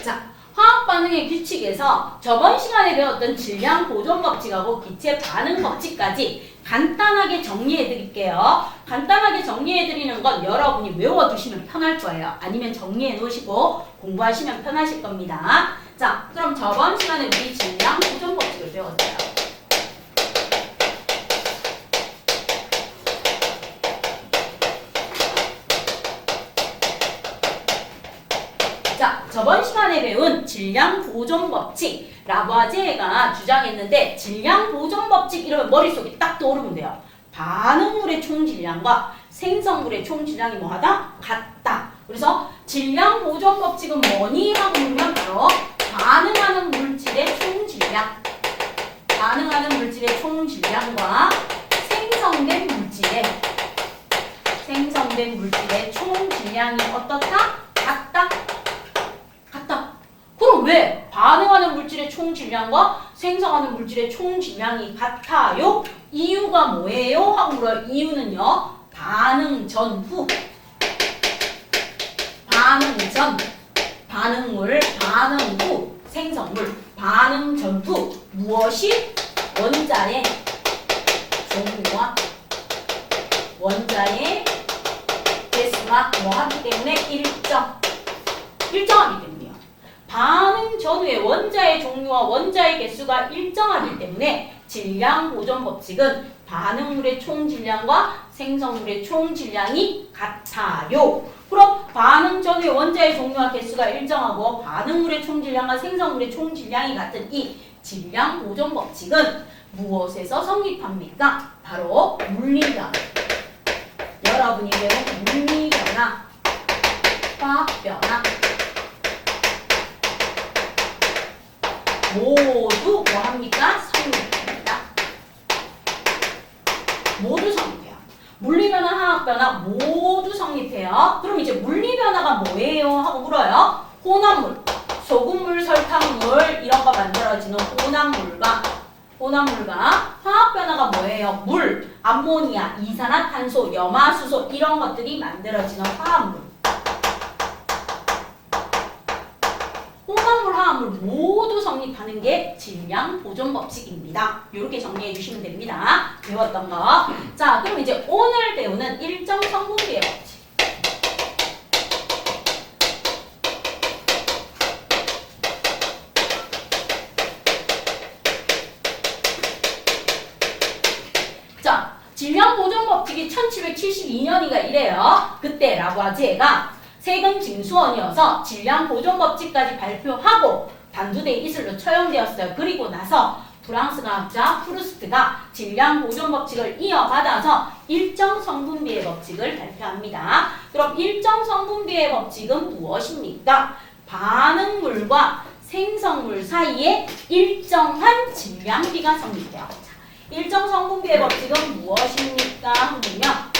자, 화학 반응의 규칙에서 저번 시간에 배웠던 질량 보존 법칙하고 기체 반응 법칙까지 간단하게 정리해 드릴게요. 간단하게 정리해 드리는 건 여러분이 외워두시면 편할 거예요. 아니면 정리해 놓으시고 공부하시면 편하실 겁니다. 자, 그럼 저번 시간에 우리 질량 보존 법칙을 배웠어요. 자, 저번 시간에 배운 질량 보존 법칙, 라부아제가 주장했는데 질량 보존 법칙 이러면 머릿속에 딱 떠오르면 돼요. 반응물의 총 질량과 생성물의 총 질량이 뭐하다? 같다. 그래서 질량 보존 법칙은 뭐니? 하고 물으면 바로 반응하는 물질의 총 질량, 반응하는 물질의 총 질량과 생성된 물질의 총 질량이 어떻다? 같다. 그럼 왜 반응하는 물질의 총 질량과 생성하는 물질의 총 질량이 같아요? 이유가 뭐예요? 하고 물어요. 이유는요. 반응 전, 후. 반응 전, 반응물, 반응 후, 생성물, 반응 전, 후. 무엇이? 원자의 종류와 원자의 개수가 뭐하기 때문에 일정하기 때문에 반응 전후에 원자의 종류와 원자의 개수가 일정하기 때문에 질량 보존 법칙은 반응물의 총 질량과 생성물의 총 질량이 같아요. 그럼 반응 전후에 원자의 종류와 개수가 일정하고 반응물의 총 질량과 생성물의 총 질량이 같은 이 질량 보존 법칙은 무엇에서 성립합니까? 바로 물리변화. 여러분이 배운 물리변화, 화학변화 모두 뭐합니까? 성립합니다. 모두 성립해요. 물리변화, 화학변화 모두 성립해요. 그럼 이제 물리변화가 뭐예요? 하고 물어요. 혼합물, 소금물, 설탕물 이런 거 만들어지는 혼합물과 화학변화가 뭐예요? 물, 암모니아, 이산화탄소, 염화수소 이런 것들이 만들어지는 화합물. 혼합물, 화합물 모두 성립하는 게 질량 보존 법칙입니다. 이렇게 정리해 주시면 됩니다. 배웠던 거. 자, 그럼 이제 오늘 배우는 일정 성분비의 법칙. 자, 질량 보존 법칙이 1772년인가 이래요. 그때 라부아제가 세금 징수원이어서 질량 보존 법칙까지 발표하고 단두대 이슬로 처형되었어요. 그리고 나서 프랑스 과학자 프루스트가 질량 보존 법칙을 이어받아서 일정 성분비의 법칙을 발표합니다. 그럼 일정 성분비의 법칙은 무엇입니까? 반응물과 생성물 사이에 일정한 질량비가 성립돼요. 일정 성분비의 법칙은 무엇입니까? 하면요.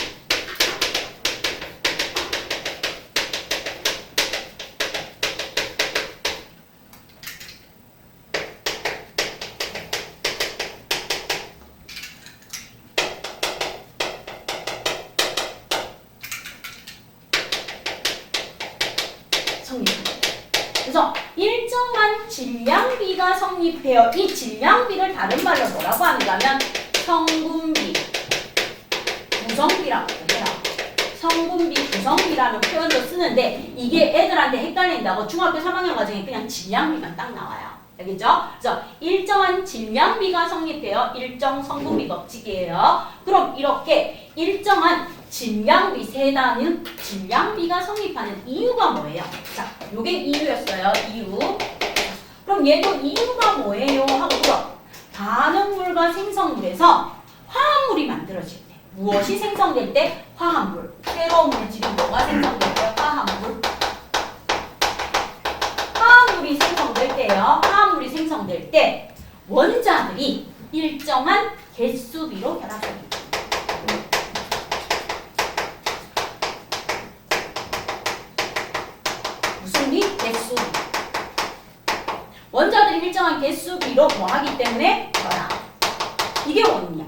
그래서 일정한 질량비가 성립해요. 이 질량비를 다른 말로 뭐라고 하는가 하면 성분비, 구성비라고 해요. 성분비, 구성비라는 표현도 쓰는데 이게 애들한테 헷갈린다고 중학교 3학년 과정에 그냥 질량비만 딱 나와요. 알겠죠? 그래서 일정한 질량비가 성립해요. 일정 성분비 법칙이에요. 그럼 이렇게 일정한 질량비 세 단은 질량비가 성립하는 이유가 뭐예요? 자, 요게 이유였어요. 이유. 그럼 얘도 이유가 뭐예요? 하고 물어. 반응물과 생성물에서 화합물이 만들어질 때. 무엇이 생성될 때? 화합물. 새로운 물질이 뭐가 생성될 때? 화합물. 화합물이 생성될 때요. 화합물이 생성될 때 원자들이 일정한 개수비로 결합됩니다. 무슨 비? 개수비. 원자들이 일정한 개수비로 뭐하기 때문에 결합. 이게 원이야.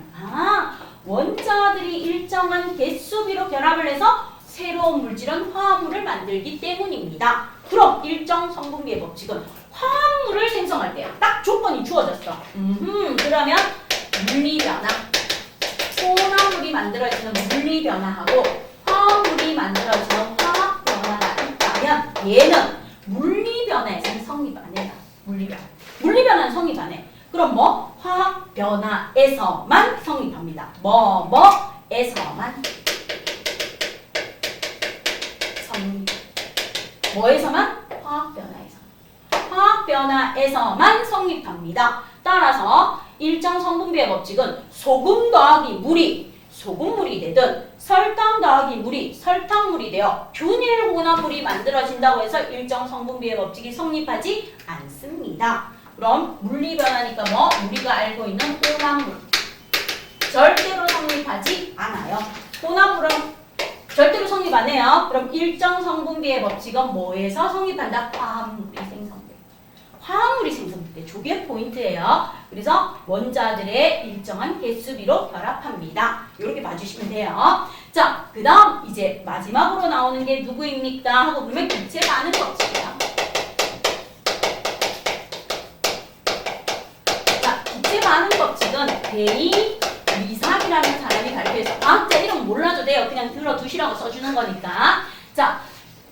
원자들이 일정한 개수비로 결합을 해서 새로운 물질은 화합물을 만들기 때문입니다. 그럼 일정 성분비의 법칙은 화합물을 생성할 때야. 딱 조건이 주어졌어. 그러면 물리변화, 혼합물이 만들어지는 물리변화하고 화합물이 만들어지는 화학변화가 있다면 얘는 물리변화에서는 성립 안 해요. 물리변화는 성립 안 해. 그럼 뭐? 화학변화에서만 성립합니다. 뭐에서만 성립. 뭐에서만? 화학변화에서만 성립합니다. 따라서 일정 성분비의 법칙은 소금 더하기 물이 소금물이 되든 설탕 더하기 물이 설탕물이 되어 균일 혼합물이 만들어진다고 해서 일정 성분비의 법칙이 성립하지 않습니다. 그럼 물리변화니까 뭐? 우리가 알고 있는 혼합물 절대로 성립하지 않아요. 혼합물은 절대로 성립 안 해요. 그럼 일정 성분비의 법칙은 뭐에서 성립한다? 화합물이 생성돼. 화합물이 생성될 때 저게 포인트예요. 그래서 원자들의 일정한 개수비로 결합합니다. 이렇게 봐주시면 돼요. 자, 그 다음 이제 마지막으로 나오는 게 누구입니까? 하고 그러면 기체 반응 법칙이에요. 자, 기체 반응 법칙은 베이 리삭이라는 사람이 발표해서 과학자 이름 몰라도 돼요. 그냥 들어두시라고 써주는 거니까. 자,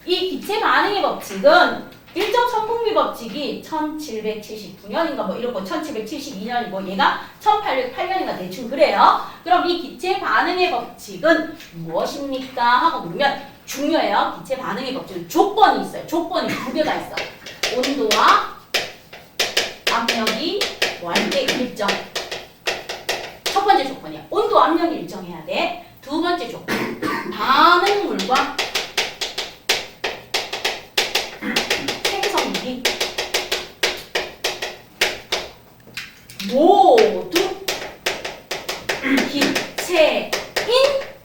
이 기체 반응의 법칙은 일정 성분비 법칙이 1779년인가 뭐 이렇고 1772년이고 얘가 1808년인가 대충 그래요. 그럼 이 기체 반응의 법칙은 무엇입니까? 하고 물으면 중요해요. 기체 반응의 법칙은 조건이 있어요. 조건이 두 개가 있어. 온도와 압력이 완대 일정. 첫 번째 조건이야. 온도, 압력이 일정해야 돼. 두 번째 조건. 반응물과 생성물이 모두 기체인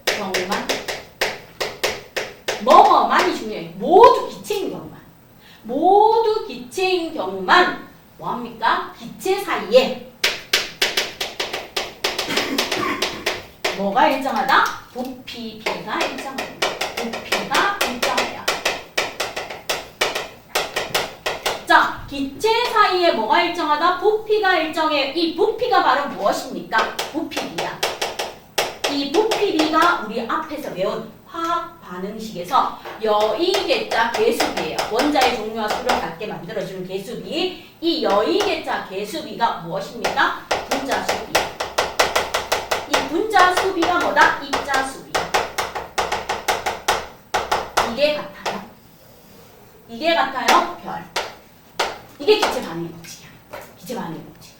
경우만 뭐뭐만이 중요해. 모두 기체인 경우만. 모두 기체인 경우만 뭐합니까? 기체 사이에 뭐가 일정하다? 부피가 일정합니다. 부피가 일정해요. 자, 기체 사이에 뭐가 일정하다? 부피가 일정해. 이 부피가 바로 무엇입니까? 부피비야. 이 부피비가 우리 앞에서 배운 화학 반응식에서 여의계자 계수비예요. 원자의 종류와 수를 같게 만들어주는 계수비. 이 여의계자 계수비가 무엇입니까? 분자수비. 이 분자수비가 뭐다? 입자수비. 이게 같아요. 이게 같아요. 별. 이게 기체 반응의 법칙이야. 기체 반응의 법칙.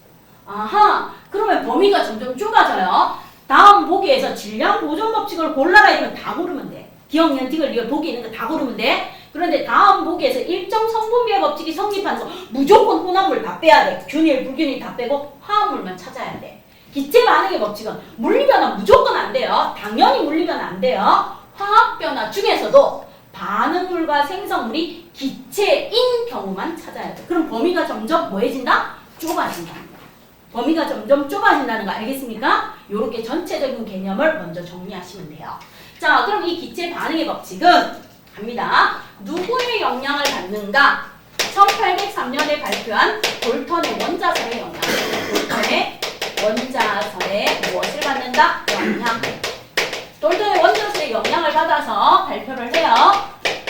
아하. 그러면 범위가 점점 좁아져요. 다음 보기에서 질량 보존 법칙을 골라라 이러면 다 고르면 돼. 기억 연틱을 이어 보기 있는 거 다 고르면 돼. 그런데 다음 보기에서 일정 성분비의 법칙이 성립하는 거 무조건 혼합물 다 빼야 돼. 균일, 불균일 다 빼고 화합물만 찾아야 돼. 기체 반응의 법칙은 물리변화 무조건 안 돼요. 당연히 물리변화 안 돼요. 화학변화 중에서도 반응물과 생성물이 기체인 경우만 찾아야 돼. 그럼 범위가 점점 뭐해진다? 좁아진다. 범위가 점점 좁아진다는 거 알겠습니까? 이렇게 전체적인 개념을 먼저 정리하시면 돼요. 자, 그럼 이 기체 반응의 법칙은 갑니다. 누구의 영향을 받는가? 1803년에 발표한 볼턴의 원자설의 영향. 볼턴의 원자설에 무엇을 받는다? 영향. 돌턴의 원자설의 영향을 받아서 발표를 해요.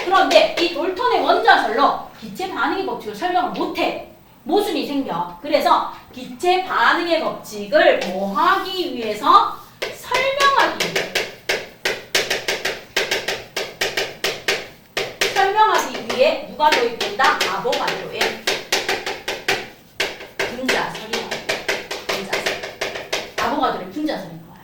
그런데 이 돌턴의 원자설로 기체 반응의 법칙을 설명을 못해. 모순이 생겨. 그래서 기체 반응의 법칙을 뭐 하기 위해서? 설명하기 위해 누가 도입된다? 아보가드로의 분자설이야. 분자설. 아보가드로의 분자설인 거야.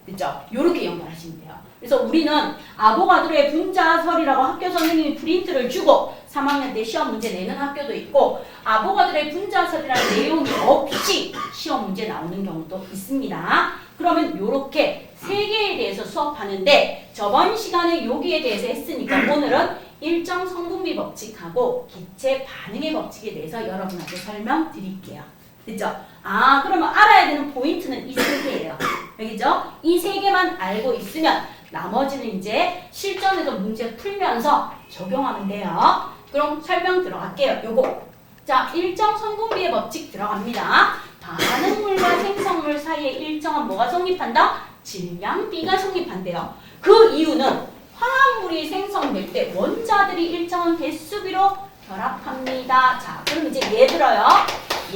그죠? 요렇게 연구하시면 돼요. 그래서 우리는 아보가드로의 분자설이라고 학교 선생님이 프린트를 주고 3학년 때 시험 문제 내는 학교도 있고 아보가드로의 분자설이라는 내용이 없이 시험 문제 나오는 경우도 있습니다. 그러면 요렇게 세 개에 대해서 수업하는데 저번 시간에 여기에 대해서 했으니까 오늘은 일정 성분비 법칙하고 기체 반응의 법칙에 대해서 여러분한테 설명드릴게요. 그죠? 아, 그러면 알아야 되는 포인트는 이 세 개예요. 알겠죠? 이 세 개만 알고 있으면 나머지는 이제 실전에서 문제 풀면서 적용하면 돼요. 그럼 설명 들어갈게요. 요거. 자, 일정 성분비의 법칙 들어갑니다. 반응물과 생성물 사이에 일정한 뭐가 성립한다? 질량비가 성립한대요. 그 이유는 화합물이 생성될 때 원자들이 일정한 개수비로 결합합니다. 자, 그럼 이제 예 들어요.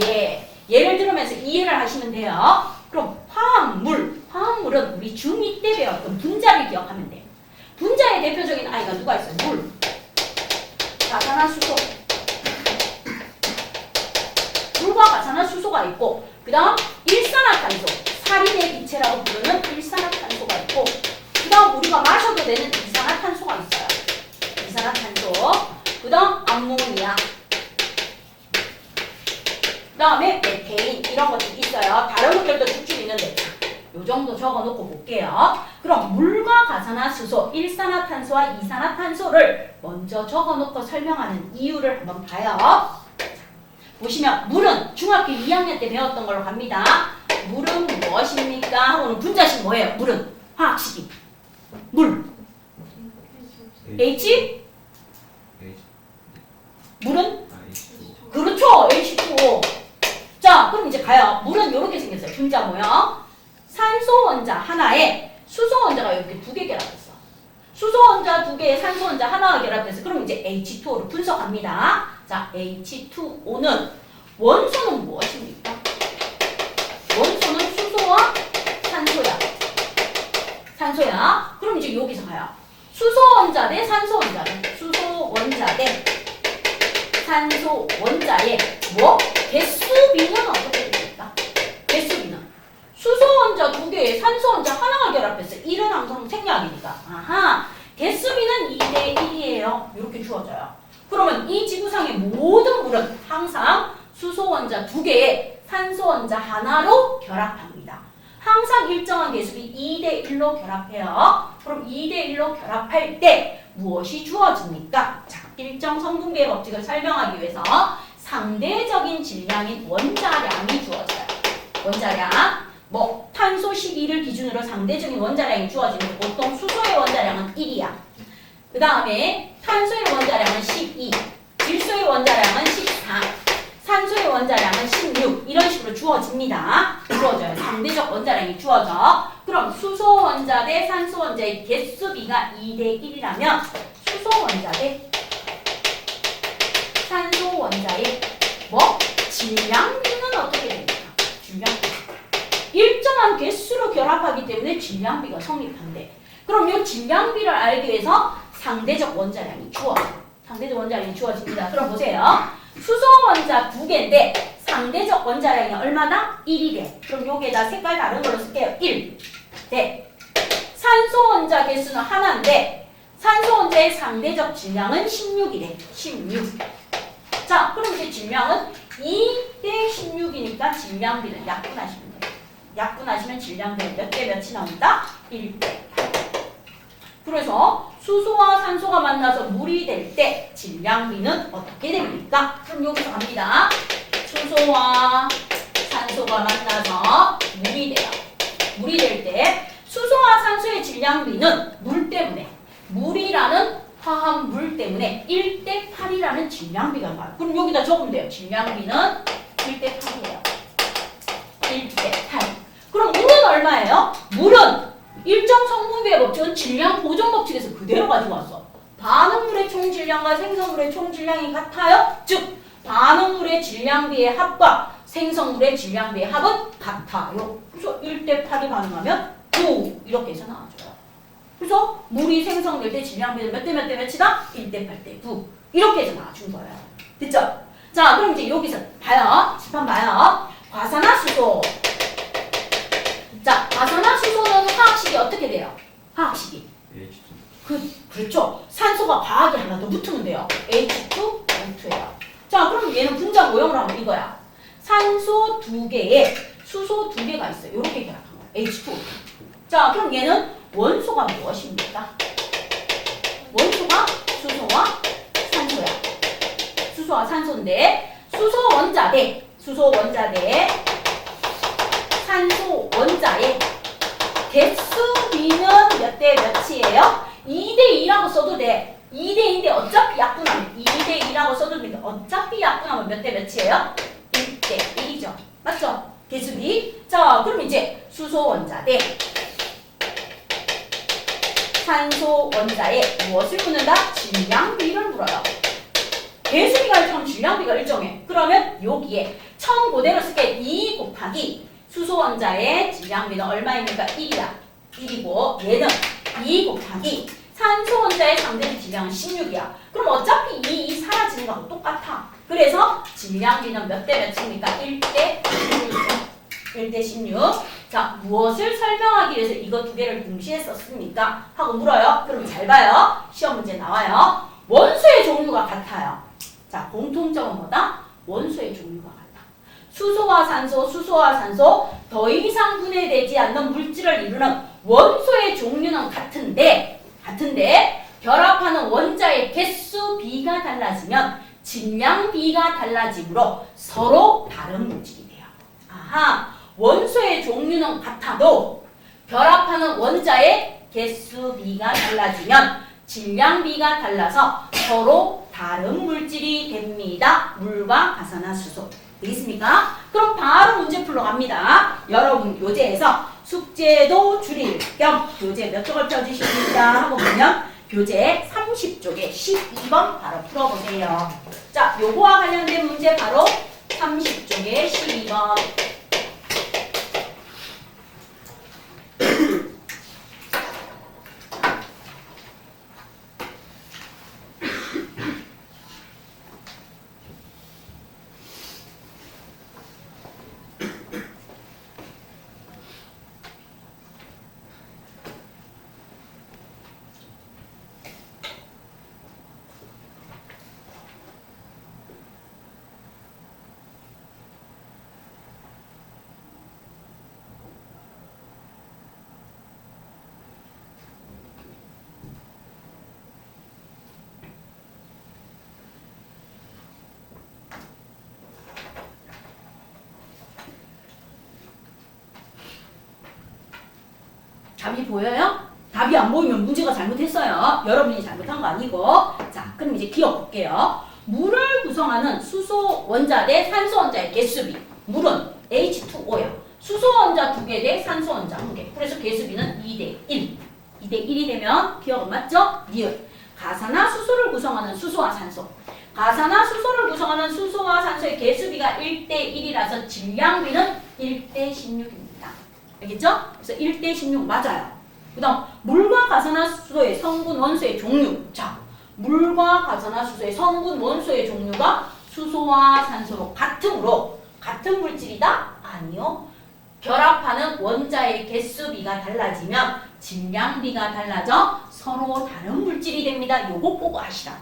예. 예를 들으면서 이해를 하시면 돼요. 그럼 화합물은 우리 중2 때 배웠던 분자를 기억하면 돼. 분자의 대표적인 아이가 누가 있어요? 물, 가산화수소. 물과 가산화수소가 있고, 그 다음 일산화탄소, 살인의 기체라고 부르는 일산화탄소가 있고, 그 다음 우리가 마셔도 되는 이산화탄소가 있어요. 이산화탄소. 그 다음 암모니아. 그 다음에 메테인 이런 것들이 있어요. 다른 것들도 쭉쭉 있는데 요 정도 적어놓고 볼게요. 그럼 물과 가산화수소, 일산화탄소와 이산화탄소를 먼저 적어놓고 설명하는 이유를 한번 봐요. 보시면 물은 중학교 2학년 때 배웠던 걸로 갑니다. 물은 무엇입니까? 하고는 분자식 뭐예요? 물은 화학식이 물 H? 물은? 그렇죠. H2O. 자, 그럼 이제 가요. 물은 이렇게 생겼어요. 분자 모형. 산소 원자 하나에 수소 원자가 이렇게 두 개 결합했어. 수소 원자 두 개에 산소 원자 하나가 결합해서 그럼 이제 H2O로 분석합니다. 자, H2O는 원소는 무엇입니까? 원소는 수소와 산소야. 산소야. 그럼 이제 여기서 가요. 수소 원자 대 산소 원자는 수소 원자 대 산소 원자의 뭐? 개수비는 어떻게 됩니까? 개수비는 수소 원자 두 개에 산소 원자 하나가 결합했어요. 1은 항상 생략이니까. 아하. 개수비는 2대 1이에요. 이렇게 주어져요. 그러면 이 지구상의 모든 물은 항상 수소 원자 두 개에 산소 원자 하나로 결합합니다. 항상 일정한 개수비 2대 1로 결합해요. 그럼 2대 1로 결합할 때 무엇이 주어집니까? 자, 일정 성분비의 법칙을 설명하기 위해서 상대적인 질량인 원자량이 주어져요. 원자량. 뭐 탄소 12를 기준으로 상대적인 원자량이 주어지는데 보통 수소의 원자량은 1이야. 그 다음에 탄소의 원자량은 12, 질소의 원자량은 14, 산소의 원자량은 16 이런 식으로 주어집니다. 주어져요. 상대적 원자량이 주어져. 그럼 수소 원자 대 산소 원자의 개수비가 2대 1이라면 수소 원자 대 산소 원자의 뭐? 질량비는 어떻게 됩니까? 질량비. 일정한 개수로 결합하기 때문에 질량비가 성립한대. 그럼 이 질량비를 알기 위해서 상대적 원자량이 주어져요. 상대적 원자량이 주어집니다. 그럼 보세요. 수소 원자 두 개인데 상대적 원자량이 얼마다? 1이래. 그럼 여기에다 색깔 다른 걸로 쓸게요. 1. 네. 산소 원자 개수는 하나인데 산소 원자의 상대적 질량은 16이래. 16. 자, 그럼 이제 질량은 2대 16이니까 질량비는 약분하시면 돼요. 약분하시면 질량비는 몇 대 몇이 나온다? 1대 8. 그래서 수소와 산소가 만나서 물이 될 때 질량비는 어떻게 됩니까? 그럼 여기서 갑니다. 수소와 산소가 만나서 물이 돼요. 물이 될 때 수소와 산소의 질량비는 물 때문에 물이라는 화합물 때문에 1대 8이라는 질량비가 나와요. 그럼 여기다 적으면 돼요. 질량비는 1대 8이에요. 1대 8. 그럼 물은 얼마예요? 물은 일정 성분비의 법칙은 질량 보존 법칙에서 그대로 가지고 왔어. 반응물의 총 질량과 생성물의 총 질량이 같아요. 즉 반응물의 질량비의 합과 생성물의 질량비의 합은 같아요. 그래서 1대 8이 가능하면 9 이렇게 해서 나와줘요. 그래서 물이 생성될 때 질량비는 몇 대 몇 대 몇이다? 1대 8대 9 이렇게 해서 나와준 거예요. 됐죠? 자, 그럼 이제 여기서 봐요. 칠판 봐요. 과산화수소. 자, 과산화수소는 화학식이 어떻게 돼요? 화학식이 그렇죠. 산소가 과하게 하나 더 붙으면 돼요. H2O2예요. 자, 그럼 얘는 분자 모형으로 하면 이거야. 산소 두 개에 수소 두 개가 있어요. 이렇게 결합한 거야. H2O2. 자, 그럼 얘는 원소가 무엇입니까? 원소가 수소와 산소야. 수소와 산소인데 수소 원자 대 산소 원자의 개수비는 몇 대 몇이에요? 2대 2라고 써도 돼. 2대2인데 어차피 약분하면 2대2라고 써도 됩니다. 어차피 약분하면 몇 대 몇이에요? 1대1이죠. 맞죠? 개수비. 자, 그럼 이제 수소 원자 대 산소 원자에 무엇을 묻는다? 질량비를 물어요. 개수비가 일정하면 질량비가 일정해. 그러면 여기에 처음 그대로 쓸게. 2 곱하기 수소 원자의 질량비는 얼마입니까? 1이야. 1이고 얘는 2 곱하기 산소 원자의 상대적 질량은 16이야. 그럼 어차피 이 사라지는 거하고 똑같아. 그래서 질량비는 몇 대 몇입니까? 1대 16. 1대 16. 자, 무엇을 설명하기 위해서 이거 두 개를 동시에 썼습니까? 하고 물어요. 그럼 잘 봐요. 시험 문제 나와요. 원소의 종류가 같아요. 자, 공통점은 뭐다? 원소의 종류가 같아. 수소와 산소 더 이상 분해되지 않는 물질을 이루는 원소의 종류는 같은데 결합하는 원자의 개수 비가 달라지면 질량 비가 달라지므로 서로 다른 물질이 돼요. 아하, 원소의 종류는 같아도 결합하는 원자의 개수 비가 달라지면 질량 비가 달라서 서로 다른 물질이 됩니다. 물과 가산화수소. 되겠습니까? 그럼 바로 문제 풀러 갑니다. 여러분 교재에서 숙제도 줄일 겸 교재 몇 쪽을 펴주십니다 하고 보면 교재 30쪽에 12번 바로 풀어보세요. 자, 요거와 관련된 문제 바로 30쪽에 12번. 답이 보여요? 답이 안 보이면 문제가 잘못했어요. 여러분이 잘못한 거 아니고. 자, 그럼 이제 기억 볼게요. 물을 구성하는 수소 원자 대 산소 원자의 개수비. 물은 H2O야. 수소 원자 2개 대 산소 원자 1개. 그래서 개수비는 2대1. 2대1이 되면 기억은 맞죠? 니은. 가산화수소를 구성하는 수소와 산소. 가산화수소를 구성하는 수소와 산소의 개수비가 1대1이라서 질량비는 1대16입니다. 알겠죠? 그래서 1대 16 맞아요. 그 다음 물과 가산화수소의 성분 원소의 종류. 자, 물과 가산화수소의 성분 원소의 종류가 수소와 산소로 같으므로 같은 물질이다? 아니요. 결합하는 원자의 개수비가 달라지면 질량비가 달라져 서로 다른 물질이 됩니다. 요거 꼭 아시라.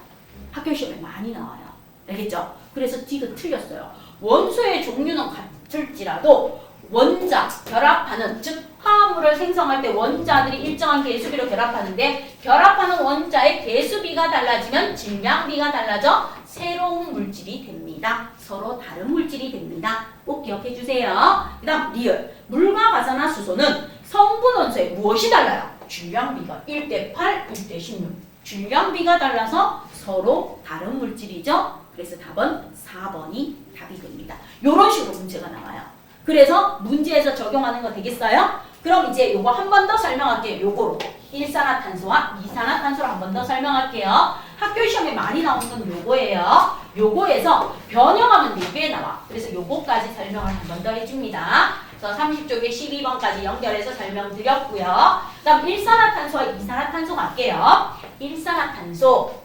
학교 시험에 많이 나와요. 알겠죠? 그래서 D가 틀렸어요. 원소의 종류는 같을지라도 원자, 결합하는, 즉 화합물을 생성할 때 원자들이 일정한 개수비로 결합하는데 결합하는 원자의 개수비가 달라지면 질량비가 달라져 새로운 물질이 됩니다. 서로 다른 물질이 됩니다. 꼭 기억해 주세요. 그 다음 리을. 물과 가산화수소는 성분 원소에 무엇이 달라요? 질량비가 1대8, 1대16. 질량비가 달라서 서로 다른 물질이죠. 그래서 답은 4번이 답이 됩니다. 이런 식으로 문제가 나와요. 그래서 문제에서 적용하는 거 되겠어요? 그럼 이제 요거 한 번 더 설명할게요. 요거로 일산화탄소와 이산화탄소를 한 번 더 설명할게요. 학교 시험에 많이 나오는 건 요거예요. 요거에서 변형하면 4개 나와. 그래서 요거까지 설명을 한 번 더 해줍니다. 그래서 30쪽에 12번까지 연결해서 설명드렸고요. 그 다음 일산화탄소와 이산화탄소 갈게요. 일산화탄소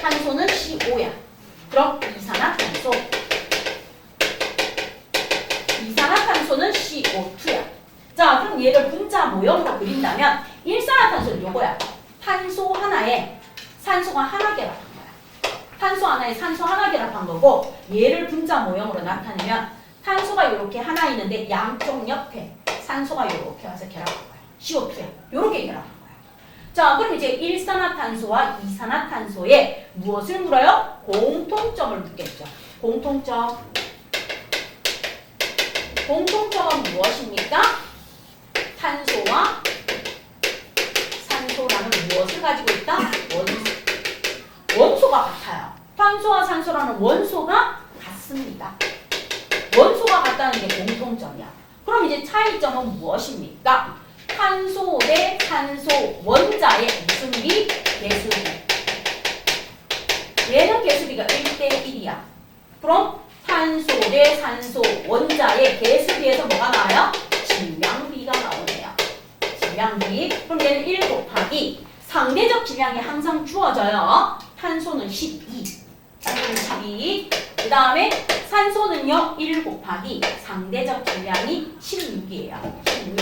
탄소는 CO5야. 그럼 이산화탄소는 CO2야. 자, 그럼 얘를 분자 모형으로 그린다면 일산화탄소는 요거야. 탄소 하나에 산소가 하나 결합한 거야. 탄소 하나에 산소 하나 결합한 거고 얘를 분자 모형으로 나타내면 탄소가 이렇게 하나 있는데 양쪽 옆에 산소가 이렇게 와서 결합한 거야. CO2야. 요렇게 결합한 거야. 자, 그럼 이제 일산화탄소와 이산화탄소에 무엇을 물어요? 공통점을 묻겠죠. 공통점. 공통점은 무엇입니까? 탄소와 가지고 있다? 원소가 같아요. 탄소와 산소라는 원소가 같습니다. 원소가 같다는 게 공통점이야. 그럼 이제 차이점은 무엇입니까? 탄소 대 산소 원자의 무슨 비? 개수비. 얘는 개수비가 1대1이야. 그럼 탄소 대 산소 원자의 개수비에서 뭐가 나와요? 질량비가 나오네요. 질량비. 그럼 얘는 1 곱하기 상대적 질량이 항상 주어져요. 탄소는 12. 탄소는 12. 그 다음에 산소는요 1 곱하기 상대적 질량이 16이에요. 16.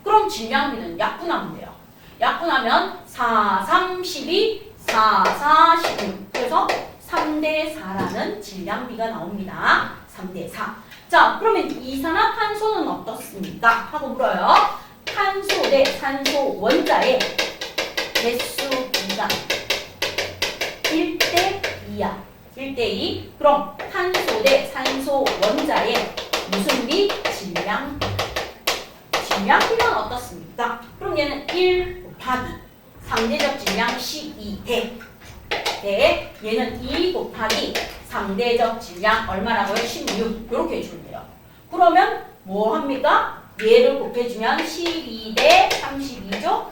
그럼 질량비는 약분하면 돼요. 약분하면 4, 3, 12, 4, 4, 16. 그래서 3대 4라는 질량비가 나옵니다. 3대 4. 자, 그러면 이산화탄소는 어떻습니까? 하고 물어요. 탄소 대 산소 원자의 개수비가 1대 2야. 1대 2. 그럼 탄소 대 산소 원자의 무슨 비? 질량비. 질량비는 어떻습니까? 그럼 얘는 1 곱하기 상대적 질량 12대 대 얘는 2 곱하기 상대적 질량 얼마라고요? 16. 이렇게 해주면 돼요. 그러면 뭐 합니까? 얘를 곱해주면 12대 32죠?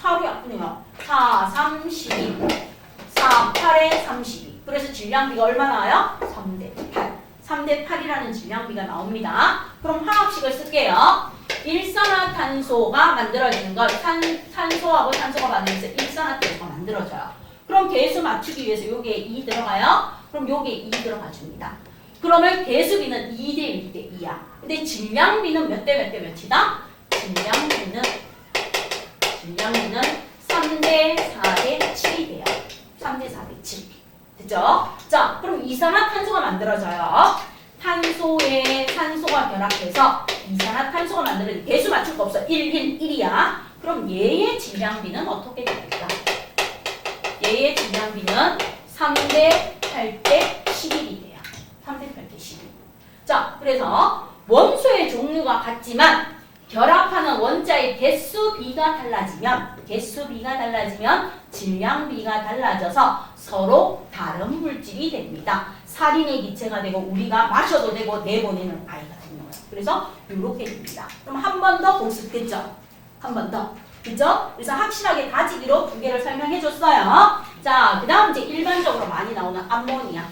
4로 약분해요. 4, 3, 12. 4, 8에 32. 그래서 질량비가 얼마 나와요? 3대 8. 3대 8이라는 질량비가 나옵니다. 그럼 화학식을 쓸게요. 일산화탄소가 만들어지는 걸 산소하고 탄소가 만들면서 일산화탄소가 만들어져요. 그럼 개수 맞추기 위해서 여기에 2 들어가요. 그럼 여기에 2 들어가 줍니다. 그러면 개수비는 2대 1대 2야. 근데 질량비는 몇 대 몇 대 몇이다? 질량비는 3대 4대 7이 돼요. 3대 4대 7. 됐죠? 자, 그럼 이산화탄소가 만들어져요. 탄소에 산소가 결합해서 이산화탄소가 만드는 개수 맞출 거 없어. 1, 1, 1이야. 그럼 얘의 질량비는 어떻게 됩니까? 얘의 질량비는 3대 8대 11이 돼요. 3대 8대 11. 자, 그래서 원소의 종류가 같지만 결합하는 원자의 개수비가 달라지면 질량비가 달라져서 서로 다른 물질이 됩니다. 살인의 기체가 되고 우리가 마셔도 되고 내보내는 아이가 되는 거예요. 그래서 이렇게 됩니다. 그럼 한 번 더 복습됐죠? 한 번 더. 그죠? 그래서 확실하게 다지기로 2개를 설명해 줬어요. 자, 그 다음 이제 일반적으로 많이 나오는 암모니아,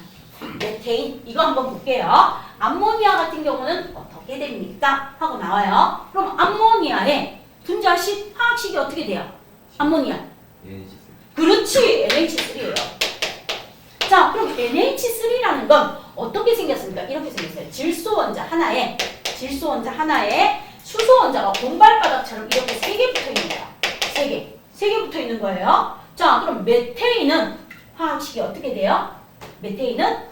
메테인 이거 한번 볼게요. 암모니아 같은 경우는 어떻게 됩니까? 하고 나와요. 그럼 암모니아의 분자식, 화학식이 어떻게 돼요? 암모니아. 그렇지, NH3예요. 자, 그럼 NH3라는 건 어떻게 생겼습니까? 이렇게 생겼어요. 질소 원자 하나에 수소 원자가 공발바닥처럼 이렇게 3개 붙어 있는 거야. 3개 붙어 있는 거예요. 자, 그럼 메테인은 화학식이 어떻게 돼요? 메테인은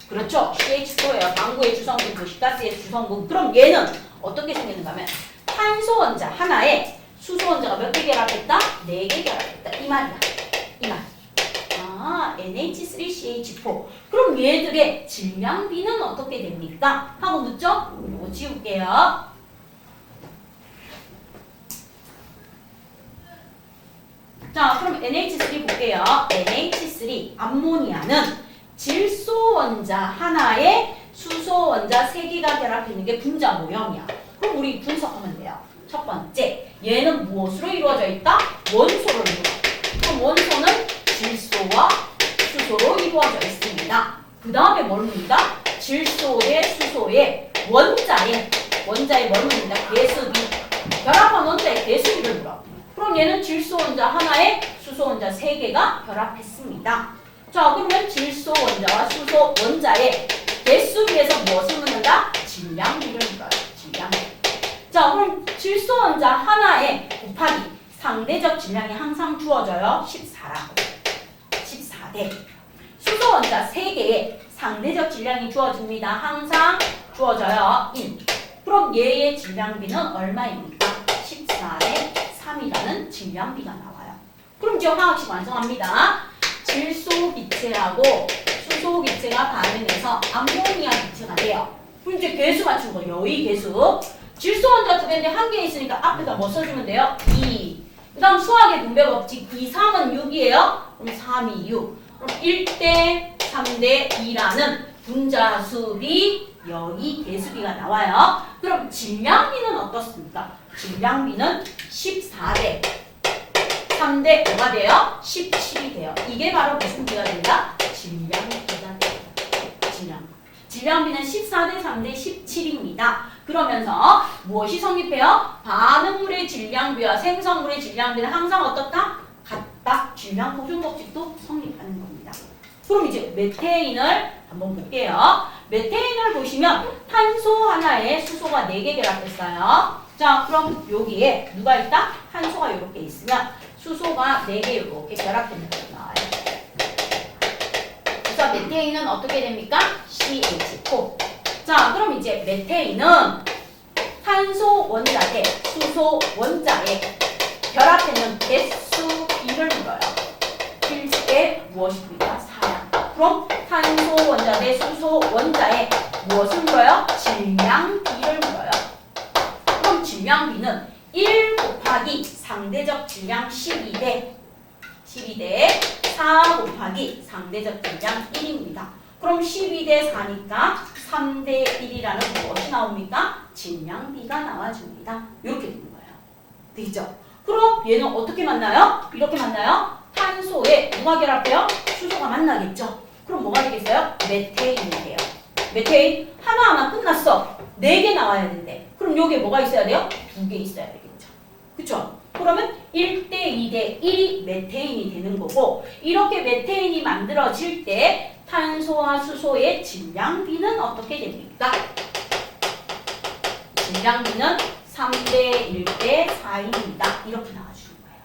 그렇죠. CH4예요. 방구의 주성분, 도시가스의 주성분. 그럼 얘는 어떻게 생겼는가 하면 탄소 원자 하나에 수소 원자가 몇 개 결합했다? 4개 결합했다. 이 말이야. 이 말. 아, NH3CH4. 그럼 얘들의 질량비는 어떻게 됩니까? 하고 묻죠? 이거 지울게요. 자, 그럼 NH3 볼게요. NH3, 암모니아는 질소 원자 하나에 수소 원자 3개가 결합있는 게 분자 모형이야. 그럼 우리 분석하면 돼요. 첫 번째, 얘는 무엇으로 이루어져 있다? 원소로 이루어져. 그럼 원소는 질소와 수소로 이루어져 있습니다. 그 다음에 뭘 묻는다? 질소 대 수소의 원자의 뭘 묻는다? 개수비. 결합한 원자의 개수비를 물어. 그럼 얘는 질소 원자 하나에 수소 원자 3개가 결합했습니다. 자, 그러면 질소 원자와 수소 원자의 개수비에서 무엇을 묻는다? 질량비를 물어요. 질량비. 자, 그럼 질소 원자 하나에 곱하기 상대적 질량이 항상 주어져요. 14라고. 14대. 수소 원자 3개에 상대적 질량이 주어집니다. 항상 주어져요. 1. 그럼 얘의 질량비는 얼마입니까? 14대 3이라는 질량비가 나와요. 그럼 이제 화학식 완성합니다. 질소 기체하고 수소 기체가 반응해서 암모니아 기체가 돼요. 그럼 이제 개수 맞춘 거예요. 이 개수. 질소 원자 2개인데 1개 있으니까 앞에다 뭐 써주면 돼요? 2. 그 다음 수학의 분배 법칙 2, 3은 6이에요. 그럼 3이 6. 그럼 1대 3대 2라는 분자수비 여기 개수비가 나와요. 그럼 질량비는 어떻습니까? 질량비는 14대 3대 5가 돼요? 17이 돼요. 이게 바로 무슨 비가 된다? 질량비가 돼요. 질량비는 14대 3대 17입니다. 그러면서 무엇이 성립해요? 반응물의 질량비와 생성물의 질량비는 항상 어떻다? 같다. 질량 보존 법칙도 성립하는 겁니다. 그럼 이제 메테인을 한번 볼게요. 메테인을 보시면 탄소 하나에 수소가 4개 결합했어요. 자, 그럼 여기에 누가 있다? 탄소가 이렇게 있으면 수소가 4개 이렇게 결합되는 거 나와요. 그래서 메테인은 어떻게 됩니까? CH4. 자, 그럼 이제 메테인은 탄소 원자 대 수소 원자에 결합되는 개수 비를 물어요. 필수의 무엇입니까? 4야. 그럼 탄소 원자 대 수소 원자에 무엇을 물어요? 질량비를 물어요. 그럼 질량비는 1 곱하기 상대적 질량 12대 4 곱하기 상대적 질량 1입니다. 그럼 12대 4니까 3대 1이라는 무엇이 나옵니까? 질량비가 나와줍니다. 이렇게 되는 거예요. 되겠죠? 그럼 얘는 어떻게 만나요? 이렇게 만나요? 탄소에 누가 결합해요? 수소가 만나겠죠? 그럼 뭐가 되겠어요? 메테인이 돼요. 메테인 하나하나 끝났어. 4개 나와야 되는데. 그럼 여기에 뭐가 있어야 돼요? 2개 있어야 되겠죠. 그쵸? 그러면 1대 2대 1이 메테인이 되는 거고, 이렇게 메테인이 만들어질 때 탄소와 수소의 질량비는 어떻게 됩니까? 질량비는 3대 1대 4입니다. 이렇게 나와주는 거예요.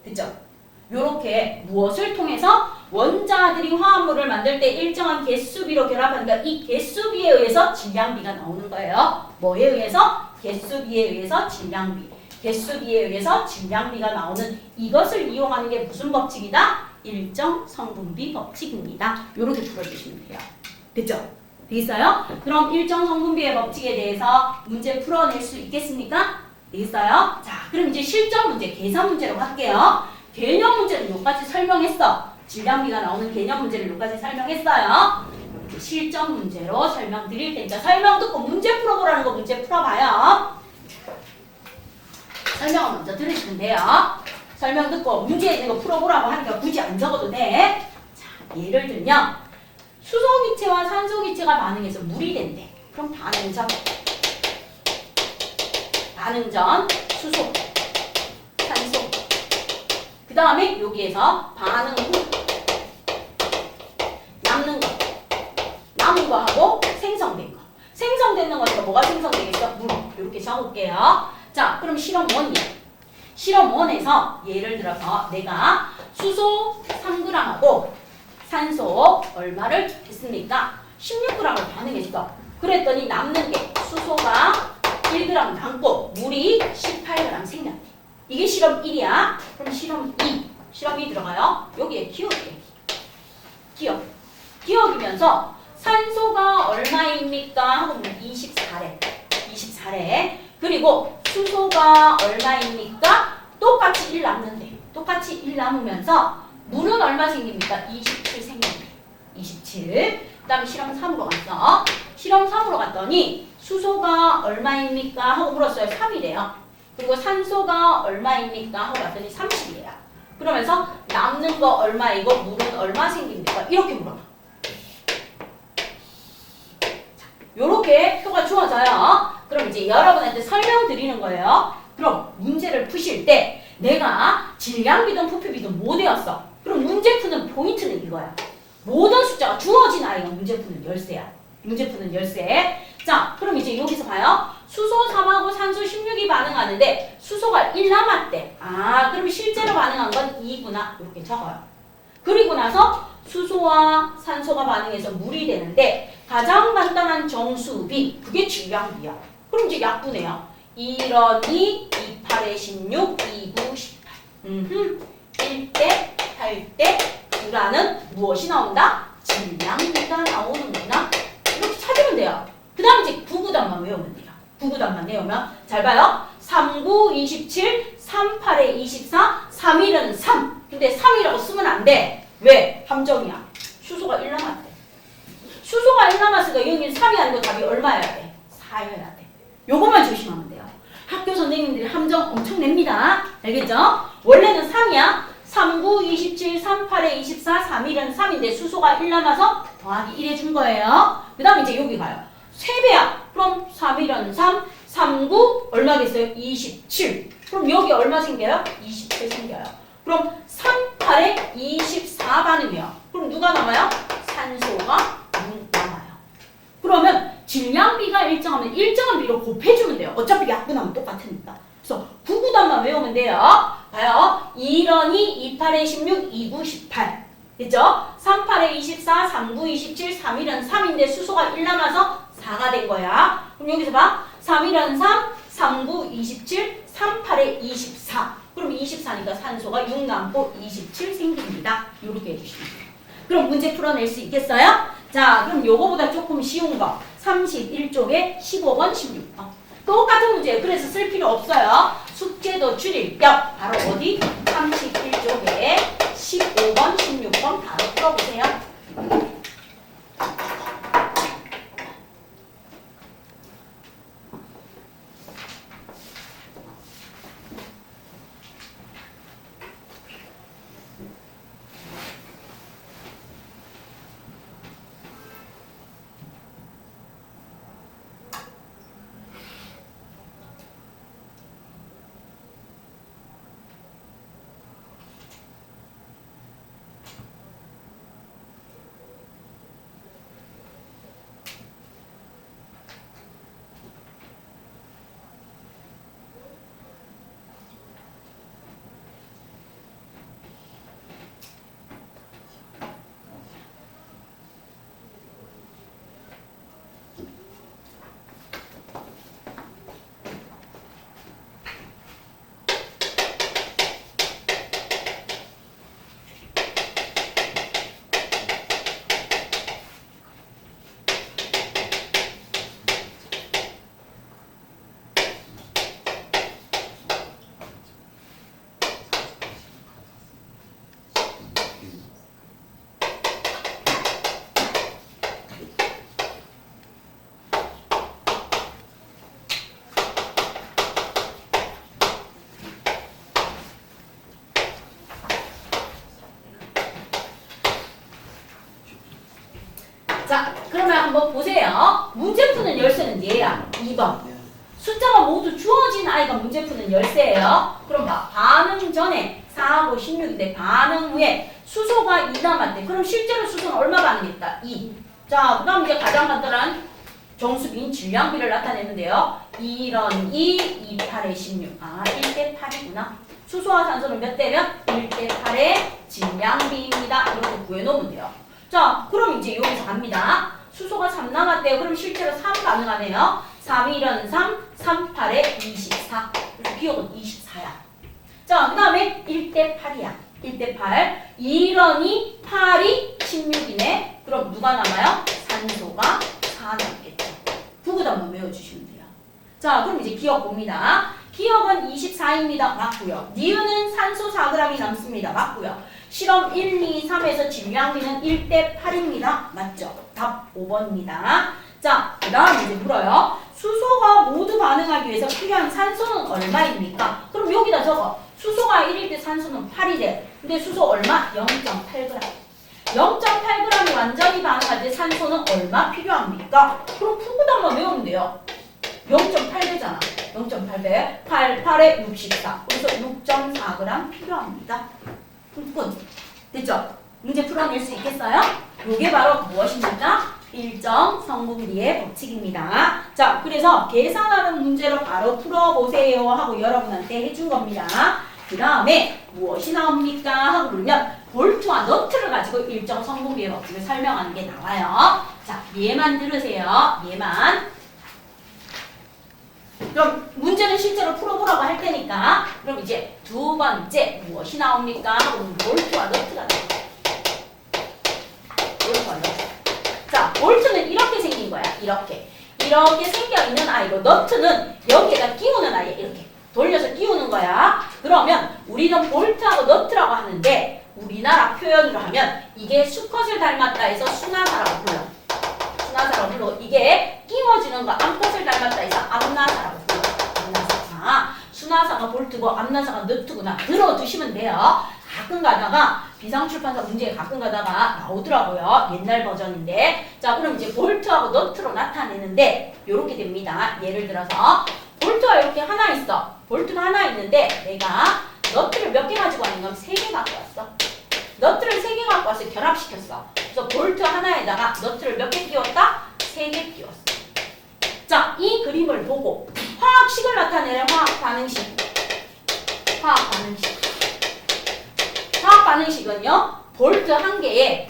됐죠? 요렇게 무엇을 통해서 원자들이 화합물을 만들 때 일정한 개수비로 결합하니까 이 개수비에 의해서 질량비가 나오는 거예요. 뭐에 의해서? 개수비에 의해서 질량비. 개수비에 의해서 질량비가 나오는 이것을 이용하는 게 무슨 법칙이다? 일정 성분비 법칙입니다. 요렇게 풀어주시면 돼요. 됐죠? 되겠어요? 그럼 일정 성분비의 법칙에 대해서 문제 풀어낼 수 있겠습니까? 되겠어요? 자, 그럼 이제 실전 문제, 계산 문제로 갈게요. 개념 문제는 여기까지 설명했어. 질량비가 나오는 개념 문제를 여기까지 설명했어요. 이렇게 실전 문제로 설명드릴 테니까 설명 듣고 문제 풀어보라는 거 문제 풀어봐요. 설명을 먼저 들으시면 돼요. 설명 듣고 문제에 있는 거 풀어보라고 하니까 굳이 안 적어도 돼. 자, 예를 들면 수소기체와 산소기체가 반응해서 물이 된대. 그럼 반응전 수소, 산소. 그 다음에 여기에서 반응 후 남은 거하고 생성된 거. 생성되는 거니까 뭐가 생성되겠어? 물. 이렇게 적을게요. 자, 그럼 실험 1이야. 실험 1에서 예를 들어서 내가 수소 3g하고 산소 얼마를 했습니까? 16g을 반응했어. 그랬더니 남는 게 수소가 1g 남고 물이 18g 생겼대. 이게 실험 1이야. 그럼 실험 2. 실험 2 들어가요. 여기에 기억이래. 기억이면서 산소가 얼마입니까? 하고 24래. 24래. 그리고 수소가 얼마입니까? 똑같이 1 남는데. 똑같이 1 남으면서 물은 얼마 생깁니까? 27 생깁니다. 27. 그 다음에 실험 3으로 갔어. 실험 3으로 갔더니 수소가 얼마입니까? 하고 물었어요. 3이래요. 그리고 산소가 얼마입니까? 하고 봤더니 30이래요. 그러면서 남는 거 얼마이고 물은 얼마 생깁니까? 이렇게 물어봐. 요렇게 표가 주어져요. 그럼 이제 여러분한테 설명드리는 거예요. 그럼 문제를 푸실 때 내가 질량비든 부피비든 뭐 되었어? 그럼 문제 푸는 포인트는 이거야. 모든 숫자가 주어진 아이가 문제 푸는 열쇠야. 문제 푸는 열쇠. 자, 그럼 이제 여기서 봐요. 수소 3하고 산소 16이 반응하는데 수소가 1 남았대. 아, 그럼 실제로 반응한 건 2구나. 이렇게 적어요. 그리고 나서 수소와 산소가 반응해서 물이 되는데 가장 간단한 정수비, 그게 질량비야. 그럼 이제 약분해요. 1원2, 28에 16, 2구 18. 1대 8대 9라는 무엇이 나온다? 질량비가 나오는구나. 이렇게 찾으면 돼요. 그 다음 이제 구구단만 외우면 돼요. 구구단만 외우면 잘 봐요. 39, 27, 38에 24, 3일은 3. 근데 3이라고 쓰면 안 돼. 왜? 함정이야. 수소가 1 남았대. 수소가 1 남았으니까 여기 3이 아니고 답이 얼마여야 돼? 4여야 돼. 요것만 조심하면 돼요. 학교 선생님들이 함정 엄청 냅니다. 알겠죠? 원래는 3이야. 39, 27, 38에 24, 3일은 3인데 수소가 1 남아서 더하기 1 해준 거예요. 그 다음에 이제 여기 가요. 3배야. 그럼 3일은 3, 39 얼마겠어요? 27. 그럼 여기 얼마 생겨요? 27 생겨요. 그럼 38에 24 반응이에요. 그럼 누가 남아요? 산소가 6 남아요. 그러면 질량비가 일정하면 일정한 비로 곱해주면 돼요. 어차피 약분하면 똑같으니까. 그래서 99단만 외우면 돼요. 봐요. 2런이 28에 16, 29, 18. 됐죠? 38에 24, 39, 27, 3일은 3인데 수소가 1 남아서 4가 된 거야. 그럼 여기서 봐. 3일은 3, 39, 27, 38에 24. 그럼 24니까 산소가 6 남고 27 생깁니다. 이렇게 해주시면 돼요. 그럼 문제 풀어낼 수 있겠어요? 자, 그럼 요거보다 조금 쉬운 거. 31쪽에 15번, 16번. 똑같은 문제예요. 그래서 쓸 필요 없어요. 숙제도 줄일 겸 바로 어디? 31쪽에 15번, 16번 바로 풀어보세요. 자, 그러면 한번 보세요. 문제 푸는 열쇠는 얘야. 2번. 숫자가 모두 주어진 아이가 문제 푸는 열쇠예요. 그럼 봐. 반응 전에 4하고 16인데 반응 후에 수소가 2 남았대. 그럼 실제로 수소는 얼마 반응했다? 2. 자, 그 다음 이제 가장 간단한 정수비인 질량비를 나타내는데요. 2런 2, 28에 16. 아, 1대 8이구나. 수소와 산소는 몇 대 몇? 1대 8의 질량비입니다. 이렇게 구해놓으면 돼요. 자, 그럼 이제 여기서 갑니다. 수소가 3 남았대요. 그럼 실제로 3 반응하네요. 3일은 3, 38에 24. 그래서 기억은 24야. 자, 그 다음에 1대 8이야. 1대 8. 2런이 8이 16이네. 그럼 누가 남아요? 산소가 4 남겠죠. 부구단만 외워주시면 돼요. 자, 그럼 이제 기억 봅니다. 기억은 24입니다. 맞고요. 니은은 산소 4g이 남습니다. 맞고요. 실험 1, 2, 3에서 질량비는 1대 8입니다. 맞죠? 답 5번입니다. 자, 그 다음 이제 물어요. 수소가 모두 반응하기 위해서 필요한 산소는 얼마입니까? 그럼 여기다 적어. 수소가 1일 때 산소는 8이 돼. 근데 수소 얼마? 0.8g. 0.8g이 완전히 반응할 때 산소는 얼마 필요합니까? 그럼 푸구단만 외우면 돼요. 0.8배잖아. 0.8배. 8, 8에 64. 그래서 6.4g 필요합니다. 끝. 됐죠? 문제 풀어낼 수 있겠어요? 이게 바로 무엇입니까? 일정 성분비의 법칙입니다. 자, 그래서 계산하는 문제로 바로 풀어보세요 하고 여러분한테 해준 겁니다. 그 다음에 무엇이 나옵니까? 하고 물으면 볼트와 너트를 가지고 일정 성분비의 법칙을 설명하는 게 나와요. 자, 얘만 들으세요. 얘만. 그럼 문제는 실제로 풀어보라고 할 테니까 그럼 이제 두 번째 무엇이 나옵니까? 하고 볼트와 너트가 나와요. 볼트와 너트. 자, 볼트는 이렇게 생긴 거야. 이렇게 생겨 있는 아이고 너트는 여기에다 끼우는 아이야. 이렇게 돌려서 끼우는 거야. 그러면 우리는 볼트하고 너트라고 하는데 우리나라 표현으로 하면 이게 수컷을 닮았다 해서 수나사라고 불러. 수나사라고 불러. 이게 끼워지는 거 암컷을 닮았다 해서 암나사라고 불러. 암나사. 수나사가 볼트고 암나사가 너트구나. 들어두시면 돼요. 가끔 가다가 비상출판사 문제에 가끔 가다가 나오더라고요. 옛날 버전인데. 자, 그럼 이제 볼트하고 너트로 나타내는데 이렇게 됩니다. 예를 들어서 볼트가 이렇게 하나 있어. 볼트가 하나 있는데 내가 너트를 몇 개 가지고 왔는가 하면 3개 갖고 왔어. 너트를 3개 갖고 와서 결합시켰어. 그래서 볼트 하나에다가 너트를 몇 개 끼웠다? 3개 끼웠어. 자, 이 그림을 보고 화학식을 나타내는 화학 반응식. 화학 반응식. 화학 반응식은요, 볼트 한 개에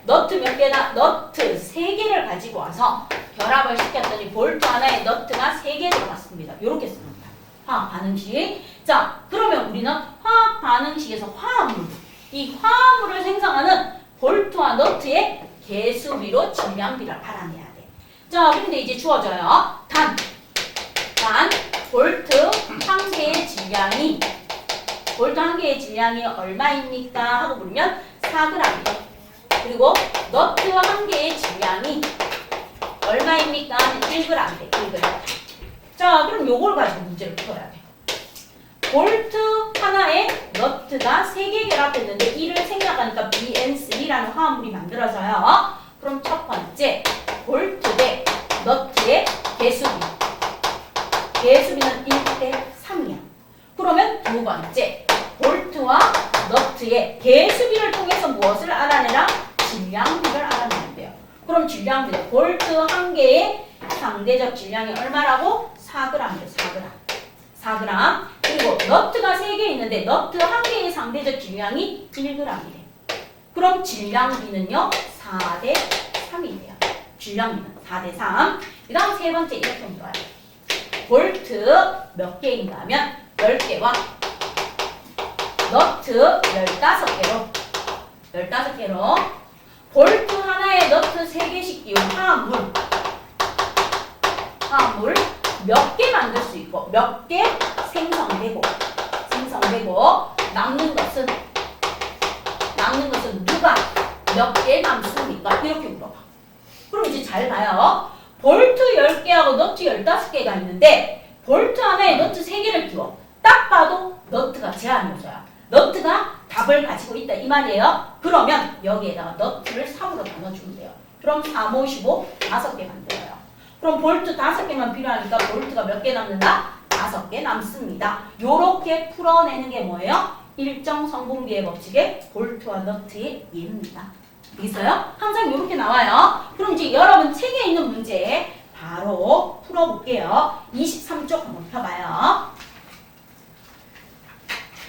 너트 몇 개나? 너트 3개를 가지고 와서 결합을 시켰더니 볼트 하나에 너트가 3개 들어갔습니다. 이렇게 씁니다. 화학 반응식. 자, 그러면 우리는 화학 반응식에서 화합물. 이 화합물을 생성하는 볼트와 너트의 개수비로 질량비를 알아내야 돼. 자, 근데 이제 주어져요. 단, 볼트 한 개의 질량이 볼트 한 개의 질량이 얼마입니까? 하고 물으면 4g이에요. 그리고 너트 한 개의 질량이 얼마입니까? 1g이에요. 1g. 자, 그럼 요걸 가지고 문제를 풀어야 돼. 볼트 하나에 너트가 3개 결합했는데 이를 생략하니까 BN3라는 화합물이 만들어져요. 그럼 첫 번째, 볼트 대 너트의 개수비. 개수비는 1대3이야. 그러면 두 번째, 볼트와 너트의 개수비를 통해서 무엇을 알아내라? 질량비를 알아내면 돼요. 그럼 질량비, 볼트 한 개의 상대적 질량이 얼마라고? 4g이에요. 4g. 그리고 너트가 3개 있는데 너트 한 개의 상대적 질량이 1g이래. 그럼 질량비는요, 4대3이 돼요. 질량비는 4대3. 그 다음 세 번째 이렇게 물어요. 볼트 몇 개인가 하면 10개와 너트 15개로 볼트 하나에 너트 3개씩 끼운 화합물 몇 개 만들 수 있고 몇 개 생성되고 남는 것은 누가 몇 개 남습니까? 이렇게 물어봐. 그럼 이제 잘 봐요. 볼트 10개하고 너트 15개가 있는데 볼트 하나에 너트 3개를 끼워. 딱 봐도 너트가 제한 요소야. 너트가 답을 가지고 있다 이 말이에요. 그러면 여기에다가 너트를 3으로 나눠주면 돼요. 그럼 3, 5, 15, 5개 만들어요. 그럼 볼트 5개만 필요하니까 볼트가 몇 개 남는다? 5개 남습니다. 요렇게 풀어내는 게 뭐예요? 일정 성분비의 법칙의 볼트와 너트의 예입니다. 있어요? 항상 이렇게 나와요. 그럼 이제 여러분 책에 있는 문제 바로 풀어볼게요. 23쪽 한번 펴봐요.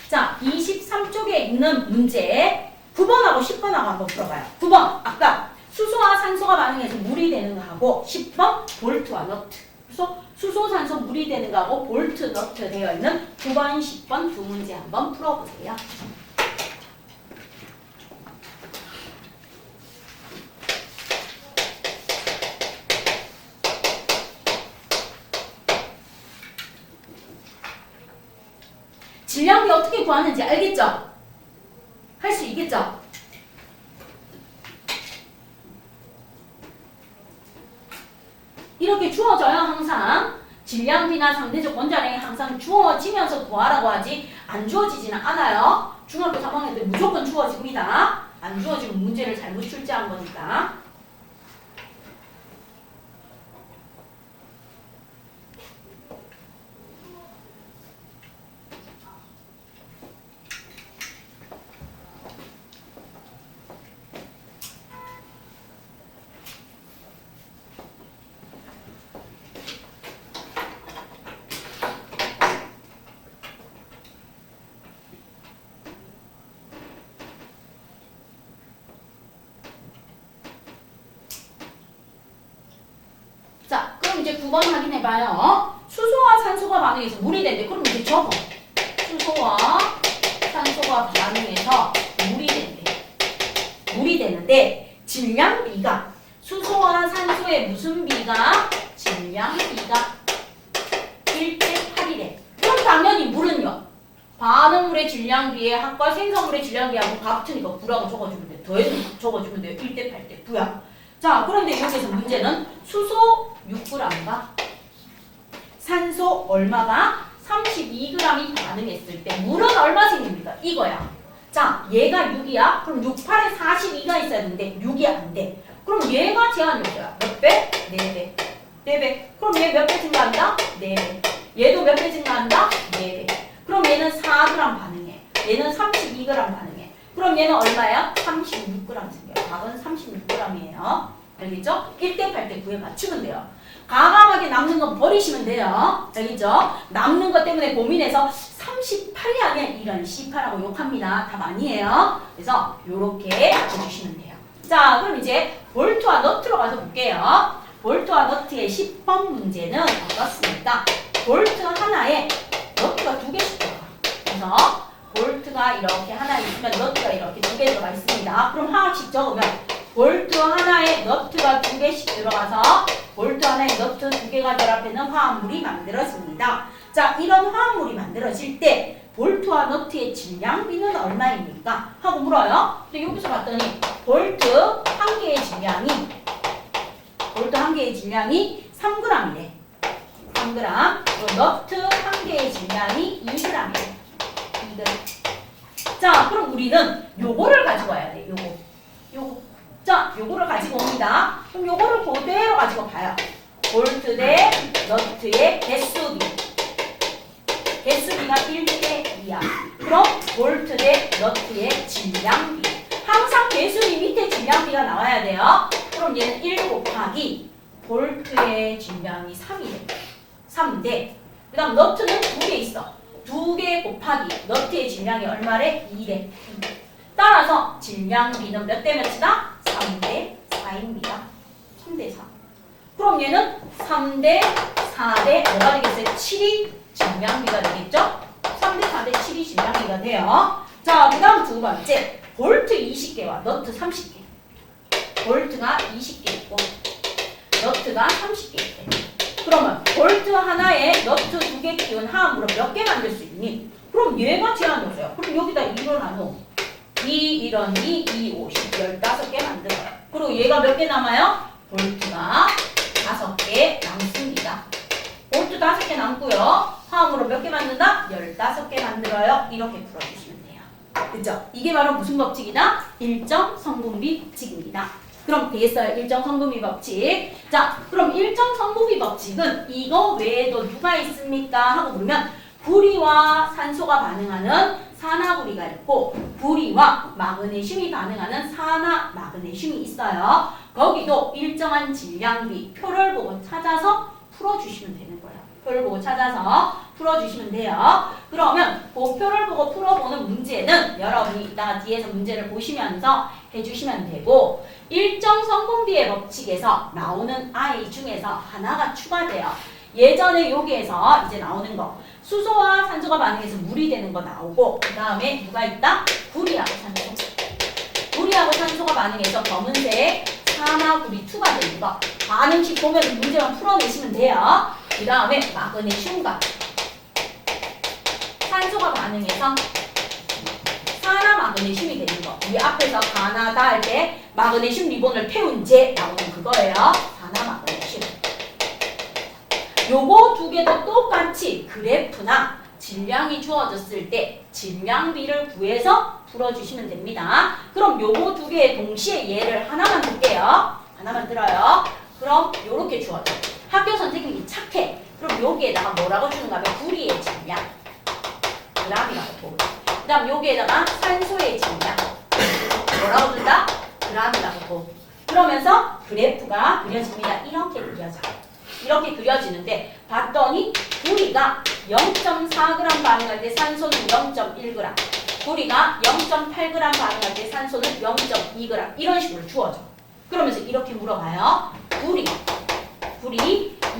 자, 23쪽에 있는 문제 9번하고 10번하고 한번 풀어봐요. 9번 아까 수소와 산소가 반응해서 물이 되는 거하고 10번 볼트와 너트. 그래서 수소, 산소, 물이 되는 거하고 볼트, 너트 되어 있는 9번, 10번 두 문제 한번 풀어보세요. 질량비 어떻게 구하는지 알겠죠? 할 수 있겠죠? 이렇게 주어져요. 항상 질량비나 상대적 원자량이 항상 주어지면서 구하라고 하지 안 주어지지는 않아요. 중학교 3학년 때 무조건 주어집니다. 안 주어지면 문제를 잘못 출제한 거니까. 자, 그럼 이제 9번 확인해봐요. 수소와 산소가 반응해서 물이 된대. 그럼 이제 적어. 수소와 산소가 반응해서 물이 된대. 물이 되는데 질량비가 수소와 산소의 무슨 비가? 질량비가 1대8이래. 그럼 당연히 물은요. 반응물의 질량비에 합과 생성물의 질량비하고 같으니까 9라고 적어주면 돼. 더해서 적어주면 돼요. 1대 8대 9야. 자, 그런데 여기서 문제는 수소 6g과 산소 얼마가 32g이 반응했을 때 물은 얼마 생깁니까? 이거야. 자, 얘가 6이야. 그럼 6, 8에 42가 있어야 되는데 6이 안 돼. 그럼 얘가 제한요소야. 몇 배? 4배. 4배. 그럼 얘 몇 배 증가한다? 4배. 얘도 몇 배 증가한다? 4배. 그럼 얘는 4g 반응해. 얘는 32g 반응해. 그럼 얘는 얼마야? 36g 생겨요. 답은 36g이에요. 알겠죠? 1대 8대 9에 맞추면 돼요. 과감하게 남는 건 버리시면 돼요. 알겠죠? 남는 것 때문에 고민해서 38이 아니야 이런 C8하고 욕합니다. 답 아니에요. 그래서 요렇게 맞춰주시면 돼요. 자, 그럼 이제 볼트와 너트로 가서 볼게요. 볼트와 너트의 10번 문제는 어떻습니까? 볼트 하나에 너트가 2개씩 들어가. 그래서 볼트가 이렇게 하나 있으면 너트가 이렇게 2개 들어가 있습니다. 그럼 하나씩 적으면 볼트 하나에 너트가 2개씩 들어가서 볼트 하나에 너트 2개가 결합되는 화합물이 만들어집니다. 자, 이런 화합물이 만들어질 때 볼트와 너트의 질량비는 얼마입니까? 하고 물어요. 근데 여기서 봤더니 볼트 한 개의 질량이 3g이래. 3g. 그리고 너트 한 개의 질량이 2g이래. 2g. 자, 그럼 우리는 요거를 가지고 와야 돼. 요거. 자, 요거를 가지고 옵니다. 그럼 요거를 그대로 가지고 가요. 볼트 대 너트의 개수비. 개수비가 1대 2야. 그럼 볼트 대 너트의 질량비. 항상 개수비 밑에 질량비가 나와야 돼요. 그럼 얘는 1 곱하기 볼트의 질량이 3이 돼. 3대. 그 다음 너트는 2개 있어. 2개 곱하기 너트의 질량이 얼마래? 2래. 따라서 질량비는 몇 대 몇이다? 3대 4입니다. 3대 4. 그럼 얘는 3대 4대 뭐가 되겠어요? 7이 질량비가 되겠죠? 3대 4대 7이 질량비가 돼요. 자, 그 다음 두 번째. 볼트 20개와 너트 30개. 볼트가 20개 있고 너트가 30개 있대. 그러면 볼트 하나에 너트 2개 끼운 화합물을 몇 개 만들 수 있니? 그럼 얘가 제한요소야. 그럼 여기다 2로 나눠. 2, 1원 2, 2, 50, 15개 만들어요. 그리고 얘가 몇 개 남아요? 볼트가 5개 남습니다. 볼트 5개 남고요. 화합으로 몇 개 만든다? 15개 만들어요. 이렇게 풀어주시면 돼요. 그죠? 이게 바로 무슨 법칙이다? 일정 성분비 법칙입니다. 그럼 되겠어요? 일정 성분비 법칙. 자, 그럼 일정 성분비 법칙은 이거 외에도 누가 있습니까? 하고 물으면 구리와 산소가 반응하는 산화구리가 있고 구리와 마그네슘이 반응하는 산화마그네슘이 있어요. 거기도 일정한 질량비 표를 보고 찾아서 풀어주시면 되는 거예요. 표를 보고 찾아서 풀어주시면 돼요. 그러면 그 표를 보고 풀어보는 문제는 여러분이 이따가 뒤에서 문제를 보시면서 해주시면 되고 일정 성분비의 법칙에서 나오는 아이 중에서 하나가 추가돼요. 예전에 여기에서 이제 나오는 거 수소와 산소가 반응해서 물이 되는 거 나오고 그 다음에 누가 있다? 구리하고 산소. 구리하고 산소가 반응해서 검은색 산화구리2가 되는 거 반응식 보면 문제만 풀어내시면 돼요. 그 다음에 마그네슘과 산소가 반응해서 산화마그네슘이 되는 거. 이 앞에서 가나다 할 때 마그네슘 리본을 태운 제 나오는 그거예요. 산화마그네슘. 요거 두 개도 똑같이 그래프나 질량이 주어졌을 때 질량비를 구해서 풀어주시면 됩니다. 그럼 요거 두 개 동시에 얘를 하나만 들게요. 하나만 들어요. 그럼 요렇게 주어져. 학교 선생님이 착해. 그럼 여기에다가 뭐라고 주는가 하면 구리의 질량. 그람이라고 보고. 그 다음 여기에다가 산소의 질량. 뭐라고 준다? 그람이라고 보고. 그러면서 그래프가 그려집니다. 이렇게 그려져. 이렇게 그려지는데 봤더니 구리가 0.4g 반응할 때 산소는 0.1g, 구리가 0.8g 반응할 때 산소는 0.2g 이런 식으로 주어져. 그러면서 이렇게 물어봐요. 구리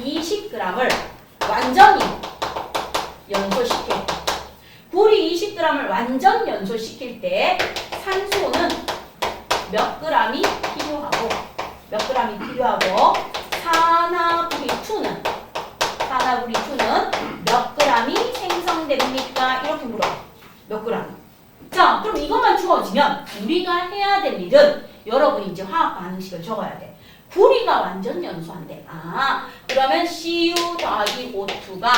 20g을 완전히 연소시킬 때 구리 20g을 완전 연소시킬 때 산소는 몇 g이 필요하고 산화구리2는 몇 g이 생성됩니까? 이렇게 물어. 몇 그램? 자, 그럼 이것만 주어지면 우리가 해야 될 일은 여러분이 이제 화학 반응식을 적어야 돼. 구리가 완전 연소한데. 아, 그러면 Cu 더하기 O2가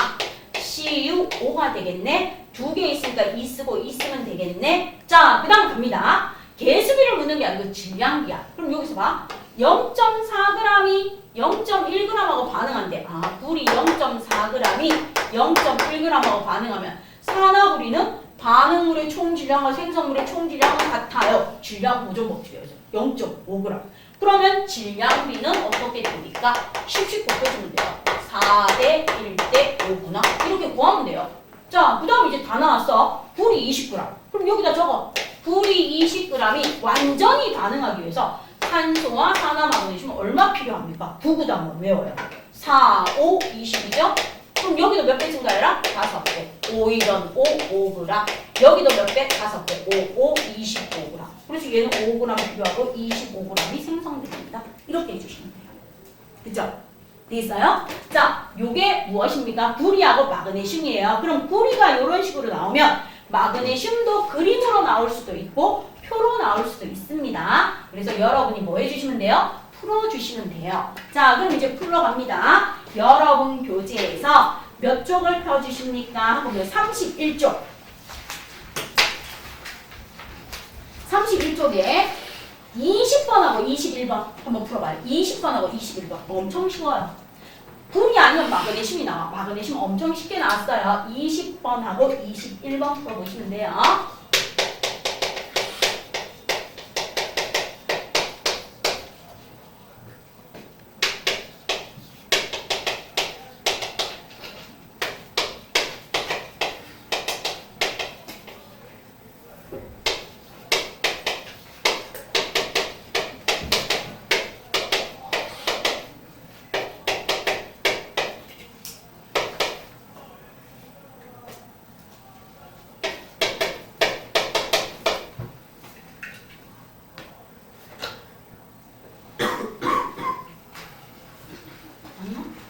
CuO가 되겠네. 두 개 있으니까 2 쓰고 2 쓰면 되겠네. 자, 그 다음 갑니다. 개수비를 묻는 게 아니고 질량비야. 그럼 여기서 봐. 0.4g이 0.1g하고 반응한대. 아, 구리 0.4g이 0.1g하고 반응하면 산화구리는 반응물의 총질량과 생성물의 총질량은 같아요. 질량 보존 법칙이에요. 0.5g. 그러면 질량비는 어떻게 됩니까? 씩씩 곱해주면 돼요. 4대 1대 5구나. 이렇게 구하면 돼요. 자, 그 다음 이제 다 나왔어. 구리 20g. 그럼 여기다 적어. 구리 20g이 완전히 반응하기 위해서 산소와 산화마그네슘은 얼마 필요합니까? 9구도 한번 외워요. 4, 5, 20이죠? 그럼 여기도 몇 배 증가해라? 5배. 5이던 5, 5g. 여기도 몇 배? 5배. 5, 5, 25g. 그래서 얘는 5g 필요하고 25g이 생성됩니다. 이렇게 해주시면 돼요. 그죠? 되겠어요? 자, 요게 무엇입니까? 구리하고 마그네슘이에요. 그럼 구리가 이런 식으로 나오면 마그네슘도 그림으로 나올 수도 있고 표로 나올 수도 있습니다. 그래서 여러분이 뭐 해주시면 돼요? 풀어주시면 돼요. 자, 그럼 이제 풀러 갑니다. 여러분 교재에서 몇 쪽을 펴주십니까? 하고 31쪽. 31쪽에 20번하고 21번 한번 풀어봐요. 20번하고 21번 엄청 쉬워요. 구리 아니면 마그네슘이 나와. 마그네슘 엄청 쉽게 나왔어요. 20번하고 21번 풀어보시면 돼요.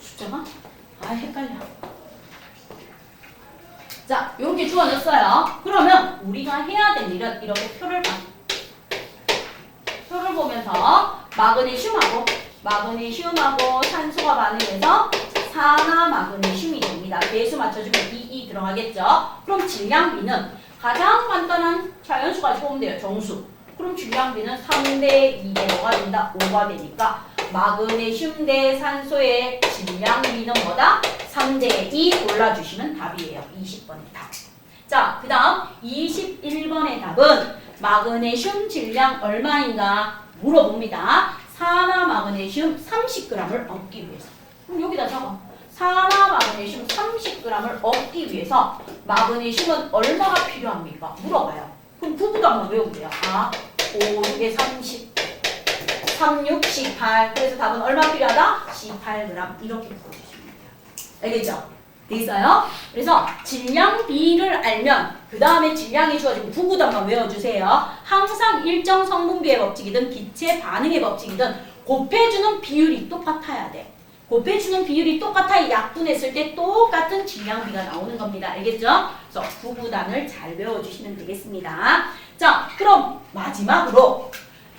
숫자가? 아, 헷갈려. 자, 이렇게 주어졌어요. 그러면 우리가 해야 될 일은 이렇게 표를 보면서 마그네슘하고 산소가 반응해서 산화마그네슘이 됩니다. 배수 맞춰주면 2 들어가겠죠? 그럼 질량비는 가장 간단한 자연수 가지고 보면 돼요. 정수. 그럼 질량비는 3대 2대 뭐가 된다? 5가 되니까 마그네슘 대 산소의 질량비는 뭐다? 3대 2 골라주시면 답이에요. 20번의 답. 자, 그 다음 21번의 답은 마그네슘 질량 얼마인가 물어봅니다. 산화마그네슘 30g을 얻기 위해서. 그럼 여기다 적어. 산화마그네슘 30g을 얻기 위해서 마그네슘은 얼마가 필요합니까? 물어봐요. 그럼 9부도 한번 외우면 돼요. 아, 5, 6에 30, 3, 6, 18. 그래서 답은 얼마 필요하다? 18g. 이렇게 풀어주시면 돼요. 알겠죠? 됐어요? 그래서 질량비를 알면 그 다음에 질량이 주어지고 9부도 한번 외워주세요. 항상 일정 성분비의 법칙이든 기체 반응의 법칙이든 곱해주는 비율이 똑같아야 돼. 곱해주는 비율이 똑같아야 약분했을 때 똑같은 질량비가 나오는 겁니다. 알겠죠? 그래서 9부단을 잘 외워주시면 되겠습니다. 자, 그럼 마지막으로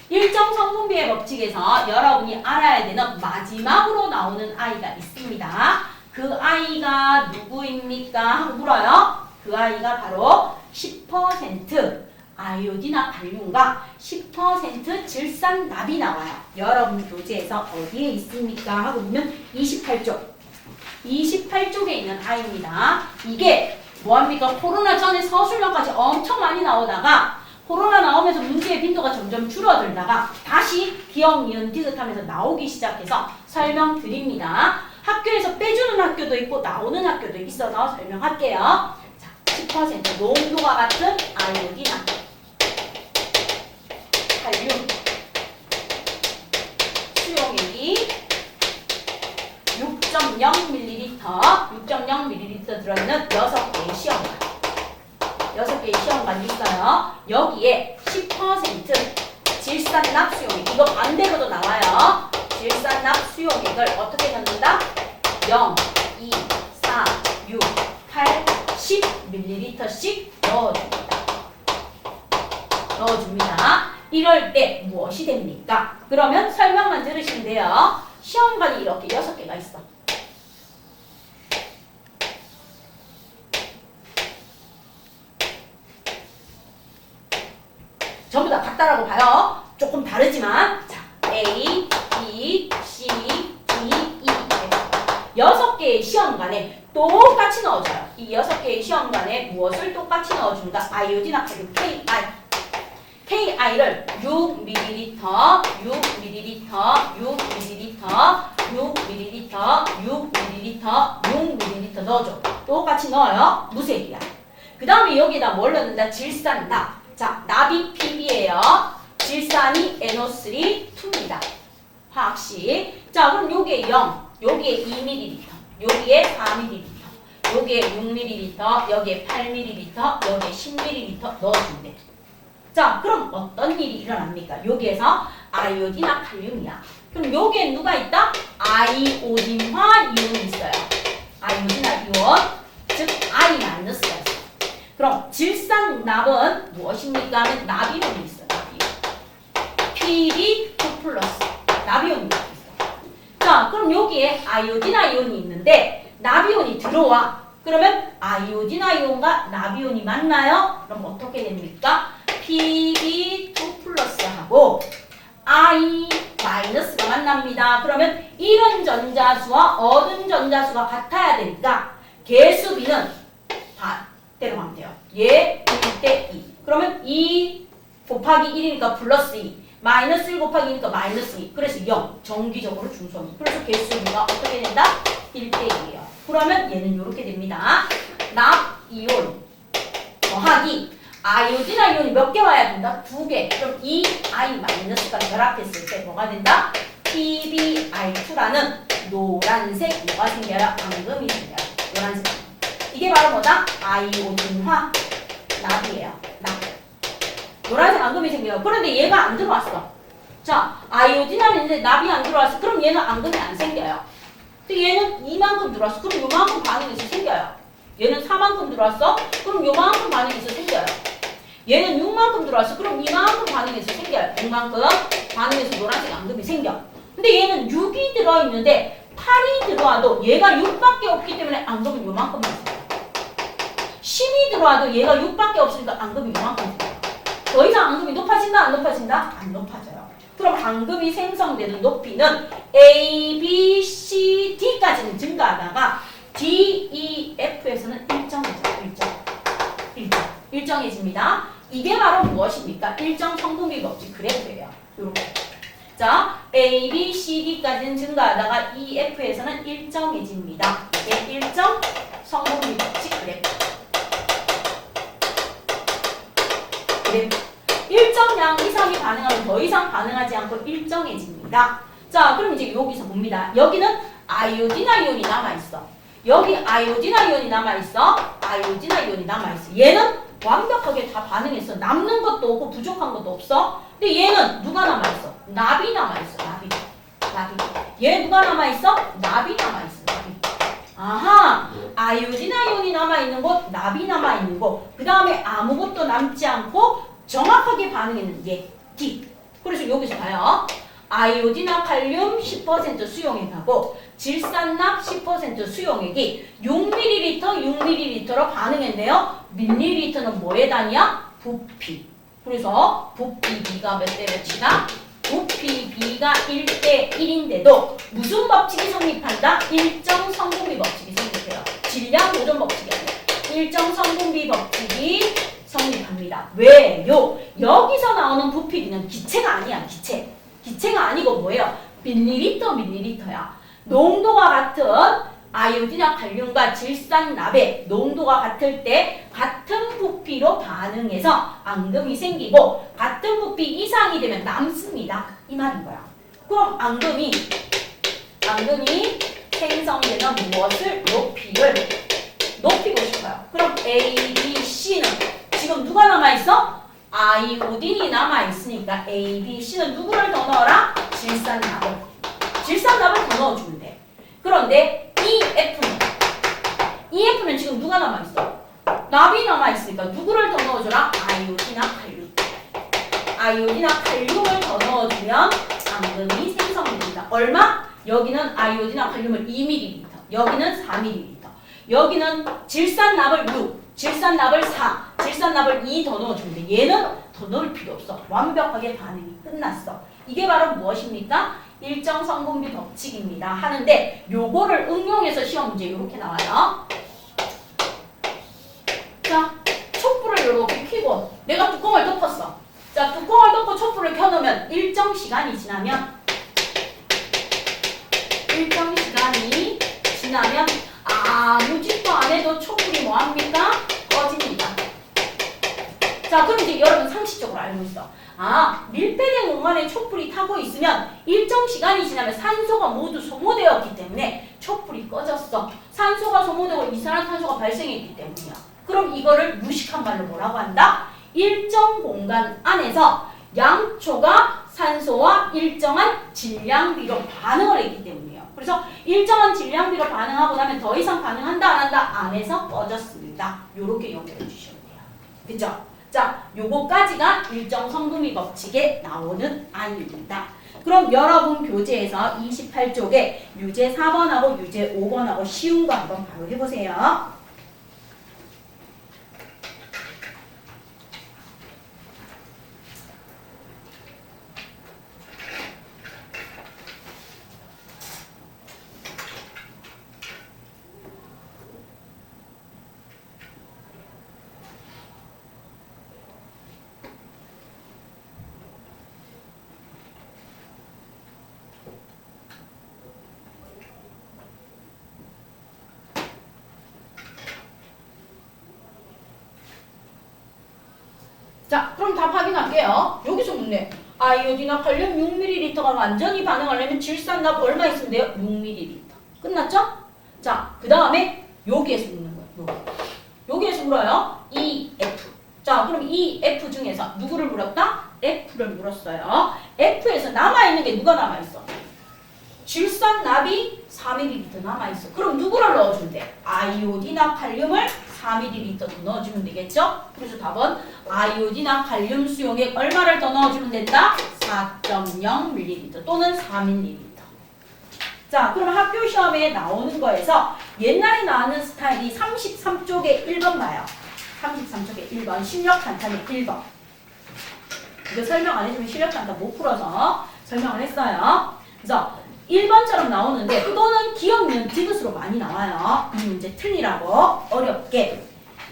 일정 성분비의 법칙에서 여러분이 알아야 되는 마지막으로 나오는 아이가 있습니다. 그 아이가 누구입니까? 하고 물어요. 그 아이가 바로 10% 아이오딘화 칼륨과 10% 질산납이 나와요. 여러분 교재에서 어디에 있습니까? 하고 보면 28쪽. 28쪽에 있는 아이입니다. 이게 뭐합니까? 코로나 전에 서술형까지 엄청 많이 나오다가 코로나 나오면서 문제의 빈도가 점점 줄어들다가 다시 기억, 니은, 디귿 하면서 나오기 시작해서 설명드립니다. 학교에서 빼주는 학교도 있고 나오는 학교도 있어서 설명할게요. 자, 10% 농도가 같은 아이오딘화 칼륨 수용액이 6.0ml 6.0ml 들어있는 6개의 시험관 6개의 시험관이 있어요. 여기에 10% 질산납 수용액 이거 반대로도 나와요. 질산납 수용액을 어떻게 넣는다? 0, 2, 4, 6, 8, 10ml씩 넣어줍니다. 이럴 때 무엇이 됩니까? 그러면 설명만 들으시면 돼요. 시험관이 이렇게 6개가 있어. 전부 다 같다라고 봐요. 조금 다르지만 자, A, B, C, D, E 6개의 시험관에 똑같이 넣어줘요. 이 6개의 시험관에 무엇을 똑같이 넣어준다? 아이오딘 합하기 KI. KI를 6ml, 6ml, 6ml, 6ml, 6ml, 6ml 넣어줘. 똑같이 넣어요. 무색이야. 그 다음에 여기다 뭘 넣는다? 질산납. 자, 납이 PB예요. 질산이 NO3, 2입니다. 화학식. 자, 그럼 요게 0, 요게 2ml, 여기에 4ml, 여기에 6ml, 여기에 8ml, 여기에 10ml 넣어주면 돼. 자, 그럼 어떤 일이 일어납니까? 여기에서 아이오딘과 칼륨이야. 그럼 여기에 누가 있다? 아이오딘화 이온이 있어요. 아이오딘화 이온, 즉 I-가 있어. 그럼 질산납은 무엇입니까? 하면 나비온이 있어요. 나비온. PB2 플러스 나비온이 있어. 자, 그럼 여기에 아이오딘화 이온이 있는데 나비온이 들어와. 그러면 아이오딘화 이온과 나비온이 만나요? 그럼 어떻게 됩니까? PB2 플러스하고 I 마이너스가 만납니다. 그러면 이런 전자수와 얻은 전자수가 같아야 되니까 개수 B는 반대로 하면 돼요. 얘 1대 2. 그러면 2 곱하기 1이니까 플러스 2. 마이너스 1 곱하기 2니까 마이너스 2. 그래서 0. 정기적으로 중소미. 그래서 개수 B가 어떻게 된다? 1대 2예요. 그러면 얘는 이렇게 됩니다. 납, 이온, 더하기 아이오딘화 이온이 몇 개 와야 된다? 2개. 그럼 이 I-가 결합했을 때 뭐가 된다? PbI2라는 노란색 뭐가 생겨요? 앙금이 생겨요. 노란색. 이게 바로 뭐다? 아이오딘화 납이에요. 납. 노란색 앙금이 생겨요. 그런데 얘가 안 들어왔어. 자, 아이오딘화는 이제 납이 안 들어왔어. 그럼 얘는 앙금이 안 생겨요. 근데 얘는 이만큼 들어왔어. 그럼 요만큼 반응이 있어 생겨요. 얘는 4만큼 들어왔어. 그럼 요만큼 반응이 있어 생겨요. 얘는 6만큼 들어왔어. 그럼 이만큼 반응이 있어 생겨요. 6만큼 반응해서 노란색 앙금이 생겨. 근데 얘는 6이 들어있는데 8이 들어와도 얘가 6밖에 없기 때문에 앙금은 요만큼만 생겨요. 10이 들어와도 얘가 6밖에 없으니까 앙금이 요만큼 생겨요. 더 이상 앙금이 높아진다 안 높아진다? 안 높아져요. 그럼 앙금이 생성되는 높이는 A, B, C, D까지는 증가하다가 D, E, F에서는 일정해집니다. 이게 바로 무엇입니까? 일정 성분비 법칙 그래프예요. 요렇게. 자, A, B, C, D까지는 증가하다가 E, F에서는 일정해집니다. 이게 일정 성분비 법칙 그래프. 일정량 이상이 반응하면 더 이상 반응하지 않고 일정해집니다. 자, 그럼 이제 여기서 봅니다. 여기는 아이오딘화 이온이 남아있어. 여기 아이오딘화 이온이 남아있어. 아이오딘화 이온이 남아있어. 얘는 완벽하게 다 반응했어. 남는 것도 없고 부족한 것도 없어. 근데 얘는 누가 남아있어? 납이 남아있어. 납이. 얘 누가 남아있어? 납이 남아있어. 납이. 아하. 아이오딘화 이온이 남아있는 곳, 납이 남아있는 곳. 그 다음에 아무것도 남지 않고 정확하게 반응했는 얘. D. 그래서 여기서 봐요. 아이오딘화 칼륨 10% 수용액하고 질산납 10% 수용액이 6ml/6ml로 반응했네요. 밀리리터는 뭐의 단위야? 부피. 그래서 부피 B가 몇 대 몇이다? 부피 B가 1대 1인데도 무슨 법칙이 성립한다? 일정 성분비 법칙이 성립해요. 질량 보존 법칙이 아니에요. 일정 성분비 법칙이 성립합니다. 왜요? 여기서 나오는 부피 B는 기체가 아니야. 기체가 아니고 뭐예요? 밀리리터야. 농도가 같은 아이오딘화 칼륨과 질산납의 농도가 같을 때 같은 부피로 반응해서 앙금이 생기고 같은 부피 이상이 되면 남습니다. 이 말인 거야. 그럼 앙금이 생성되는 무엇을? 높이를 높이고 싶어요. 그럼 A, B, C는 지금 누가 남아있어? 아이오딘이 남아있으니까 A, B, C는 누구를 더 넣어라? 질산납을 더 넣어주면 돼. 그런데 EF는 지금 누가 남아있어? 얼마? 여기는 아이오딘하고 칼륨을 2ml, 여기는 4ml, 여기는 질산납을 6, 질산납을 4, 질산납을 2 더 넣어주면 돼. 얘는 더 넣을 필요 없어. 완벽하게 반응이 끝났어. 이게 바로 무엇입니까? 일정 성분비 법칙입니다. 하는데 요거를 응용해서 시험 문제 이렇게 나와요. 자, 촛불을 이렇게 켜고 내가 뚜껑을 덮었어. 자, 뚜껑을 덮고 촛불을 켜놓으면 일정 시간이 지나면 아무 짓도 안 해도 촛불이 뭐합니까? 꺼집니다. 자, 그럼 이제 여러분 상식적으로 알고 있어. 밀폐된 공간에 촛불이 타고 있으면 일정 시간이 지나면 산소가 모두 소모되었기 때문에 촛불이 꺼졌어. 산소가 소모되고 이산화탄소가 발생했기 때문이야. 그럼 이거를 무식한 말로 뭐라고 한다? 일정 공간 안에서 양초가 산소와 일정한 질량비로 반응을 했기 때문이에요. 그래서 일정한 질량비로 반응하고 나면 더 이상 반응한다 안 한다? 안에서 꺼졌습니다. 요렇게 연결해 주시면 돼요. 그죠? 자, 요거까지가 일정 성분비 법칙에 나오는 안입니다. 그럼 여러분 교재에서 28쪽에 유제 4번하고 유제 5번하고 쉬운 거 한번 바로 해보세요. 자, 그럼 답 확인할게요. 여기서 묻네. 아이오딘과 칼륨 6ml가 완전히 반응하려면 질산납 얼마 있으면 돼요? 6ml. 끝났죠? 자, 그 다음에 여기에서 묻는 거예요. 여기에서 물어요. EF. 자, 그럼 EF 중에서 누구를 물었다? F를 물었어요. F에서 남아있는 게 누가 남아있어? 질산납이 4ml 남아있어. 그럼 누구를 넣어주면 돼? 아이오딘과 칼륨을 4ml 더 넣어주면 되겠죠? 그래서 답은 아이오딘과 칼륨 수용액 얼마를 더 넣어주면 된다? 4.0ml 또는 4ml. 자, 그럼 학교 시험에 나오는 거에서 옛날에 나오는 스타일이 33쪽에 1번 봐요. 33쪽에 1번 실력 간단히 1번. 이거 설명 안 해주면 실력 간단 못 풀어서 설명을 했어요. 그래서 1번처럼 나오는데 또는 기억 니은 디귿으로 많이 나와요. 이 문제 틀리라고 어렵게.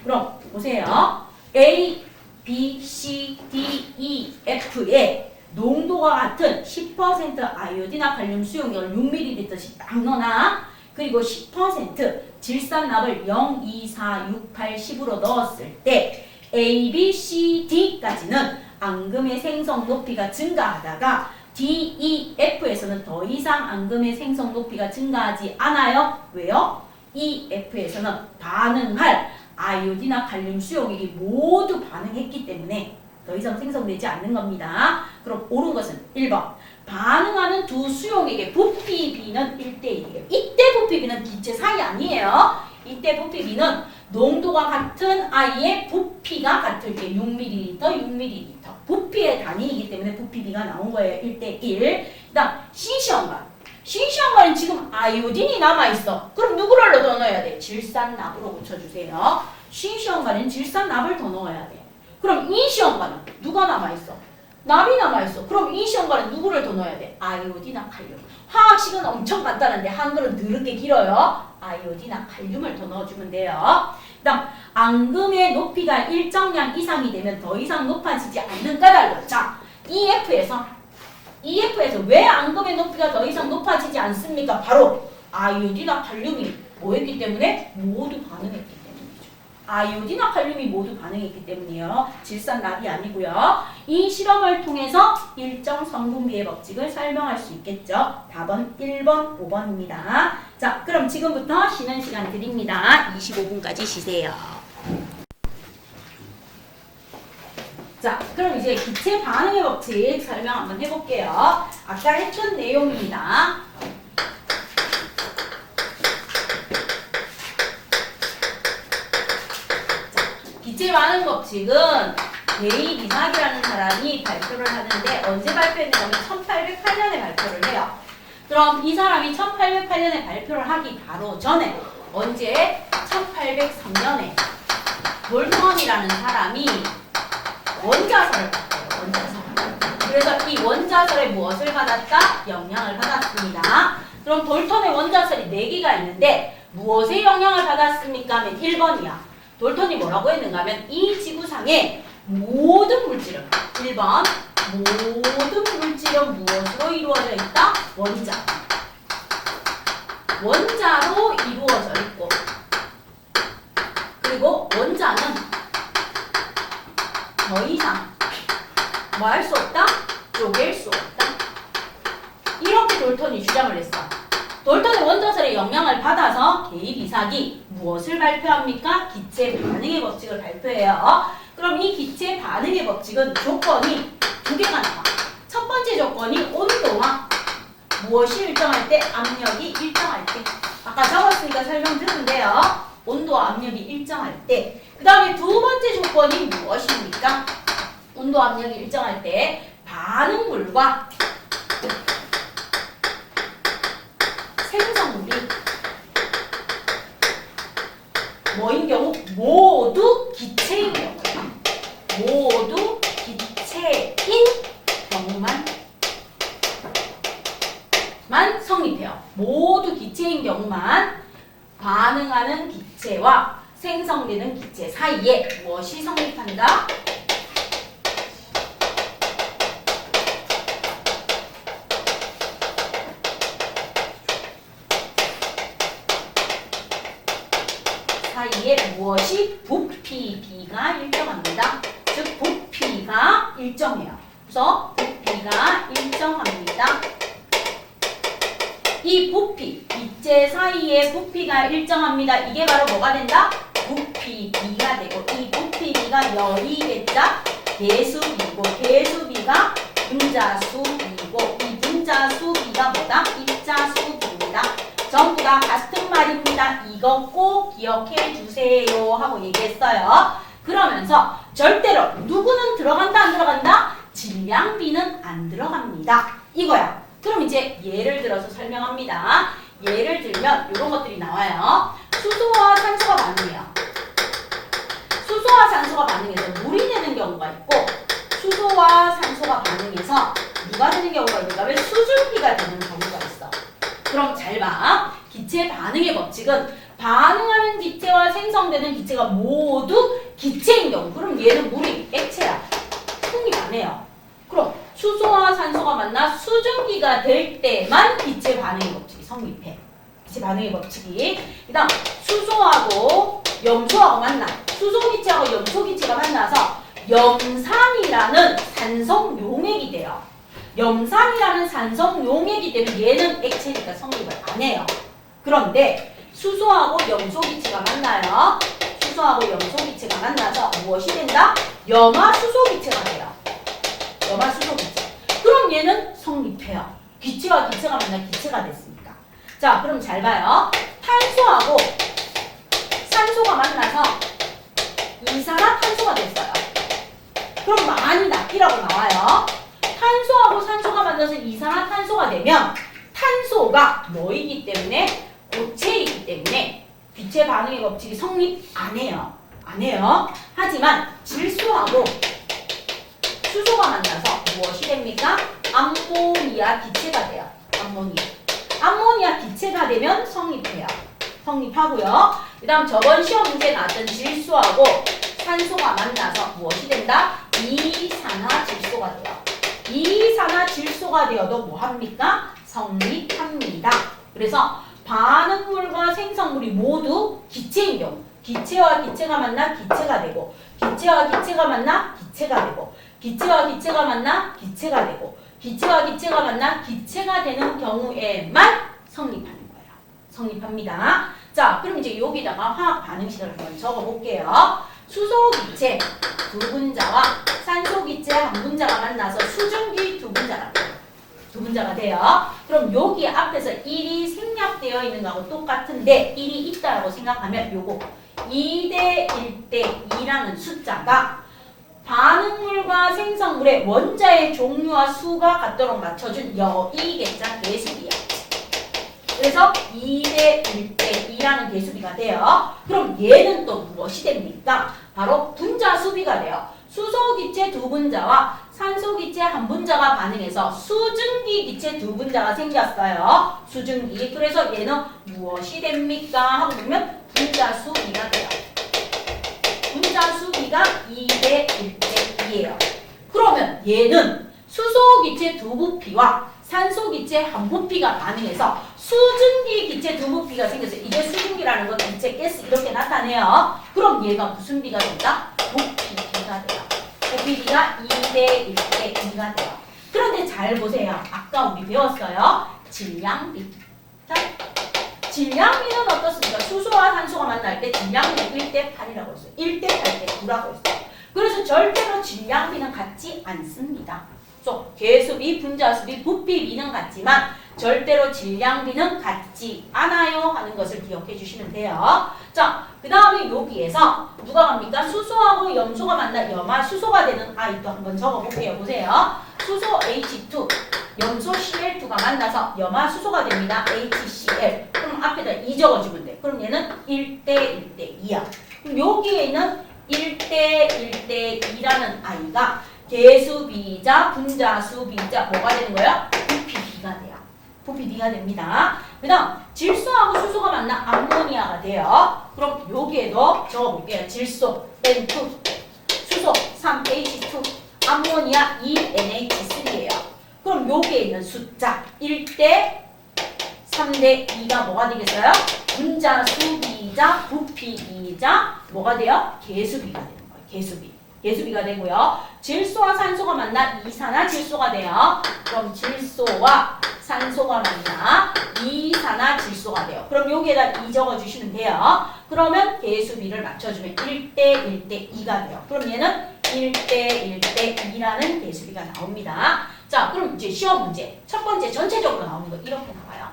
그럼 보세요. A, B, C, D, E, F에 농도가 같은 10% 아이오딘과 칼륨 수용액을 6ml씩 딱 넣어놔. 그리고 10% 질산납을 0, 2, 4, 6, 8, 10으로 넣었을 때 A, B, C, D까지는 앙금의 생성 높이가 증가하다가 D, E, F에서는 더 이상 앙금의 생성 높이가 증가하지 않아요. 왜요? E, F에서는 반응할 아이오딘과 칼륨 수용액이 모두 반응했기 때문에 더 이상 생성되지 않는 겁니다. 그럼 옳은 것은 1번. 반응하는 두 수용액의 부피비는 1대1이에요. 이때 부피비는 기체 사이 아니에요. 이때 부피비는 농도가 같은 아이의 부피가 같을 때 6ml, 6ml. 부피의 단위이기 때문에 부피비가 나온 거예요. 1대1. 그 다음 C시험관. C시험관은 지금 아이오딘이 남아있어. 그럼 누구를 더 넣어야 돼? 질산납으로 고쳐주세요. C시험관은 질산납을 더 넣어야 돼. 그럼 E시험관은 누가 남아있어? 납이 남아있어. 그럼 E시험관은 누구를 더 넣어야 돼? 아이오딘과 칼륨. 화학식은 엄청 간단한데 한글은 더럽게 길어요. 아이오딘과 칼륨을 더 넣어주면 돼요. 그 다음 앙금의 높이가 일정량 이상이 되면 더 이상 높아지지 않는 까닭은 자, EF에서 왜 앙금의 높이가 더 이상 높아지지 않습니까? 바로 아이오딘과 칼륨이 뭐했기 때문에? 모두 반응했기 때문이죠. 아이오딘과 칼륨이 모두 반응했기 때문이에요. 질산납이 아니고요. 이 실험을 통해서 일정 성분비의 법칙을 설명할 수 있겠죠. 답은 1번, 5번입니다. 자, 그럼 지금부터 쉬는 시간 드립니다. 25분까지 쉬세요. 자, 그럼 이제 기체 반응의 법칙 설명 한번 해볼게요. 아까 했던 내용입니다. 기체 반응 법칙은 데이 미삭이라는 사람이 발표를 하는데 언제 발표했냐면 1808년에 발표를 해요. 그럼 이 사람이 1808년에 발표를 하기 바로 전에 언제? 1803년에 볼턴이라는 사람이 원자설을 받아요. 원자설. 그래서 이 원자설에 무엇을 받았다? 영향을 받았습니다. 그럼 볼턴의 원자설이 4개가 있는데 무엇에 영향을 받았습니까? 하면 1번이야. 볼턴이 뭐라고 했는가 하면 이 지구상의 모든 물질은 1번 모든 물질은 무엇으로 이루어져 있다? 원자. 원자로 이루어져 있고 그리고 원자는 더 이상 뭐 할 수 없다? 쪼갤 수 없다. 이렇게 돌턴이 주장을 했어. 돌턴의 원자설의 영향을 받아서 개입 이삭이 무엇을 발표합니까? 기체 반응의 법칙을 발표해요. 그럼 이 기체 반응의 법칙은 조건이 2개가 나와. 첫 번째 조건이 온도와 무엇이 일정할 때? 압력이 일정할 때. 아까 적었으니까 설명 드리면 돼요. 온도와 압력이 일정할 때. 그 다음에 두 번째 조건이 무엇입니까? 온도 압력이 일정할 때 반응물과 생성물이 뭐인 경우? 모두 기체인 경우야. 모두 기체인 경우만 성립해요. 모두 기체인 경우만 반응하는 기체와 생성되는 기체 사이에 무엇이 성립한다? 사이에 무엇이? 부피, B가 일정합니다. 즉 부피가 일정해요. 그래서 부피가 일정합니다. 이 부피, 기체 사이의 부피가 일정합니다. 이게 바로 뭐가 된다? 부피 B가 되고 이 부피 B가 열이겠죠? 개수비고 개수비가 분자수비고 이 분자수비가 뭐다? 입자수비입니다. 전부 다 같은 말입니다. 이거 꼭 기억해 주세요 하고 얘기했어요. 그러면서 절대로 누구는 들어간다 안 들어간다? 질량비는 안 들어갑니다. 이거야. 그럼 이제 예를 들어서 설명합니다. 예를 들면 이런 것들이 나와요. 수소와 산소가 반응해요. 수소와 산소가 반응해서 물이 되는 경우가 있고 수소와 산소가 반응해서 누가 되는 경우가 있는가 하면 수증기가 되는 경우가 있어. 그럼 잘 봐. 기체 반응의 법칙은 반응하는 기체와 생성되는 기체가 모두 기체인 경우. 그럼 얘는 물이 액체야. 성립 안 해요. 그럼 수소와 산소가 만나 수증기가 될 때만 기체 반응의 법칙이 성립해. 기체 반응의 법칙이. 그 다음 수소하고 염소하고 만나. 수소기체하고 염소기체가 만나서 염산이라는 산성 용액이 돼요. 염산이라는 산성 용액이 되면 얘는 액체니까 성립을 안 해요. 그런데 수소하고 염소기체가 만나요. 수소하고 염소기체가 만나서 무엇이 된다? 염화수소기체가 돼요. 염화수소기체. 그럼 얘는 성립해요. 기체와 기체가 만나 기체가 됐으니까. 자, 그럼 잘 봐요. 탄소하고 산소가 만나서 이산화탄소가 됐어요. 그럼 많이 낫기라고 나와요. 탄소하고 산소가 만나서 이산화탄소가 되면 탄소가 뭐이기 때문에? 고체이기 때문에 기체 반응의 법칙이 성립 안 해요. 안 해요. 하지만 질소하고 수소가 만나서 무엇이 됩니까? 암모니아 기체가 돼요. 암모니아 기체가 되면 성립해요. 성립하고요. 그 다음 저번 시험 문제에 나왔던 질소하고 산소가 만나서 무엇이 된다? 이산화질소가 돼요. 이산화질소가 되어도 뭐합니까? 성립합니다. 그래서 반응물과 생성물이 모두 기체인 경우 기체와 기체가 만나 기체가 되고 기체와 기체가 만나 기체가 되고 기체와 기체가 만나 기체가 되고 기체와 기체가 만나 기체가 되는 경우에만 성립하는 거예요. 성립합니다. 자, 그럼 이제 여기다가 화학 반응식을 한번 적어볼게요. 수소기체 두 분자와 산소기체 한 분자가 만나서 수증기 두 분자가 돼요. 두 분자가 돼요. 그럼 여기 앞에서 1이 생략되어 있는 거하고 똑같은데 1이 있다라고 생각하면 요거 2대 1대 2라는 숫자가 반응물과 생성물의 원자의 종류와 수가 같도록 맞춰준 여이겠죠. 개수비야. 그래서 2대 1대 2라는 개수비가 돼요. 그럼 얘는 또 무엇이 됩니까? 바로 분자수비가 돼요. 수소기체 두 분자와 산소기체 한 분자가 반응해서 수증기 기체 두 분자가 생겼어요. 수증기. 그래서 얘는 무엇이 됩니까? 하고 보면 분자수비가 돼요. 분자수비가 2대 1대 2예요. 그러면 얘는 수소기체 두 부피와 산소기체 한 부피가 반응해서 수증기 기체 두 부피가 생겨서 이게 수증기라는 건 기체 가스 이렇게 나타내요. 그럼 얘가 무슨 비가 된다? 부피비가 돼요. 부피비가 2대 1대 2가 돼요. 그런데 잘 보세요. 아까 우리 배웠어요. 질량비. 자, 질량비는 어떻습니까? 수소와 산소가 만날 때 질량비는 1대 8이라고 했어요. 1대 8대 9라고 했어요. 그래서 절대로 질량비는 같지 않습니다. 개수비, 분자수비, 부피비는 같지만 절대로 질량비는 같지 않아요 하는 것을 기억해 주시면 돼요. 자, 그 다음에 여기에서 누가 갑니까? 수소하고 염소가 만나 염화수소가 되는 아이도 한번 적어볼게요. 보세요. 수소 H2, 염소 Cl2가 만나서 염화수소가 됩니다. HCl. 그럼 앞에다 2 적어주면 돼. 그럼 얘는 1대 1대 2야. 그럼 여기에 있는 1대 1대 2라는 아이가 개수비자, 분자수비자 뭐가 되는 거예요? 부피비가 돼요. 부피비가 됩니다. 그 다음 질소하고 수소가 만나 암모니아가 돼요. 그럼 여기에도 적어볼게요. 질소 N2, 수소 3H2, 암모니아 2NH3예요. 그럼 여기에 있는 숫자 1대 3대 2가 뭐가 되겠어요? 분자수비자, 부피비자 뭐가 돼요? 개수비가 되는 거예요. 개수비. 개수비가 되고요. 질소와 산소가 만나 이산화질소가 돼요. 그럼 질소와 산소가 만나 이산화질소가 돼요. 그럼 여기에다 2 적어주시면 돼요. 그러면 개수비를 맞춰주면 1대 1대 2가 돼요. 그럼 얘는 1대 1대 2라는 개수비가 나옵니다. 자, 그럼 이제 시험 문제. 첫 번째 전체적으로 나오는 거 이렇게 나와요.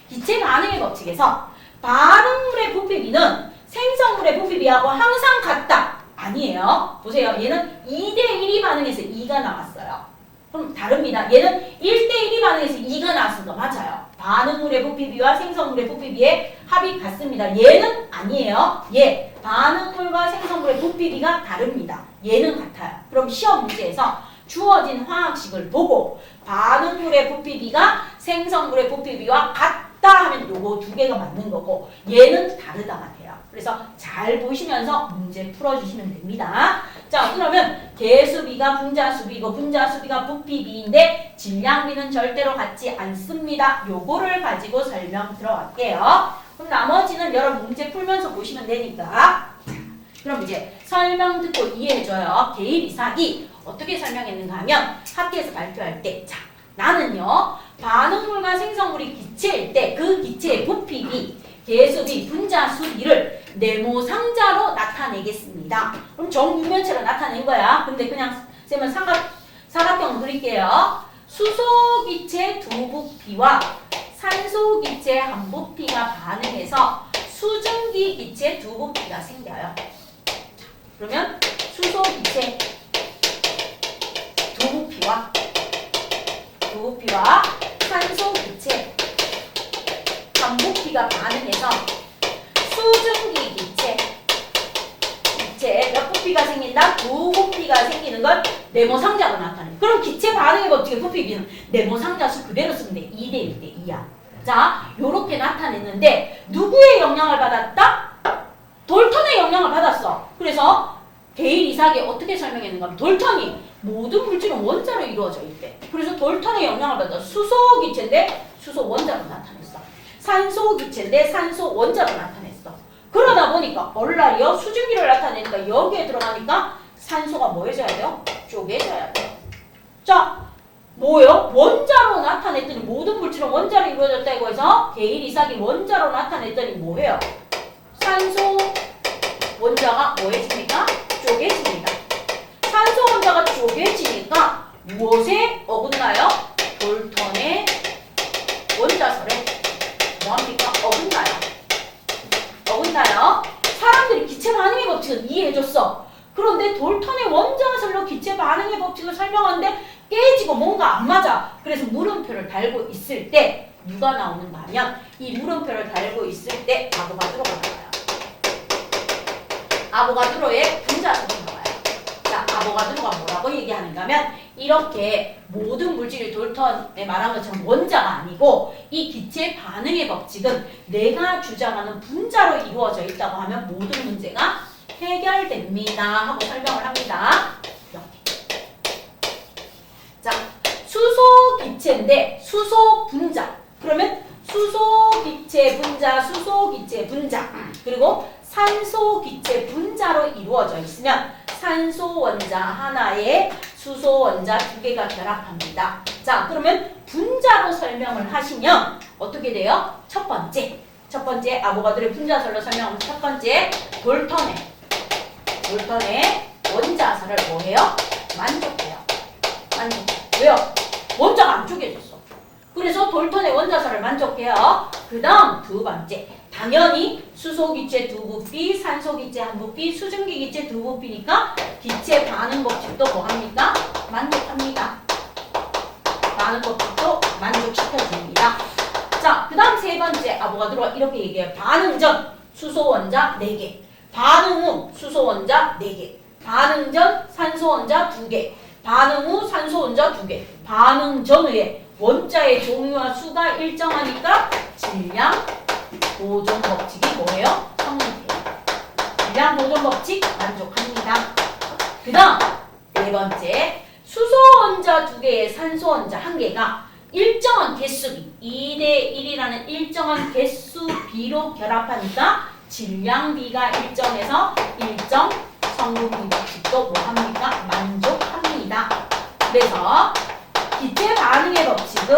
기체 반응의 법칙에서 반응물의 부피비는 생성물의 부피비하고 항상 같다. 아니에요. 보세요. 얘는 2대 1이 반응해서 2가 나왔어요. 그럼 다릅니다. 얘는 1대 1이 반응해서 2가 나왔으니까 맞아요. 반응물의 부피비와 생성물의 부피비의 합이 같습니다. 얘는 아니에요. 얘 반응물과 생성물의 부피비가 다릅니다. 얘는 같아요. 그럼 시험 문제에서 주어진 화학식을 보고 반응물의 부피비가 생성물의 부피비와 같다 하면 요거 두 개가 맞는 거고 얘는 다르다가 돼요. 그래서 잘 보시면서 문제 풀어주시면 됩니다. 자, 그러면 개수비가 분자수비고 분자수비가 부피비인데 질량비는 절대로 같지 않습니다. 요거를 가지고 설명 들어갈게요. 그럼 나머지는 여러분 문제 풀면서 보시면 되니까. 그럼 이제 설명 듣고 이해해줘요. 개일이사기 어떻게 설명했는가 하면 학교에서 발표할 때 자, 나는요 반응물과 생성물이 기체일 때 그 기체의 부피비, 개수비, 분자수비를 네모상자로 나타내겠습니다. 그럼 정유면체로 나타낸 거야. 근데 그냥 쌤은 사각형 그릴게요. 수소기체 두 부피와 산소기체 한 부피가 반응해서 수증기 기체 두 부피가 생겨요. 그러면 수소기체 두 부피와 산소기체 한 부피가 반응해서 수증기 기체 몇 부피가 생긴다? 두 부피가 생기는 걸 네모상자로 나타내. 그럼 기체 반응의 법칙의 부피비는 네모상자수 그대로 쓰면 돼. 2대 1대 2야. 자, 요렇게 나타냈는데 누구의 영향을 받았다? 돌턴의 영향을 받았어. 그래서 게일 이삭이 어떻게 설명했는가 하면 돌턴이 모든 물질은 원자로 이루어져 있대. 그래서 돌턴의 영향을 받아 수소 기체인데 수소 원자로 나타냈어. 산소 기체인데 산소 원자로 나타냈어. 그러다 보니까 얼라리어 수증기를 나타내니까 여기에 들어가니까 산소가 뭐 해줘야 돼요? 쪼개져야 돼요. 자, 뭐예요? 원자로 나타냈더니 모든 물질은 원자로 이루어졌다고 해서 게일 이삭이 원자로 나타냈더니 뭐예요? 산소 원자가 뭐 해집니까? 쪼개집니다. 산소 원자가 쪼개지니까 무엇에 어긋나요? 돌턴의 원자설에 뭐합니까? 어긋나요. 사람들이 기체 반응의 법칙을 이해해줬어. 그런데 돌턴의 원자설로 기체 반응의 법칙을 설명하는데 깨지고 뭔가 안 맞아. 그래서 물음표를 달고 있을 때 누가 나오는가 하면 이 물음표를 달고 있을 때 아보가드로가 나와요. 아보가드로의 분자설이 나와요. 자, 아보가드로가 뭐라고 얘기하는가 하면 이렇게 모든 물질이 돌턴에 말한 것처럼 원자가 아니고 이 기체 반응의 법칙은 내가 주장하는 분자로 이루어져 있다고 하면 모든 문제가 해결됩니다 하고 설명을 합니다. 이렇게. 자, 수소 기체인데 수소 분자. 그러면 수소 기체 분자, 수소 기체 분자. 그리고 산소 기체 분자로 이루어져 있으면 산소 원자 하나에 수소 원자 두 개가 결합합니다. 자, 그러면 분자로 설명을 하시면 어떻게 돼요? 첫 번째 아보가드로의 분자설로 설명하면 첫 번째 돌턴의 원자설을 뭐해요? 만족해요. 왜요? 원자가 안 쪼개졌어. 그래서 돌턴의 원자설을 만족해요. 그 다음 두 번째, 당연히 수소기체 두 부피, 산소기체 한 부피, 수증기기체 두 부피니까 기체 반응 법칙도 뭐합니까? 만족합니다. 반응 법칙도 만족시켜줍니다. 자, 그 다음 세 번째 아보가드로가 이렇게 얘기해요. 반응 전 수소 원자 4개, 반응 후 수소 원자 4개, 반응 전 산소 원자 2개, 반응 후 산소 원자 2개, 반응 전후에 원자의 종류와 수가 일정하니까 질량 보존 법칙이 뭐예요? 성립해요. 질량 보존 법칙 만족합니다. 그 다음 네 번째, 수소 원자 2개에 산소 원자 1개가 일정한 개수비 2대1이라는 일정한 개수비로 결합하니까 질량비가 일정해서 일정 성분비 법칙도 뭐합니까? 만족합니다. 그래서 기체 반응의 법칙은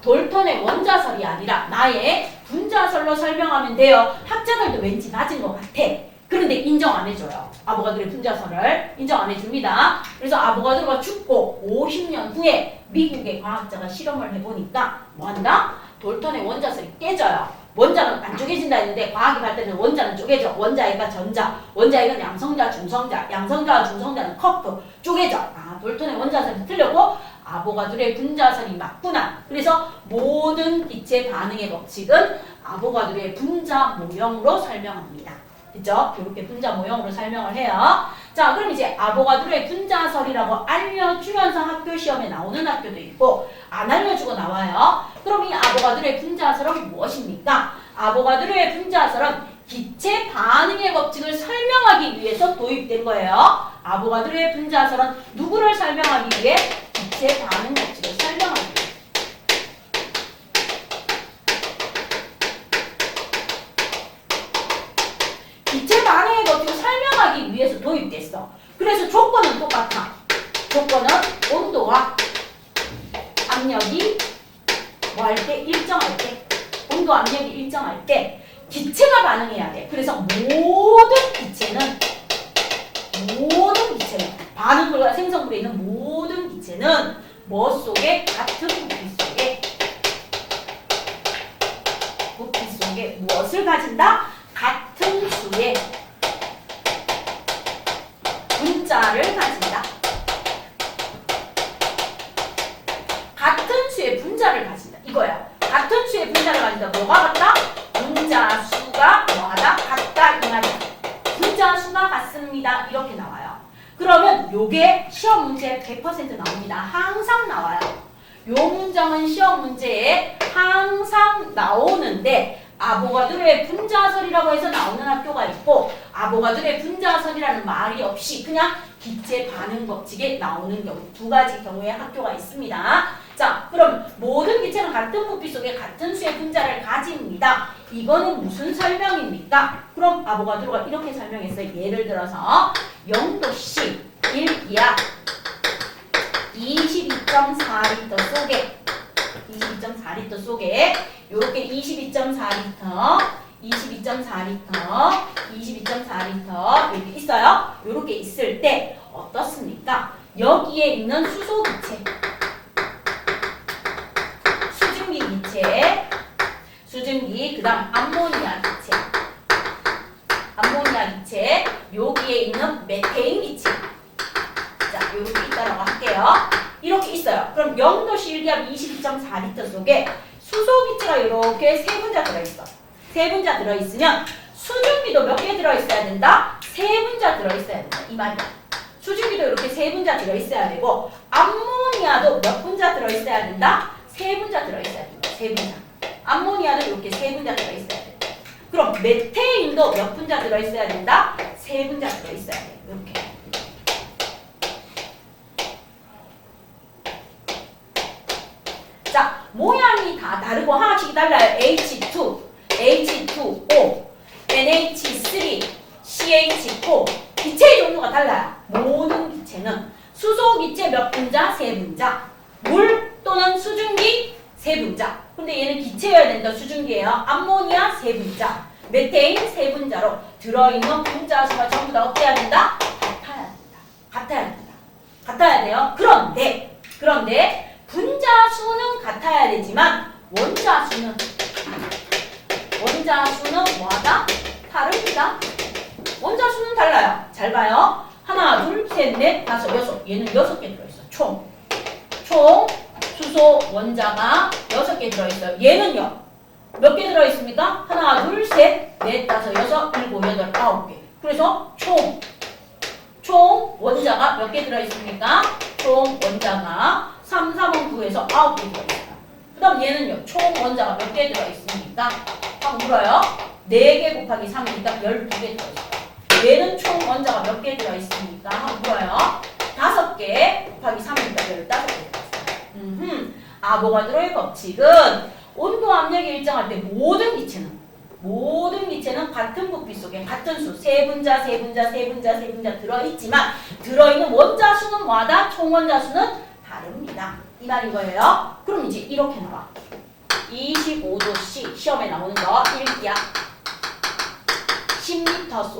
돌턴의 원자설이 아니라 나의 분자설로 설명하면 돼요. 학자들도 왠지 맞은 것 같아. 그런데 인정 안 해줘요. 아보가드로의 분자설을 인정 안 해줍니다. 그래서 아보가드로가 죽고 50년 후에 미국의 과학자가 실험을 해보니까 뭐한다? 돌턴의 원자설이 깨져요. 원자는 안 쪼개진다 했는데 과학이 발달해서 원자는 쪼개져. 원자애가 전자, 원자애가 양성자, 중성자, 양성자와 중성자는 커프, 쪼개져. 아, 돌턴의 원자설이 틀렸고 아보가드로의 분자설이 맞구나. 그래서 모든 기체 반응의 법칙은 아보가드로의 분자 모형으로 설명합니다. 그죠? 이렇게 분자 모형으로 설명을 해요. 자, 그럼 이제 아보가드로의 분자설이라고 알려주면서 학교 시험에 나오는 학교도 있고 안 알려주고 나와요. 그럼 이 아보가드로의 분자설은 무엇입니까? 아보가드로의 분자설은 기체 반응의 법칙을 설명하기 위해서 도입된 거예요. 아보가드로의 분자설은 누구를 설명하기 위해? 기체 반응 법칙을 설명하기 위해. 기체 반응의 법칙을 설명하기 위해서 도입됐어. 그래서 조건은 똑같아. 조건은 온도와 압력이 뭐 할 때? 일정할 때. 온도 압력이 일정할 때 기체가 반응해야 돼. 그래서 모든 기체는 반응물과 생성물에 있는 모든 기체는 뭐 속에? 같은 부피 속에 무엇을 가진다? 같은 수의 분자를 가진다. 같은 수의 분자를 가진다. 이거야. 같은 수의 분자를 가진다. 뭐가 같다? 분자 수가 뭐하다? 같다 이 말이야. 분자 수가 같습니다. 이렇게 나와요. 그러면 요게 시험 문제에 100% 나옵니다. 항상 나와요. 요 문장은 시험 문제에 항상 나오는데 아보가드로의 분자설이라고 해서 나오는 학교가 있고 아보가드로의 분자설이라는 말이 없이 그냥 기체 반응 법칙에 나오는 경우 두 가지 경우의 학교가 있습니다. 자, 그럼 모든 기체는 같은 부피 속에 같은 수의 분자를 가집니다. 이거는 무슨 설명입니까? 그럼 아보가드로가 이렇게 설명했어요. 예를 들어서 0도씨 1기압 22.4리터 속에 요렇게 22.4리터 이렇게 있어요. 요렇게 있을 때 어떻습니까? 여기에 있는 수소기체, 수증기, 그 다음 암모니아 기체, 여기에 있는 메테인 기체. 자, 요렇게 있다라고 할게요. 이렇게 있어요. 그럼 0도씨 1기압 22.4리터 속에 수소 수소기체가 이렇게 세 분자 들어있어. 세 분자 들어있으면 수증기도 몇 개 들어있어야 된다? 세 분자 들어있어야 된다. 이 말이야. 수증기도 이렇게 세 분자 들어있어야 되고 암모니아도 몇 분자 들어있어야 된다? 세 분자 들어있어야 된다. 세 분자. 암모니아도 이렇게 세 분자 들어있어야 된다. 그럼 메테인도 몇 분자 들어있어야 된다? 세 분자 들어있어야 돼. 이렇게. 자, 모양이 다 다르고 하나씩 달라요. H2, H2O, NH3, CH4. 기체의 종류가 달라요. 모든 기체는 수소기체 몇 분자? 세 분자. 물 또는 수증기 세 분자. 근데 얘는 기체여야 된다. 수증기예요. 암모니아 세 분자. 메테인 세 분자로 들어있는 분자 수가 전부 다 어때야 된다? 같아야 된다. 같아야 된다. 같아야 돼요. 그런데 분자 수는 같아야 되지만 원자 수는 뭐하다? 다릅니다. 원자 수는 달라요. 잘 봐요. 하나, 둘, 셋, 넷, 다섯, 여섯. 얘는 6개 들어있어. 총 수소 원자가 6개 들어있어요. 얘는요. 몇 개 들어있습니까? 하나, 둘, 셋, 넷, 다섯, 여섯, 일곱, 여덟, 9개. 그래서 총 원자가 몇 개 들어있습니까? 총 원자가 3, 4번 9에서 9개 들어있어요. 그 다음 얘는요. 총 원자가 몇 개 들어있습니까? 한번 물어요. 4개 곱하기 3이니까 12개 들어있어요. 얘는 총 원자가 몇 개 들어있습니까? 한번 물어요. 5개 곱하기 3이니까 15개 들어있어요. 아보가드로의 법칙은 온도 압력이 일정할 때 모든 기체는 같은 부피 속에 같은 수, 세 분자 들어있지만 들어있는 원자 수는 뭐하다? 총 원자 수는 다릅니다. 이 말인 거예요. 그럼 이제 이렇게 나와. 25도씨 시험에 나오는 거 1기압 10리터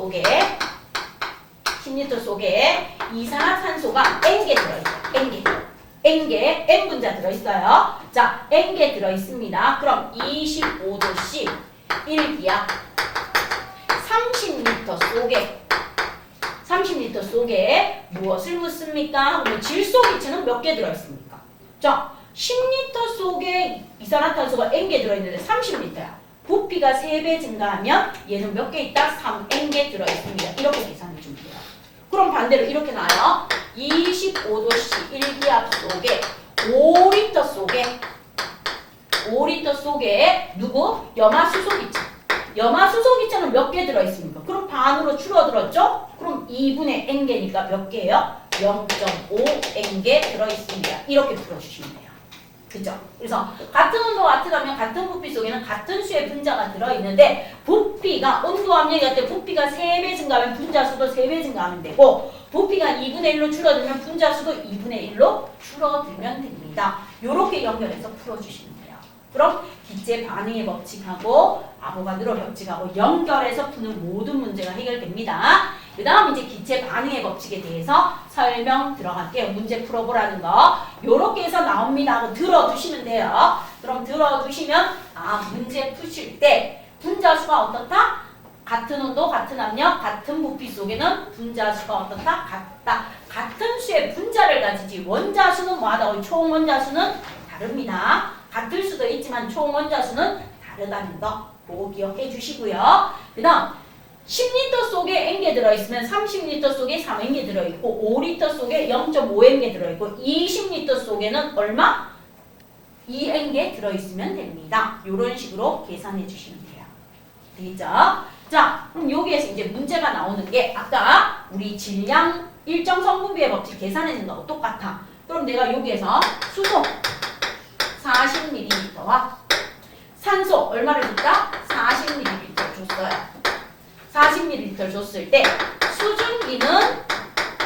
속에 이산화탄소가 N개 들어있어요. N개, N분자 들어있어요. 자, N개 들어있습니다. 그럼 25도씨 1기압 30리터 속에 무엇을 묻습니까? 그러면 질소기체는 몇 개 들어있습니까? 자, 10리터 속에 이산화탄소가 N개 들어있는데 30리터야. 부피가 3배 증가하면 얘는 몇 개 있다? 3N개 들어있습니다. 이렇게 계산해 주면 돼요. 그럼 반대로 이렇게 나와요. 25도씨 1기압 속에 5리터 속에 누구? 염화수소기체는 몇 개 들어있습니까? 그럼 반으로 줄어들었죠? 그럼 2분의 N개니까 몇 개예요? 0.5N개 들어있습니다. 이렇게 풀어주시면 돼요. 그죠? 그래서 같은 온도가 같으면 같은 부피 속에는 같은 수의 분자가 들어있는데 부피가 온도 압력이 같을 때 부피가 3배 증가하면 분자 수도 3배 증가하면 되고 부피가 2분의 1로 줄어들면 분자 수도 2분의 1로 줄어들면 됩니다. 요렇게 연결해서 풀어주시면 돼요. 그럼 기체 반응의 법칙하고 아보가드로 법칙하고 연결해서 푸는 모든 문제가 해결됩니다. 그 다음 이제 기체 반응의 법칙에 대해서 설명 들어갈게요. 문제 풀어보라는 거. 요렇게 해서 나옵니다 하고 들어두시면 돼요. 그럼 들어두시면 문제 푸실 때 분자수가 어떻다? 같은 온도, 같은 압력, 같은 부피 속에는 분자수가 어떻다? 같다. 같은 수의 분자를 가지지 원자수는 뭐하다? 총 원자수는 다릅니다. 같을 수도 있지만 총 원자수는 다르다는 거 그거 기억해 주시고요. 그 다음 10리터 속에 N개 들어있으면 30리터 속에 3N개 들어있고 5리터 속에 0.5N개 들어있고 20리터 속에는 얼마? 2N개 들어있으면 됩니다. 이런 식으로 계산해 주시면 돼요. 되겠죠? 자, 그럼 여기에서 이제 문제가 나오는 게 아까 우리 질량 일정 성분비의 법칙 계산해낸 거하고 똑같아. 그럼 내가 여기에서 수소 40ml와 산소 얼마를 줬다? 40ml 줬어요. 40ml 줬을 때 수증기는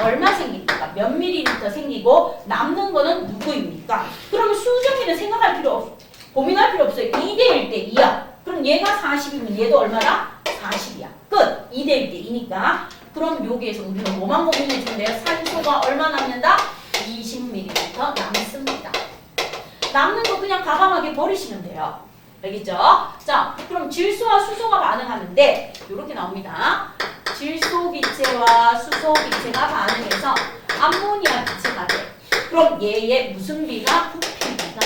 얼마 생깁니까? 몇 ml 생기고 남는 거는 누구입니까? 그러면 수증기는 생각할 필요 없어. 고민할 필요 없어요. 2대1 대 2야. 그럼 얘가 40이면 얘도 얼마다? 40이야. 끝. 2대1 대 2니까. 그럼 여기에서 우리는 뭐만 고민해 주면 돼요? 산소가 얼마 남는다? 20ml 남습니다. 남는 거 그냥 과감하게 버리시면 돼요. 알겠죠? 자, 그럼 질소와 수소가 반응하는데 이렇게 나옵니다. 질소 기체와 수소 기체가 반응해서 암모니아 기체가 돼. 그럼 얘의 무슨 비가? 부피 비가.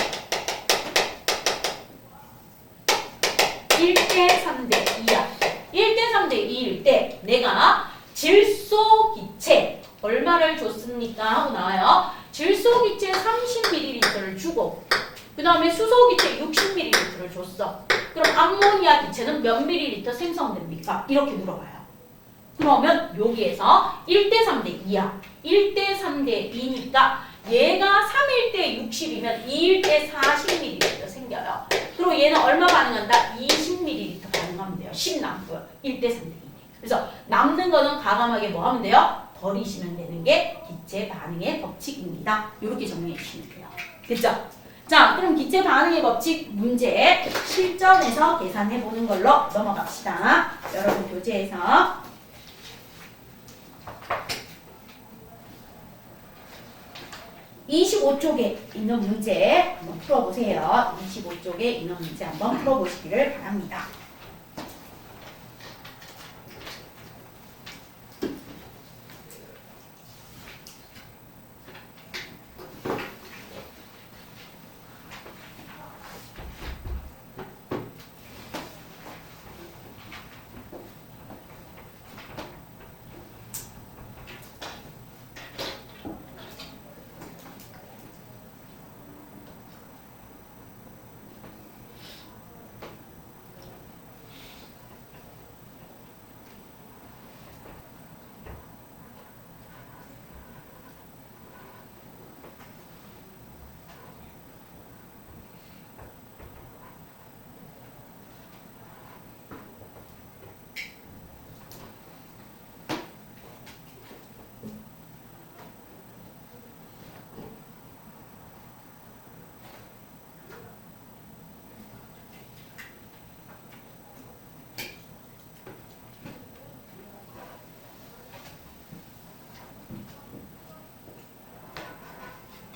1대 3대 2야. 1대 3대 2일 때 내가 질소기체 얼마를 줬습니까? 하고 나와요. 질소기체 30ml를 주고 그 다음에 수소기체 60ml를 줬어. 그럼 암모니아 기체는 몇 ml 생성됩니까? 이렇게 물어봐요. 그러면 여기에서 1대 3대 2야. 1대 3대 2니까 얘가 3일 때 60이면 2일 때 40ml 생겨요. 그리고 얘는 얼마 반응한다? 20ml 반응하면 돼요. 10 남고요. 1대 3대 2. 그래서 남는 거는 과감하게 뭐 하면 돼요? 버리시면 되는 게 기체 반응의 법칙입니다. 이렇게 정리해 주시면 돼요. 됐죠? 자, 그럼 기체 반응의 법칙 문제 실전에서 계산해 보는 걸로 넘어갑시다. 여러분 교재에서 25쪽에 있는 문제 한번 풀어보세요. 25쪽에 있는 문제 한번 풀어보시기를 바랍니다.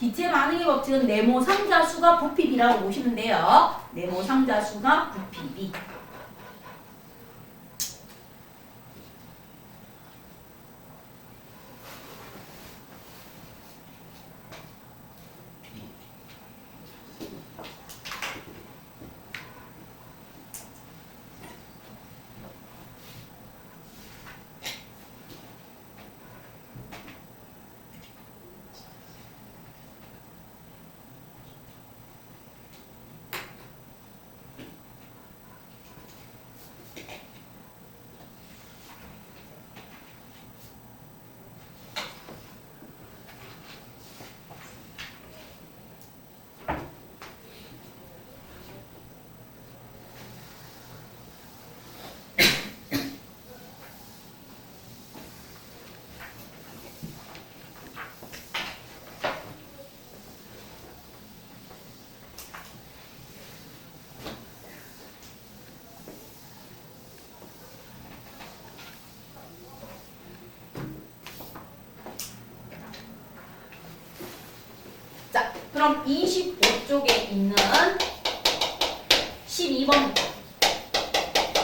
기체 반응의 법칙은 네모 상자수가 부피비라고 보시면 돼요. 네모 상자수가 부피비. 그럼 25쪽에 있는 12번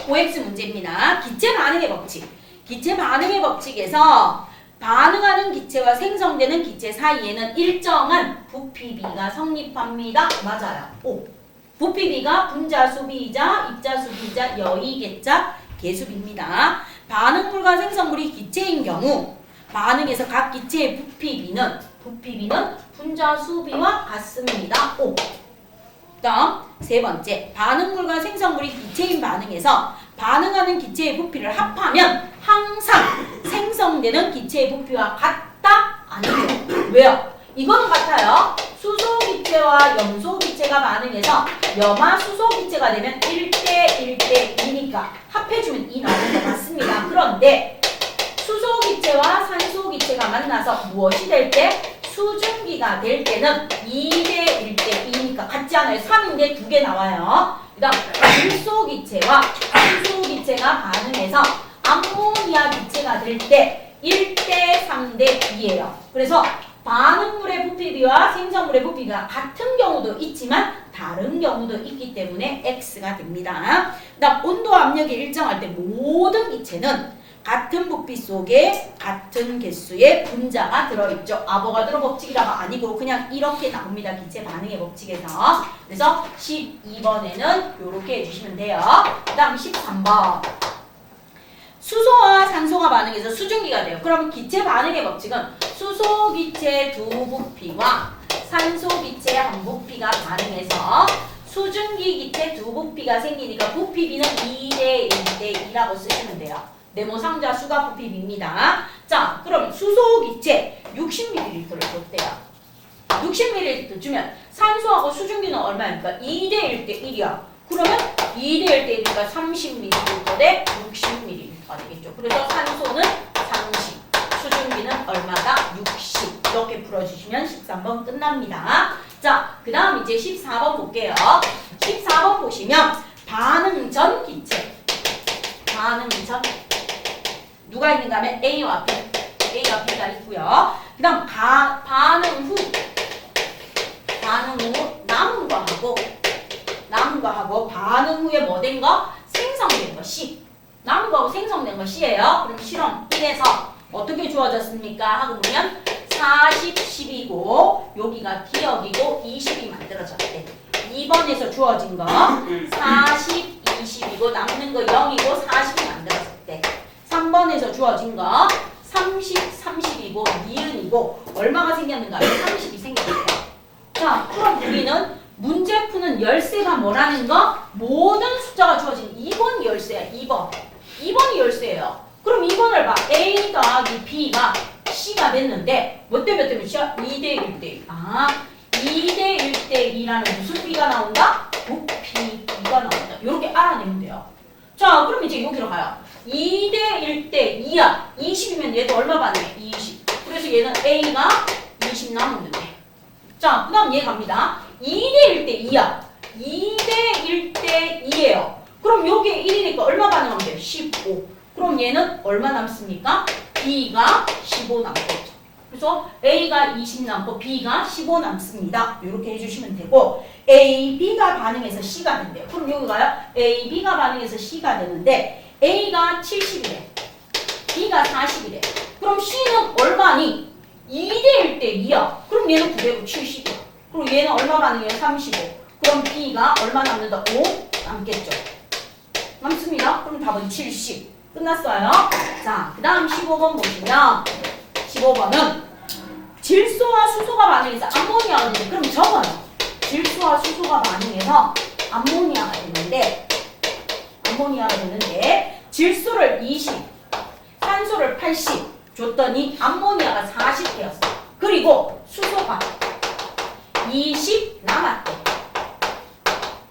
OX 문제입니다. 기체 반응의 법칙. 기체 반응의 법칙에서 반응하는 기체와 생성되는 기체 사이에는 일정한 부피비가 성립합니다. 맞아요. 오. 부피비가 분자수비이자 입자수비이자 여의계자 계수비입니다. 반응물과 생성물이 기체인 경우 반응에서 각 기체의 부피비는 분자수비와 같습니다. 오. 다음 세 번째, 반응물과 생성물이 기체인 반응에서 반응하는 기체의 부피를 합하면 항상 생성되는 기체의 부피와 같다? 아니죠. 왜요? 이거는 같아요. 수소기체와 염소기체가 반응해서 염화수소기체가 되면 1대 1대 2니까 합해주면 2 나오는 거 맞습니다. 그런데 수소기체와 산소기체가 만나서 무엇이 될 때? 수증기가 될 때는 2대 1대 2니까 같지 않아요. 3인데 2개 나와요. 그 다음 질소기체와 산소기체가 반응해서 암모니아 기체가 될 때 1대 3대 2예요. 그래서 반응물의 부피비와 생성물의 부피가 같은 경우도 있지만 다른 경우도 있기 때문에 X가 됩니다. 그 다음 온도 압력이 일정할 때 모든 기체는 같은 부피 속에 같은 개수의 분자가 들어있죠. 아보가드로 법칙이라가 아니고 그냥 이렇게 나옵니다. 기체 반응의 법칙에서. 그래서 12번에는 이렇게 해주시면 돼요. 그 다음 13번. 수소와 산소가 반응해서 수증기가 돼요. 그럼 기체 반응의 법칙은 수소 기체 두 부피와 산소 기체 한 부피가 반응해서 수증기 기체 두 부피가 생기니까 부피 B는 2대 1대 2라고 쓰시면 돼요. 네모상자 수가 부피 B입니다. 자, 그럼 수소 기체 60ml를 줬대요. 60ml 주면 산소하고 수증기는 얼마입니까? 2대 1대 1이야. 그러면 2대 1대 1이니까 30ml 대 60ml가 되겠죠. 그래서 산소는 30, 수증기는 얼마다? 60. 이렇게 풀어주시면 13번 끝납니다. 자, 그 다음 이제 14번 볼게요. 14번 보시면 반응 전 기체. 반응 전. 누가 있는가 하면 A와 B. A와 B가 있고요. 그 다음 반응 후. 반응 후 남은 거 하고 반응 후에 뭐 된 거? 생성된 거 C. 남은 거하고 생성된 거 C예요. 그럼 실험 1에서 어떻게 주어졌습니까? 하고 보면 40, 10이고 여기가 기억이고 20이 만들어졌대. 2번에서 주어진 거 40, 20이고 남는 거 0이고 40이 만들어졌대. 3번에서 주어진 거 30, 30이고 니은이고 얼마가 생겼는가? 30이 생겼대요. 자, 그럼 우리는 문제 푸는 열쇠가 뭐라는 거? 모든 숫자가 주어진 2번이 열쇠야. 2번이 열쇠예요. 그럼 2번을 봐. A 더하기 B가 C가 됐는데 몇 대 몇 대 몇이야? 2대 1대 1. 아, 2대 1대 2라는 무슨 B가 나온다? 부피 B가 나온다. 이렇게 알아내면 돼요. 자, 그럼 이제 여기로 가요. 2대 1대 2야. 20이면 얘도 얼마 반응해? 20. 그래서 얘는 A가 20 남았는데. 자, 그 다음 얘 갑니다. 2대 1대 2야. 2대 1대 2예요. 그럼 여기에 1이니까 얼마 반응하면 돼요? 15. 그럼 얘는 얼마 남습니까? B가 15 남겠죠. 그래서 A가 20 남고 B가 15 남습니다. 이렇게 해주시면 되고 A, B가 반응해서 C가 된대요. 그럼 여기 가요. A, B가 반응해서 C가 되는데 A가 70이래. B가 40이래. 그럼 C는 얼마니? 2대 1대 2야. 그럼 얘는 970이야. 그럼 얘는 얼마 반응해요? 35. 그럼 B가 얼마 남는다? 5 남겠죠. 남습니다. 그럼 답은 70. 끝났어요. 자, 그 다음 15번 보시면 15번은 질소와 수소가 반응해서 암모니아가 되는데 그럼 적어요. 질소와 수소가 반응해서 암모니아가 되는데 질소를 20, 산소를 80 줬더니 암모니아가 40 되었어. 그리고 수소가 20 남았대.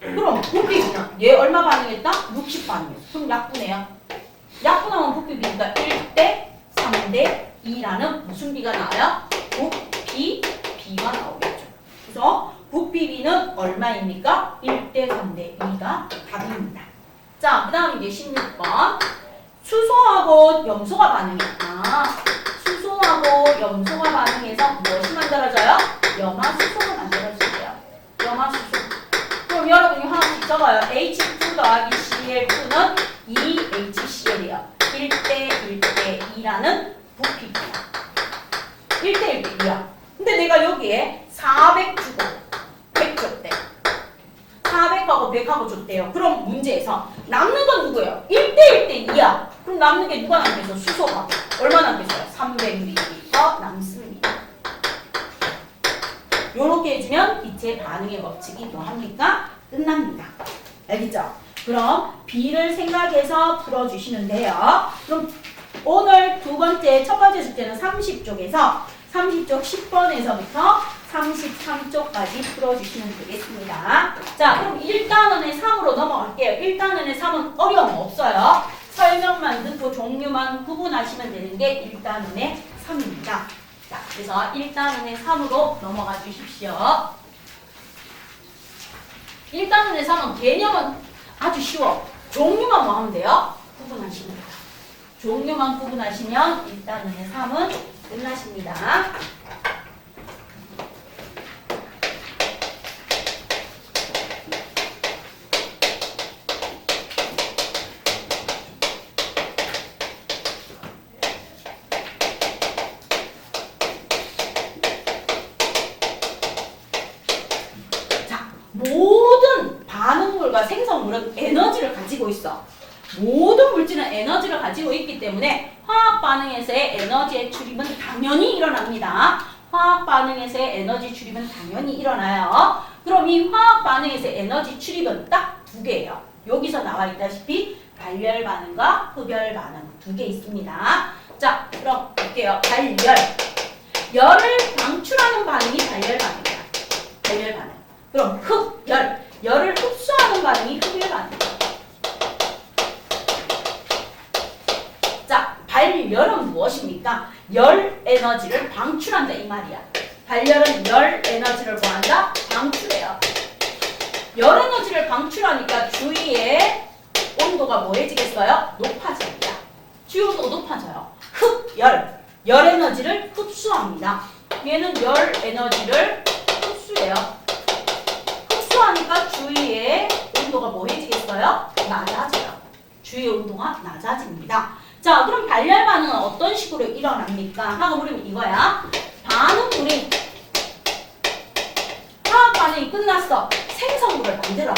그럼 부피비는 얘 얼마 반응했다? 60 반응했어. 그럼 약분해요. 약분하면 부피비니까 1대 3대 2라는 무슨 비가 나와요? 부피 B가 나오겠죠. 그래서 부피 B는 얼마입니까? 1대 3대 2가 답입니다. 자, 그 다음 이제 16번. 수소하고 염소가 반응했다. 수소하고 염소가 반응해서 무엇이 만들어져요? 염화수소가 만들어져요. 염화수소. 그럼 여러분이 하나씩 적어요. H2 더하기 Cl2는 2HCl이에요. 1대 1대 2라는 부피입니다. 1대 1대 2야. 근데 내가 여기에 400 주고 100 줬대. 400하고 100하고 줬대요. 그럼 문제에서 남는 건 누구예요? 1대 1대 2야. 그럼 남는 게 누가 남겠어? 수소가. 얼마 남겠어요? 300ml 남습니다. 요렇게 해주면 기체 반응의 법칙이 뭐합니까? 끝납니다. 알겠죠? 그럼 B를 생각해서 풀어주시면 돼요. 그럼 오늘 첫 번째 숙제는 30쪽에서 30쪽 10번에서부터 33쪽까지 풀어주시면 되겠습니다. 자, 그럼 1단원의 3으로 넘어갈게요. 1단원의 3은 어려움 없어요. 설명만 듣고 종류만 구분하시면 되는 게 1단원의 3입니다. 자, 그래서 1단원의 3으로 넘어가 주십시오. 1단원의 3은 개념은 아주 쉬워. 종류만 뭐 하면 돼요? 구분하시면 돼요. 종류만 구분하시면 1단원의 3은 끝나십니다. 가지고 있어? 모든 물질은 에너지를 가지고 있기 때문에 화학 반응에서의 에너지의 출입은 당연히 일어납니다. 화학 반응에서의 에너지 출입은 당연히 일어나요. 그럼 이 화학 반응에서의 에너지 출입은 딱 두 개예요. 여기서 나와 있다시피 발열 반응과 흡열 반응 두 개 있습니다. 자, 그럼 볼게요. 발열. 열을 방출하는 반응이 발열 반응이야. 발열 반응. 그럼 흡열. 열을 흡수하는 반응이 흡열 반응이야. 자, 발열은 무엇입니까? 열 에너지를 방출한다 이 말이야. 발열은 열 에너지를 뭐한다? 방출해요. 열 에너지를 방출하니까 주위에 온도가 뭐해지겠어요? 높아집니다. 주위 온도가 높아져요. 흡열. 열 에너지를 흡수합니다. 얘는 열 에너지를 흡수해요. 흡수하니까 주위에 온도가 뭐해지겠어요? 낮아져요. 주위의 온도가 낮아집니다. 자, 그럼 발열 반응은 어떤 식으로 일어납니까? 하고 물으면 이거야. 반응물이 화학 반응이 끝났어. 생성물을 만들어.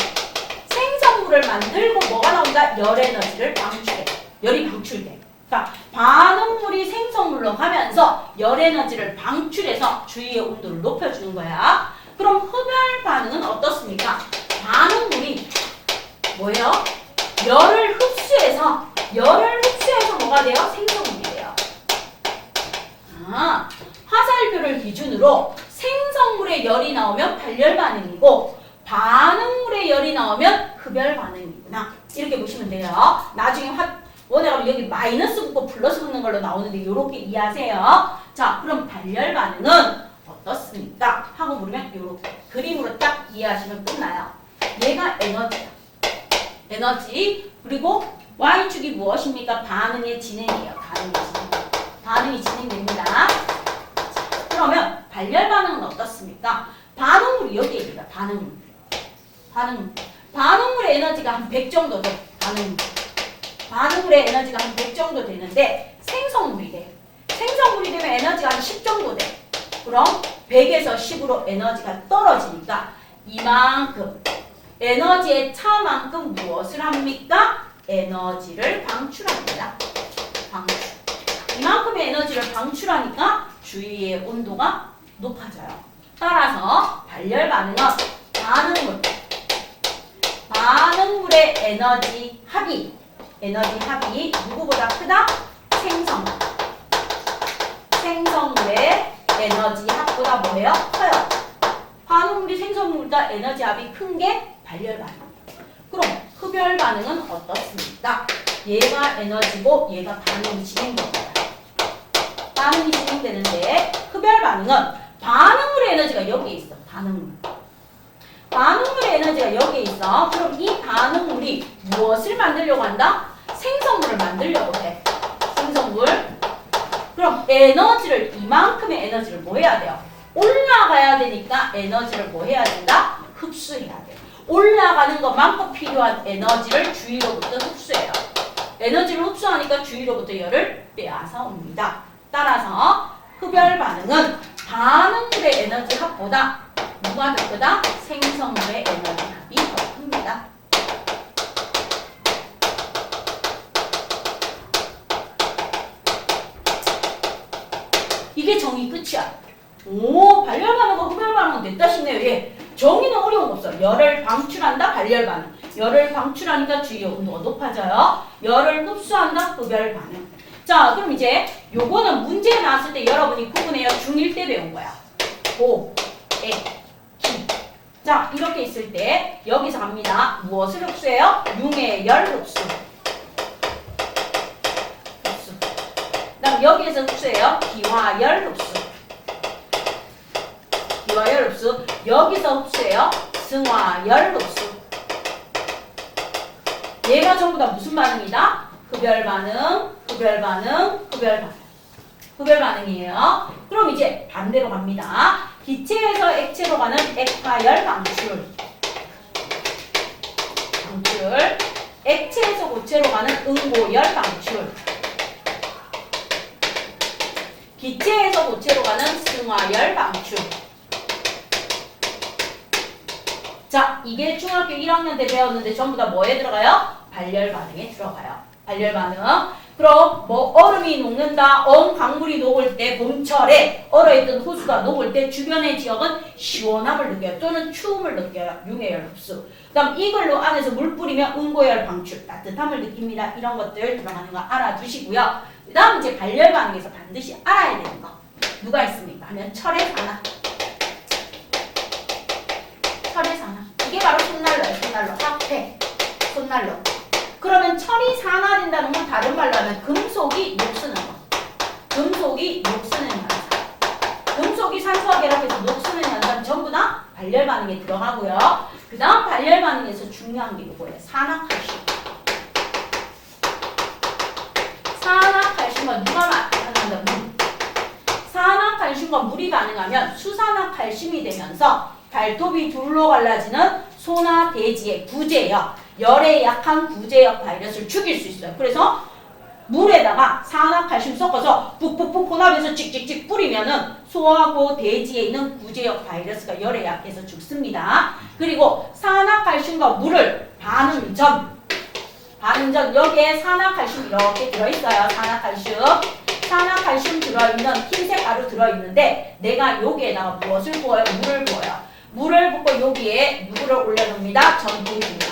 생성물을 만들고 뭐가 나온다? 열 에너지를 방출해. 열이 방출돼. 그러니까 반응물이 생성물로 가면서 열 에너지를 방출해서 주위의 온도를 높여주는 거야. 그럼 흡열 반응은 어떻습니까? 반응물이 뭐예요? 열을 흡수해서 뭐가 돼요? 생성물이 돼요. 화살표를 기준으로 생성물의 열이 나오면 발열 반응이고 반응물의 열이 나오면 흡열 반응이구나. 이렇게 보시면 돼요. 나중에 원에 여기 마이너스 붙고 플러스 붙는 걸로 나오는데 이렇게 이해하세요. 자, 그럼 발열 반응은 어떻습니까? 하고 물으면 이렇게 그림으로 딱 이해하시면 끝나요. 얘가 에너지야. 에너지. 그리고 Y축이 무엇입니까? 반응의 진행이에요. 반응이 진행됩니다. 자, 그러면 발열 반응은 어떻습니까? 반응물이 여기에 있다. 반응물의 에너지가 한 100 정도 돼. 반응물의 에너지가 한 100 정도 되는데 생성물이 돼. 생성물이 되면 에너지가 한 10 정도 돼. 그럼 100에서 10으로 에너지가 떨어지니까 이만큼 에너지의 차만큼 무엇을 합니까? 에너지를 방출합니다. 방출. 이만큼의 에너지를 방출하니까 주위의 온도가 높아져요. 따라서 발열 반응은 반응물의 에너지 합이 누구보다 크다? 생성물의 에너지 합보다 뭐예요? 커요. 반응물이 생성물보다 에너지 합이 큰 게 발열 반응. 그럼 흡열 반응은 어떻습니까? 얘가 에너지고 얘가 반응이 진행됩니다. 반응이 진행되는데 흡열 반응은 반응물의 에너지가 여기에 있어. 반응물의 에너지가 여기에 있어. 그럼 이 반응물이 무엇을 만들려고 한다? 생성물을 만들려고 해. 생성물. 그럼 에너지를 이만큼의 에너지를 뭐 해야 돼요? 올라가야 되니까 에너지를 뭐 해야 된다? 흡수해야 돼. 올라가는 것만큼 필요한 에너지를 주위로부터 흡수해요. 에너지를 흡수하니까 주위로부터 열을 빼앗아 옵니다. 따라서 흡열 반응은 반응물의 에너지 합보다 누가 더 크다? 생성물의 에너지 합이 더 큽니다. 이게 정의 끝이야. 오, 발열 반응과 흡열 반응은 됐다 싶네요. 예. 정의는 어려운 거 없어. 열을 방출한다, 발열 반응. 열을 방출하니까 주위의 온도가 높아져요. 열을 흡수한다, 흡열 반응. 자, 그럼 이제 요거는 문제 나왔을 때 여러분이 구분해요. 중1 때 배운 거야. 고, 에, 기. 자, 이렇게 있을 때 여기서 갑니다. 무엇을 흡수해요? 융의 열 흡수. 그다음 여기에서 흡수해요. 기화열 흡수. 기화열 흡수. 여기서 흡수해요. 승화열 흡수. 얘가 전부 다 무슨 반응이다? 흡열 반응, 흡열 반응, 흡열 반응. 흡열 반응이에요. 그럼 이제 반대로 갑니다. 기체에서 액체로 가는 액화열 방출. 액체에서 고체로 가는 응고열 방출. 기체에서 고체로 가는 승화열 방출. 자, 이게 중학교 1학년 때 배웠는데 전부 다 뭐에 들어가요? 발열 반응에 들어가요. 발열 반응. 그럼 뭐 얼음이 녹는다. 강물이 녹을 때 봄철에 얼어있던 호수가 녹을 때 주변의 지역은 시원함을 느껴요. 또는 추움을 느껴요. 융해열 흡수. 그다음 이걸로 안에서 물 뿌리면 응고열 방출, 따뜻함을 느낍니다. 이런 것들 들어가는 거 알아두시고요. 그다음 이제 발열 반응에서 반드시 알아야 되는 거 누가 있습니까? 하면 철의 산화. 철의 산화. 이게 바로 손난로예요. 손난로. 화폐. 손난로. 그러면 철이 산화된다는 건 다른 말로 하면 금속이 녹쓰는 거. 금속이 녹쓰는 현상. 금속이 산소와 결합해서 녹쓰는 현상 전부 다 발열 반응에 들어가고요. 그 다음 발열 반응에서 중요한 게 이거예요. 산화칼슘. 산화칼슘과 누가 반응한다? 물. 산화칼슘과 물이 반응하면 수산화칼슘이 되면서 발톱이 둘로 갈라지는 소나 돼지의 구제역, 열에 약한 구제역 바이러스를 죽일 수 있어요. 그래서 물에다가 산화칼슘 섞어서 푹푹푹 혼합해서 찍찍찍 뿌리면은 소하고 돼지에 있는 구제역 바이러스가 열에 약해서 죽습니다. 그리고 산화칼슘과 물을 반응 전 여기에 산화칼슘 이렇게 들어있어요. 산화칼슘 들어있는 흰색 가루 들어있는데 내가 여기에다가 무엇을 부어요? 물을 부어요. 물을 붓고 여기에 누구를 올려놓습니다. 전투식량.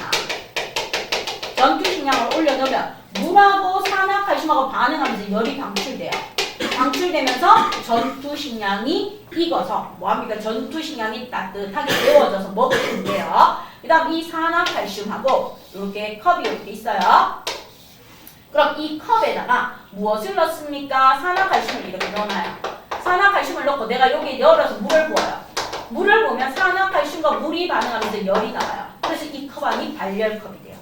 전투식량을 올려놓으면 물하고 산화칼슘하고 반응하면서 열이 방출돼요. 방출되면서 전투식량이 익어서 뭐합니까? 전투식량이 따뜻하게 데워져서 먹으면 돼요. 그 다음 이 산화칼슘하고 이렇게 컵이 이렇게 있어요. 그럼 이 컵에다가 무엇을 넣습니까? 산화칼슘을 이렇게 넣어놔요. 산화칼슘을 넣고 내가 여기에 열어서 물을 부어요. 물을 보면 산화칼슘과 물이 반응하면서 열이 나와요. 그래서 이 컵 안이 발열컵이 돼요.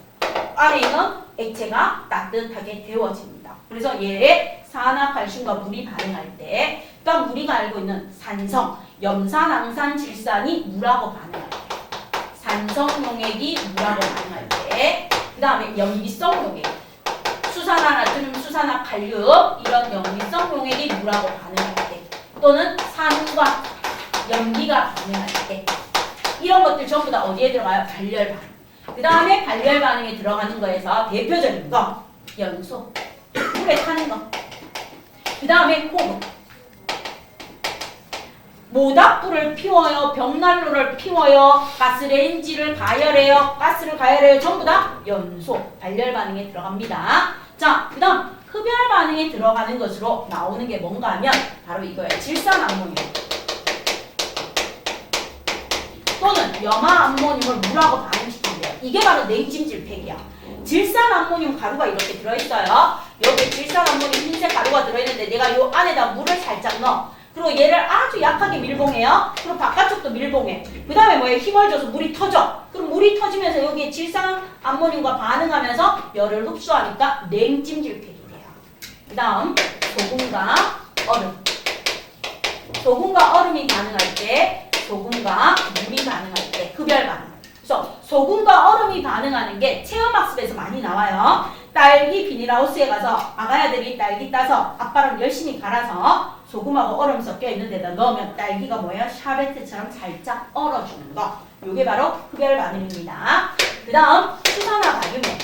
안에 있는 액체가 따뜻하게 데워집니다. 그래서 얘의 산화칼슘과 물이 반응할 때, 그다음 우리가 알고 있는 산성, 염산항산 질산이 물하고 반응할 때, 산성용액이 물하고 반응할 때, 그 다음에 염기성 용액, 수산화나트륨, 수산화칼륨 이런 염기성 용액이 물하고 반응할 때, 또는 산과 염기가 반응할 때, 이런 것들 전부 다 어디에 들어가요? 발열 반응. 그 다음에 발열 반응에 들어가는 거에서 대표적인 거 연소, 물에 타는 거. 그 다음에 호흡. 모닥불을 피워요, 벽난로를 피워요, 가스레인지를 가열해요, 가스를 가열해요. 전부 다 연소, 발열 반응에 들어갑니다. 자, 그 다음 흡열 반응에 들어가는 것으로 나오는 게 뭔가 하면 바로 이거예요. 질산암모늄 또는 염화암모늄을 물하고 반응시킨대요. 이게 바로 냉찜질팩이야. 질산암모늄 가루가 이렇게 들어있어요. 여기 질산암모늄 흰색 가루가 들어있는데 내가 요 안에다 물을 살짝 넣어. 그리고 얘를 아주 약하게 밀봉해요. 그리고 바깥쪽도 밀봉해. 그 다음에 뭐에 힘을 줘서 물이 터져. 그럼 물이 터지면서 여기에 질산암모늄과 반응하면서 열을 흡수하니까 냉찜질팩이 돼요. 그 다음 소금과 얼음. 소금과 얼음이 반응할 때, 소금과 물이 반응할 때 흡열 반응. 그래서 소금과 얼음이 반응하는 게 체험학습에서 많이 나와요. 딸기 비닐하우스에 가서 아가야들이 딸기 따서 아빠랑 열심히 갈아서 소금하고 얼음 섞여 있는 데다 넣으면 딸기가 뭐예요? 샤베트처럼 살짝 얼어주는 거. 이게 바로 흡열 반응입니다. 그 다음 수산화 바륨액.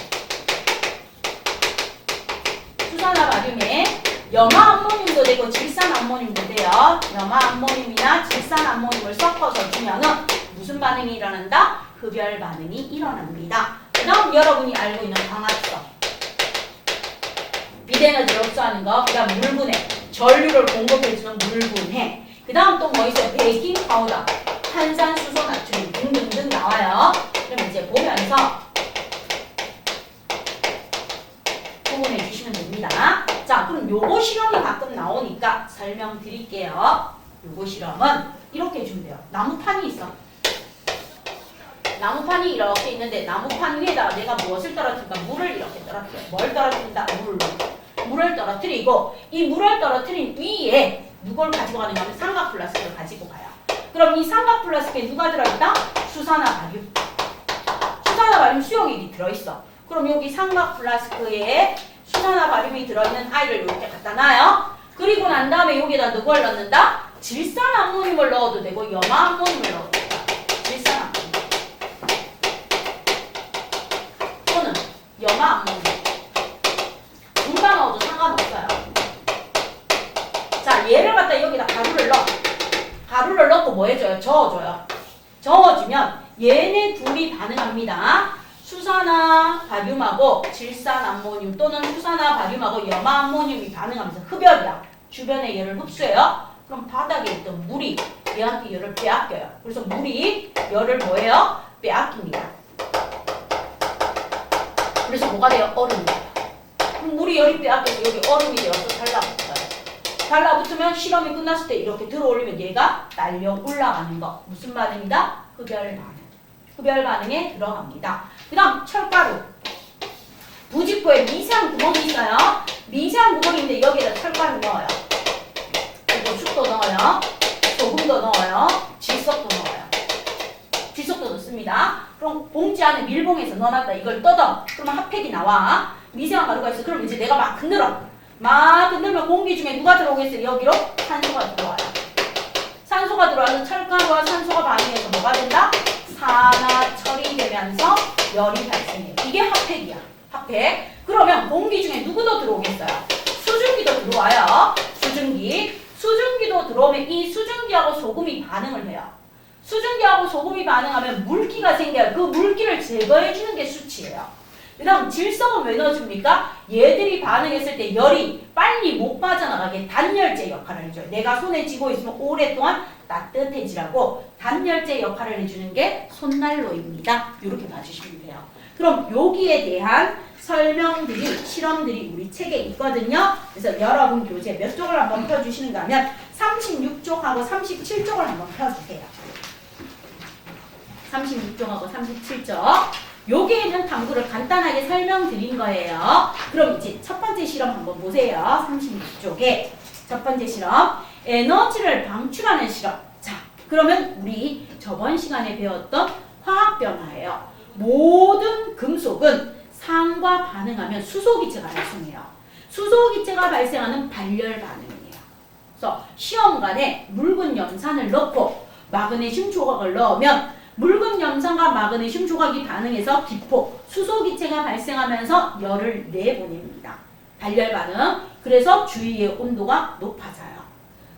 수산화 바륨액 염화암모늄도 되고 질산암모늄도 돼요. 염화암모늄이나 질산암모늄을 섞어서 주면은 무슨 반응이 일어난다? 흡열 반응이 일어납니다. 그 다음 여러분이 알고 있는 광합성. 비대너지를 흡수하는 거. 그 다음 물분해. 전류를 공급해주는 물분해. 그 다음 또 뭐 있어요? 베이킹 파우더, 탄산수소 나트륨 등등등 나와요. 그럼 이제 보면서 구분해 주시면 됩니다. 자, 그럼 요거 실험이 가끔 나오니까 설명드릴게요. 요거 실험은 이렇게 준대요. 나무판이 있어. 나무판이 이렇게 있는데 나무판 위에다가 내가 무엇을 떨어뜨릴까? 물을 이렇게 떨어뜨려. 뭘 떨어뜨린다? 물을 떨어뜨리고 이 물을 떨어뜨린 위에 누굴 가지고 가는가 하면 삼각 플라스크를 가지고 가요. 그럼 이 삼각 플라스크에 누가 들어있다? 수산화 바륨. 수산화 바륨 수용액이 들어있어. 그럼 여기 삼각 플라스크에 수산화 바륨이 들어있는 아이를 이렇게 갖다 놔요. 그리고 난 다음에 여기다 누굴 넣는다? 질산암모늄을 넣어도 되고 염화암모늄을 넣어도 된다. 질산암모늄 또는 염화 암모늄. 금방 넣어도 상관없어요. 자, 얘를 갖다 여기다 가루를 넣어. 가루를 넣고 뭐 해줘요? 저어줘요. 저어주면 얘네 둘이 반응합니다. 수산화 바륨하고 질산 암모늄 또는 수산화 바륨하고 염화 암모늄이 반응하면서 흡열이야. 주변에 열을 흡수해요. 그럼 바닥에 있던 물이 얘한테 열을 빼앗겨요. 그래서 물이 열을 뭐예요? 빼앗깁니다. 그래서 뭐가 돼요? 얼음이 돼요. 그럼 물이 열이 빼앗겨서 여기 얼음이 되어서 달라붙어요. 달라붙으면 실험이 끝났을 때 이렇게 들어올리면 얘가 날려 올라가는 거. 무슨 반응이다? 흡열 반응. 흡열 반응에 들어갑니다. 그 다음 철가루. 부직포에 미세한 구멍이 있어요. 미세한 구멍인데 여기에다 철가루 넣어요. 그리고 숯도 넣어요. 소금도 넣어요. 질석도 넣어요. 질석도 넣습니다. 그럼 봉지 안에 밀봉해서 넣어놨다. 이걸 뜯어. 그러면 핫팩이 나와. 미세한 가루가 있어. 그럼 이제 내가 막 흔들어. 막 흔들면 공기 중에 누가 들어오겠어요? 여기로 산소가 들어와요. 산소가 들어와서 철가루와 산소가 반응해서 뭐가 된다? 산화철이 되면서 열이 발생해. 이게 핫팩이야. 핫팩. 그러면 공기 중에 누구도 들어오겠어요? 수증기도 들어와요. 수증기. 수증기도 들어오면 이 수증기하고 소금이 반응을 해요. 수증기하고 소금이 반응하면 물기가 생겨요. 그 물기를 제거해주는 게 수치예요. 그 다음 질석은 왜 넣어줍니까? 얘들이 반응했을 때 열이 빨리 못 빠져나가게 단열재 역할을 해줘요. 내가 손에 쥐고 있으면 오랫동안 따뜻해지라고 단열재 역할을 해주는 게 손난로입니다. 이렇게 봐주시면 돼요. 그럼 여기에 대한 설명들이, 실험들이 우리 책에 있거든요. 그래서 여러분 교재 몇 쪽을 한번 펴주시는가 하면 36쪽하고 37쪽을 한번 펴주세요. 36쪽하고 37쪽. 여기에는 탐구를 간단하게 설명드린 거예요. 그럼 이제 첫 번째 실험 한번 보세요. 36쪽에 첫 번째 실험. 에너지를 방출하는 실험. 자, 그러면 우리 저번 시간에 배웠던 화학 변화예요. 모든 금속은 산과 반응하면 수소기체가 발생해요. 수소기체가 발생하는 발열 반응이에요. 그래서 시험관에 묽은 염산을 넣고 마그네슘 조각을 넣으면 묽은 염산과 마그네슘 조각이 반응해서 기포, 수소기체가 발생하면서 열을 내보냅니다. 발열 반응. 그래서 주위의 온도가 높아져요.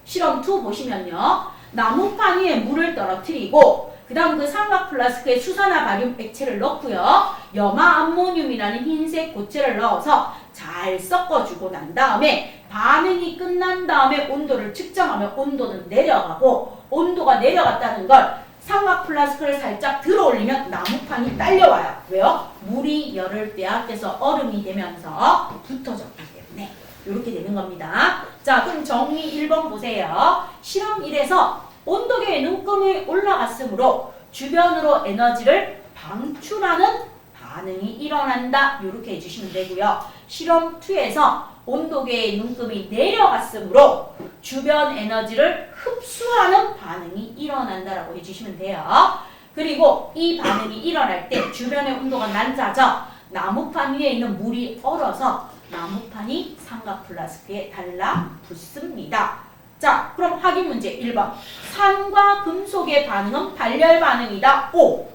실험 2 보시면요. 나무판 위에 물을 떨어뜨리고 그 다음 그 삼각 플라스크에 수산화 바륨 액체를 넣고요. 염화 암모늄이라는 흰색 고체를 넣어서 잘 섞어주고 난 다음에 반응이 끝난 다음에 온도를 측정하면 온도는 내려가고 온도가 내려갔다는 걸 삼각 플라스크를 살짝 들어 올리면 나무판이 딸려와요. 왜요? 물이 열을 빼앗겨서 얼음이 되면서 붙어졌기 때문에 이렇게 되는 겁니다. 자, 그럼 정리 1번 보세요. 실험 1에서 온도계의 눈금이 올라갔으므로 주변으로 에너지를 방출하는 반응이 일어난다. 이렇게 해주시면 되고요. 실험 2에서 온도계의 눈금이 내려갔으므로 주변 에너지를 흡수하는 반응이 일어난다라고 해주시면 돼요. 그리고 이 반응이 일어날 때 주변의 온도가 낮아져 나무판 위에 있는 물이 얼어서 나무판이 삼각 플라스크에 달라붙습니다. 자, 그럼 확인 문제 1번. 산과 금속의 반응은 발열 반응이다. O.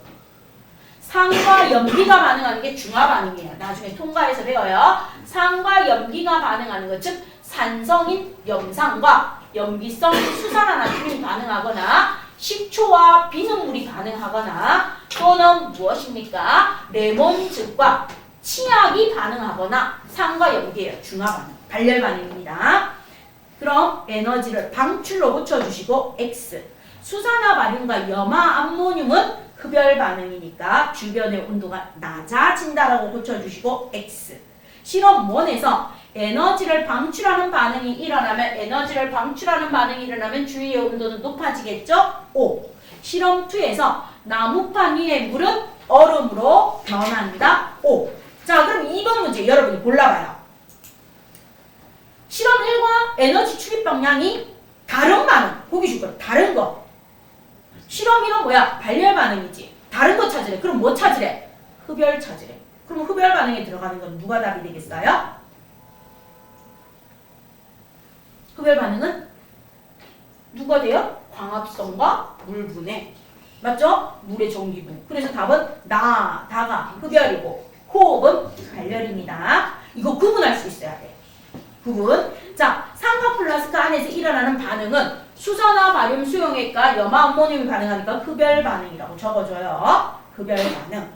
산과 염기가 반응하는 게 중화 반응이에요. 나중에 통과해서 배워요. 산과 염기가 반응하는 것, 즉 산성인 염산과 염기성인 수산화나트륨이 반응하거나 식초와 비눗물이 반응하거나 또는 무엇입니까? 레몬즙과 치약이 반응하거나 산과 염기예요. 중화 반응, 발열 반응입니다. 그럼 에너지를 방출로 고쳐주시고 X. 수산화 바륨과 염화 암모늄은 흡열 반응이니까 주변의 온도가 낮아진다라고 고쳐주시고 X. 실험 1에서 에너지를 방출하는 반응이 일어나면 주위의 온도는 높아지겠죠? O. 실험 2에서 나무판 위의 물은 얼음으로 변한다. O. 자, 그럼 2번 문제 여러분이 골라봐요. 실험 1과 에너지 출입 방향이 다른 반응. 보기 줄 거야. 다른 거. 실험 1은 뭐야? 발열 반응이지. 다른 거 찾으래. 그럼 뭐 찾으래? 흡열 찾으래. 그럼 흡열 반응에 들어가는 건 누가 답이 되겠어요? 흡열 반응은 누가 돼요? 광합성과 물분해. 맞죠? 물의 전기분. 그래서 답은 다가 흡열이고 호흡은 발열입니다. 이거 구분할 수 있어야 돼. 구분. 자, 산화 플라스크 안에서 일어나는 반응은 수산화 바륨 수용액과 염화 암모늄이 반응하니까 흡열 반응이라고 적어줘요. 흡열 반응.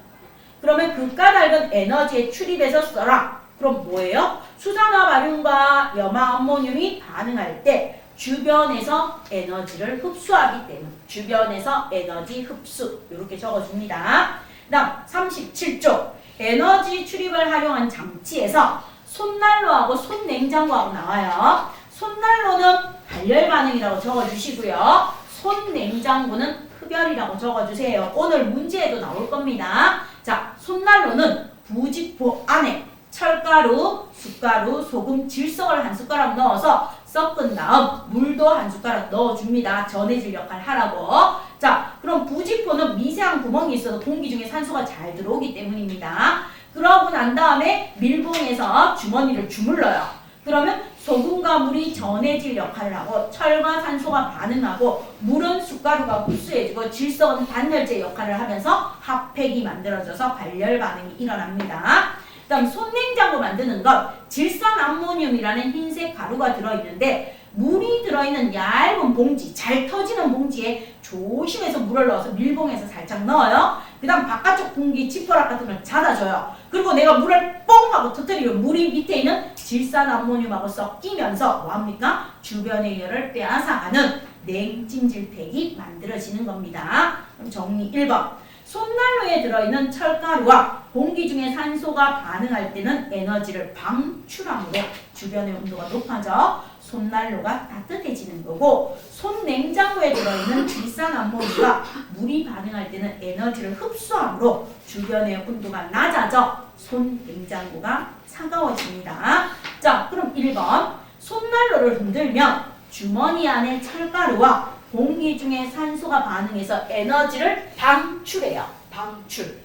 그러면 극과 낡은 에너지에 출입해서 써라. 그럼 뭐예요? 수산화 바륨과 염화 암모늄이 반응할 때 주변에서 에너지를 흡수하기 때문에 주변에서 에너지 흡수 이렇게 적어줍니다. 그 다음 37조 에너지 출입을 활용한 장치에서 손난로하고 손냉장고하고 나와요. 손난로는 발열 반응이라고 적어주시고요. 손냉장고는 흡열이라고 적어주세요. 오늘 문제에도 나올 겁니다. 자, 손난로는 부직포 안에 철가루, 숟가루, 소금, 질석을 한 숟가락 넣어서 섞은 다음 물도 한 숟가락 넣어줍니다. 전해질 역할 하라고. 자, 그럼 부직포는 미세한 구멍이 있어서 공기 중에 산소가 잘 들어오기 때문입니다. 그러고 난 다음에 밀봉해서 주머니를 주물러요. 그러면 소금과 물이 전해질 역할을 하고 철과 산소가 반응하고 물은 숟가루가 흡수해주고 질석은 단열재 역할을 하면서 핫팩이 만들어져서 발열 반응이 일어납니다. 그 다음 손냉장고 만드는 것 질산 암모늄이라는 흰색 가루가 들어있는데 물이 들어있는 얇은 봉지, 잘 터지는 봉지에 조심해서 물을 넣어서 밀봉해서 살짝 넣어요. 그 다음 바깥쪽 봉지 지퍼락 같은 걸 닫아줘요. 그리고 내가 물을 뻥 하고 터뜨리면 물이 밑에 있는 질산 암모늄하고 섞이면서 뭐합니까? 주변의 열을 빼앗아가는 냉찜질팩이 만들어지는 겁니다. 그럼 정리 1번. 손난로에 들어있는 철가루와 공기 중에 산소가 반응할 때는 에너지를 방출함으로 주변의 온도가 높아져 손난로가 따뜻해지는 거고 손냉장고에 들어있는 질산 암모늄과 물이 반응할 때는 에너지를 흡수함으로 주변의 온도가 낮아져 손냉장고가 차가워집니다. 자, 그럼 1번 손난로를 흔들면 주머니 안에 철가루와 공기 중에 산소가 반응해서 에너지를 방출해요.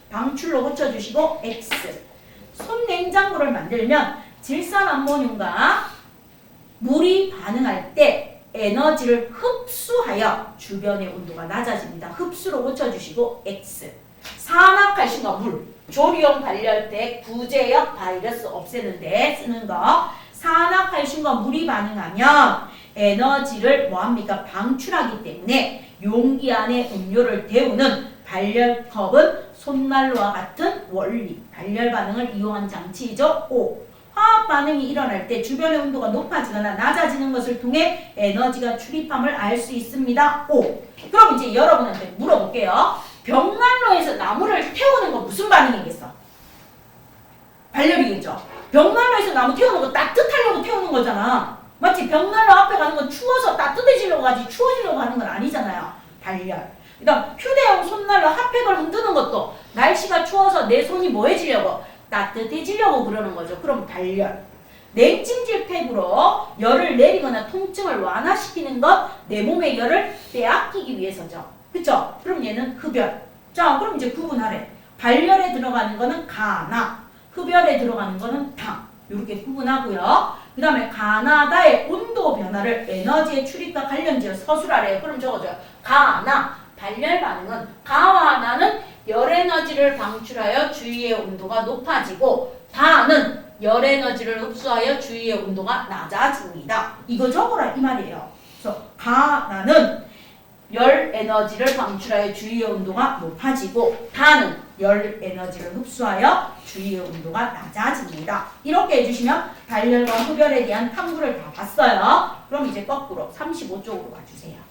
방출로 고쳐주시고 X. 손냉장고를 만들면 질산 암모늄과 물이 반응할 때 에너지를 흡수하여 주변의 온도가 낮아집니다. 흡수로 고쳐주시고 X. 산화칼슘과 물, 조리용 발열팩, 부재역 바이러스 없애는데 쓰는 거. 산화칼슘과 물이 반응하면 에너지를 뭐합니까? 방출하기 때문에 용기 안에 음료를 데우는 발열컵은 손난로와 같은 원리, 발열 반응을 이용한 장치이죠. 5. 화학 반응이 일어날 때 주변의 온도가 높아지거나 낮아지는 것을 통해 에너지가 출입함을 알 수 있습니다. 5. 그럼 이제 여러분한테 물어볼게요. 벽난로에서 나무를 태우는 거 무슨 반응이겠어? 발열이겠죠. 벽난로에서 나무 태우는 거 따뜻하려고 태우는 거잖아. 마치 벽난로 앞에 가는 건 추워서 따뜻해지려고 가지 추워지려고 하는 건 아니잖아요. 발열. 그다음 휴대용 손난로 핫팩을 흔드는 것도 날씨가 추워서 내 손이 뭐해지려고? 따뜻해지려고 그러는 거죠. 그럼 발열. 냉찜질팩으로 열을 내리거나 통증을 완화시키는 것, 내 몸의 열을 빼앗기기 위해서죠. 그쵸? 그럼 얘는 흡열. 자, 그럼 이제 구분하래. 발열에 들어가는 거는 가나, 흡열에 들어가는 거는 당. 이렇게 구분하고요. 그 다음에 가나다의 온도 변화를 에너지의 출입과 관련지어 서술하래요. 그럼 적어줘요. 가나, 발열 반응은 가와 나는 열 에너지를 방출하여 주위의 온도가 높아지고 다는 열 에너지를 흡수하여 주위의 온도가 낮아집니다. 이거 적어라 이 말이에요. 그래서 가나는 열 에너지를 방출하여 주위의 온도가 높아지고 다는 열 에너지를 흡수하여 주위의 온도가 낮아집니다. 이렇게 해주시면 발열과 흡열에 대한 탐구를 다 봤어요. 그럼 이제 거꾸로 35쪽으로 가주세요.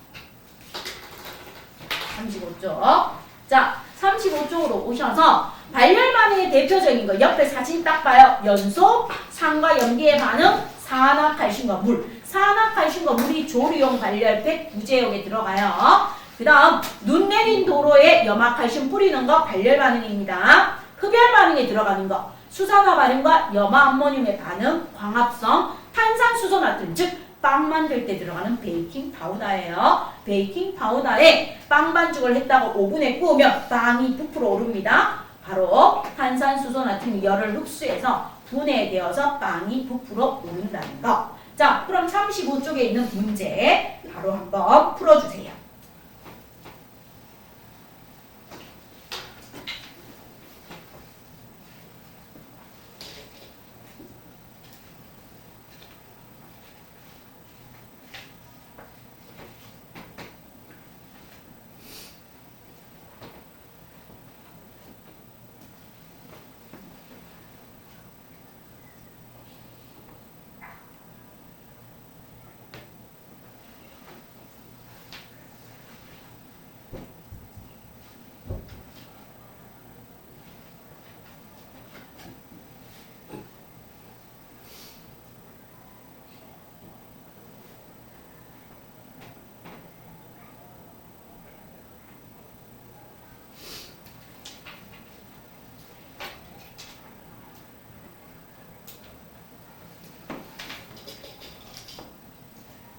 35쪽. 자, 35쪽으로 오셔서 발열 반응의 대표적인 거 옆에 사진 딱 봐요. 연소, 산과 염기의 반응, 산화칼슘과 물. 산화칼슘과 물이 조리용 발열팩 부재용에 들어가요. 그 다음 눈 내린 도로에 염화칼슘 뿌리는 거 발열 반응입니다. 흡열 반응에 들어가는 거 수산화 반응과 염화 암모늄의 반응, 광합성, 탄산수소 나트륨 즉 빵 만들 때 들어가는 베이킹 파우더예요. 베이킹 파우더에 빵 반죽을 했다가 오븐에 구우면 빵이 부풀어 오릅니다. 바로 탄산수소 나트륨이 열을 흡수해서 분해되어서 빵이 부풀어 오른다는 거. 자, 그럼 35쪽에 있는 문제 바로 한번 풀어주세요.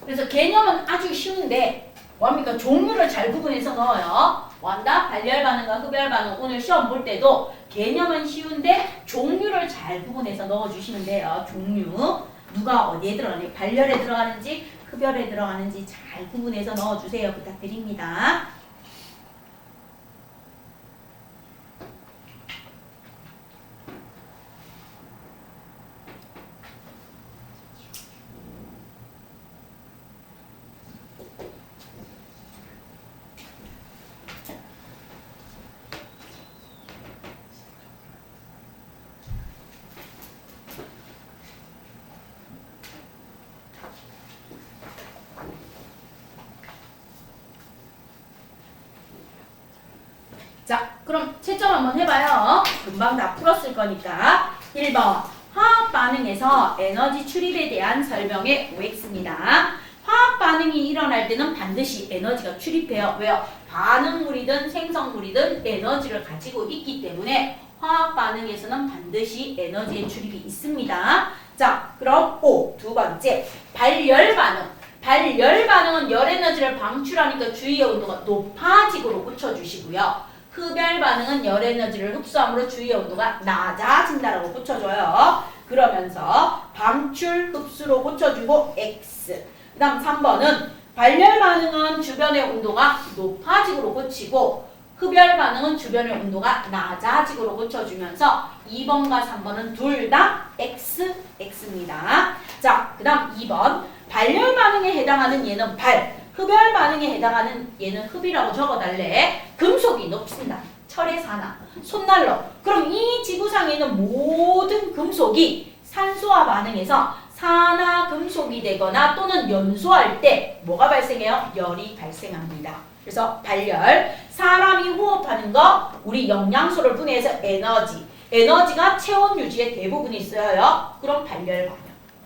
그래서 개념은 아주 쉬운데 뭡니까? 종류를 잘 구분해서 넣어요. 원다 발열 반응과 흡열 반응 오늘 시험 볼 때도 개념은 쉬운데 종류를 잘 구분해서 넣어주시면 돼요. 종류 누가 어디에 들어가는지 발열에 들어가는지 흡열에 들어가는지 잘 구분해서 넣어주세요. 부탁드립니다. 자, 그럼 채점 한번 해봐요. 금방 다 풀었을 거니까. 1번 화학 반응에서 에너지 출입에 대한 설명의 OX입니다. 화학 반응이 일어날 때는 반드시 에너지가 출입해요. 왜요? 반응물이든 생성물이든 에너지를 가지고 있기 때문에 화학 반응에서는 반드시 에너지의 출입이 있습니다. 자, 그럼 O 두 번째 발열 반응. 발열 반응은 열 에너지를 방출하니까 주위의 온도가 높아지고로 붙여주시고요. 흡열 반응은 열 에너지를 흡수함으로 주위의 온도가 낮아진다라고 붙여줘요. 그러면서 방출, 흡수로 고쳐주고 X. 그 다음 3번은 발열 반응은 주변의 온도가 높아지고로 고치고 흡열 반응은 주변의 온도가 낮아지고로 고쳐주면서 2번과 3번은 둘 다 X, X입니다. 자, 그 다음 2번 발열 반응에 해당하는 얘는 발, 흡열 반응에 해당하는 얘는 흡이라고 적어달래. 금속이 높습니다. 철의 산화, 손난로. 그럼 이 지구상에 있는 모든 금속이 산소와 반응해서 산화 금속이 되거나 또는 연소할 때 뭐가 발생해요? 열이 발생합니다. 그래서 발열, 사람이 호흡하는 거, 우리 영양소를 분해해서 에너지. 에너지가 체온 유지에 대부분이 쓰여요. 그럼 발열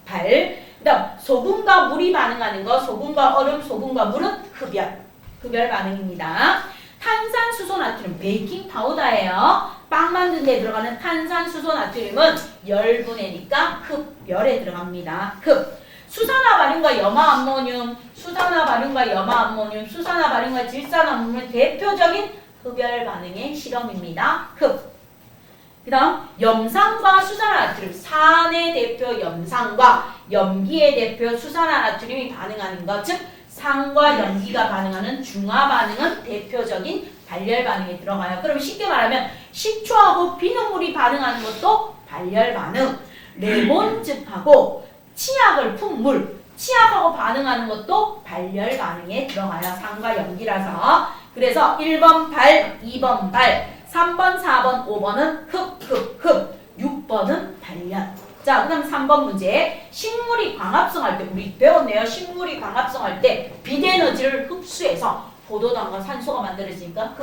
반응. 그 다음 소금과 물이 반응하는 거, 소금과 얼음, 소금과 물은 흡열 반응입니다. 탄산수소 나트륨, 베이킹 파우더예요. 빵 만든 데 들어가는 탄산수소 나트륨은 열분해니까 흡열에 들어갑니다. 수산화 바륨과 염화 암모늄, 수산화 바륨과 염화 암모늄, 수산화 바륨과 질산암모늄은 대표적인 흡열 반응의 실험입니다. 그 다음 염산과 수산화나트륨, 산의 대표 염산과 염기의 대표 수산화나트륨이 반응하는 것, 즉 산과 염기가 반응하는 중화 반응은 대표적인 발열 반응에 들어가요. 그럼 쉽게 말하면 식초하고 비눗물이 반응하는 것도 발열 반응, 레몬즙하고 치약을 푼 물, 치약하고 반응하는 것도 발열 반응에 들어가요. 산과 염기라서. 그래서 1번 발, 2번 발, 3번, 4번, 5번은 흡, 6번은 발열. 자, 그 다음 3번 문제. 식물이 광합성할 때, 우리 배웠네요. 식물이 광합성할 때 빛에너지를 흡수해서 포도당과 산소가 만들어지니까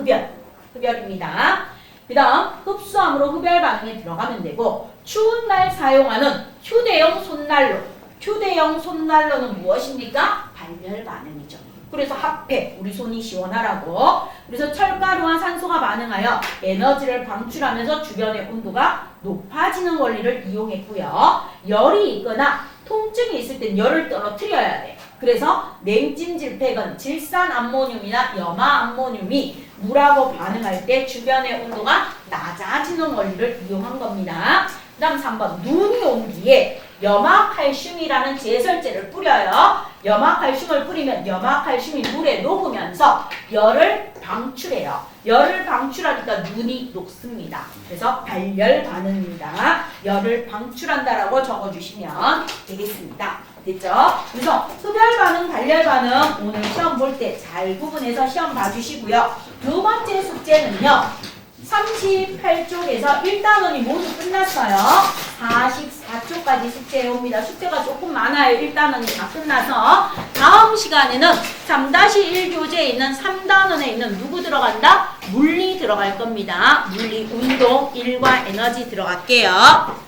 흡열입니다. 그 다음 흡수함으로 흡열 반응에 들어가면 되고, 추운 날 사용하는 휴대용 손난로. 휴대용 손난로는 무엇입니까? 발열 반응이죠. 그래서 핫팩, 우리 손이 시원하라고. 그래서 철가루와 산소가 반응하여 에너지를 방출하면서 주변의 온도가 높아지는 원리를 이용했고요. 열이 있거나 통증이 있을 땐 열을 떨어뜨려야 돼. 그래서 냉찜질팩은 질산암모늄이나 염화암모늄이 물하고 반응할 때 주변의 온도가 낮아지는 원리를 이용한 겁니다. 그 다음 3번 눈이 온 뒤에 염화칼슘이라는 제설제를 뿌려요. 염화칼슘을 뿌리면 염화칼슘이 물에 녹으면서 열을 방출해요. 열을 방출하니까 눈이 녹습니다. 그래서 발열 반응입니다. 열을 방출한다라고 적어주시면 되겠습니다. 됐죠? 그래서 흡열 반응, 발열 반응 오늘 시험 볼 때 잘 구분해서 시험 봐주시고요. 두 번째 숙제는요. 38쪽에서 1단원이 모두 끝났어요. 44쪽까지 숙제해옵니다. 숙제가 조금 많아요. 1단원이 다 끝나서 다음 시간에는 3-1 교재에 있는 3단원에 있는 누구 들어간다? 물리 들어갈 겁니다. 물리, 운동, 일과 에너지 들어갈게요.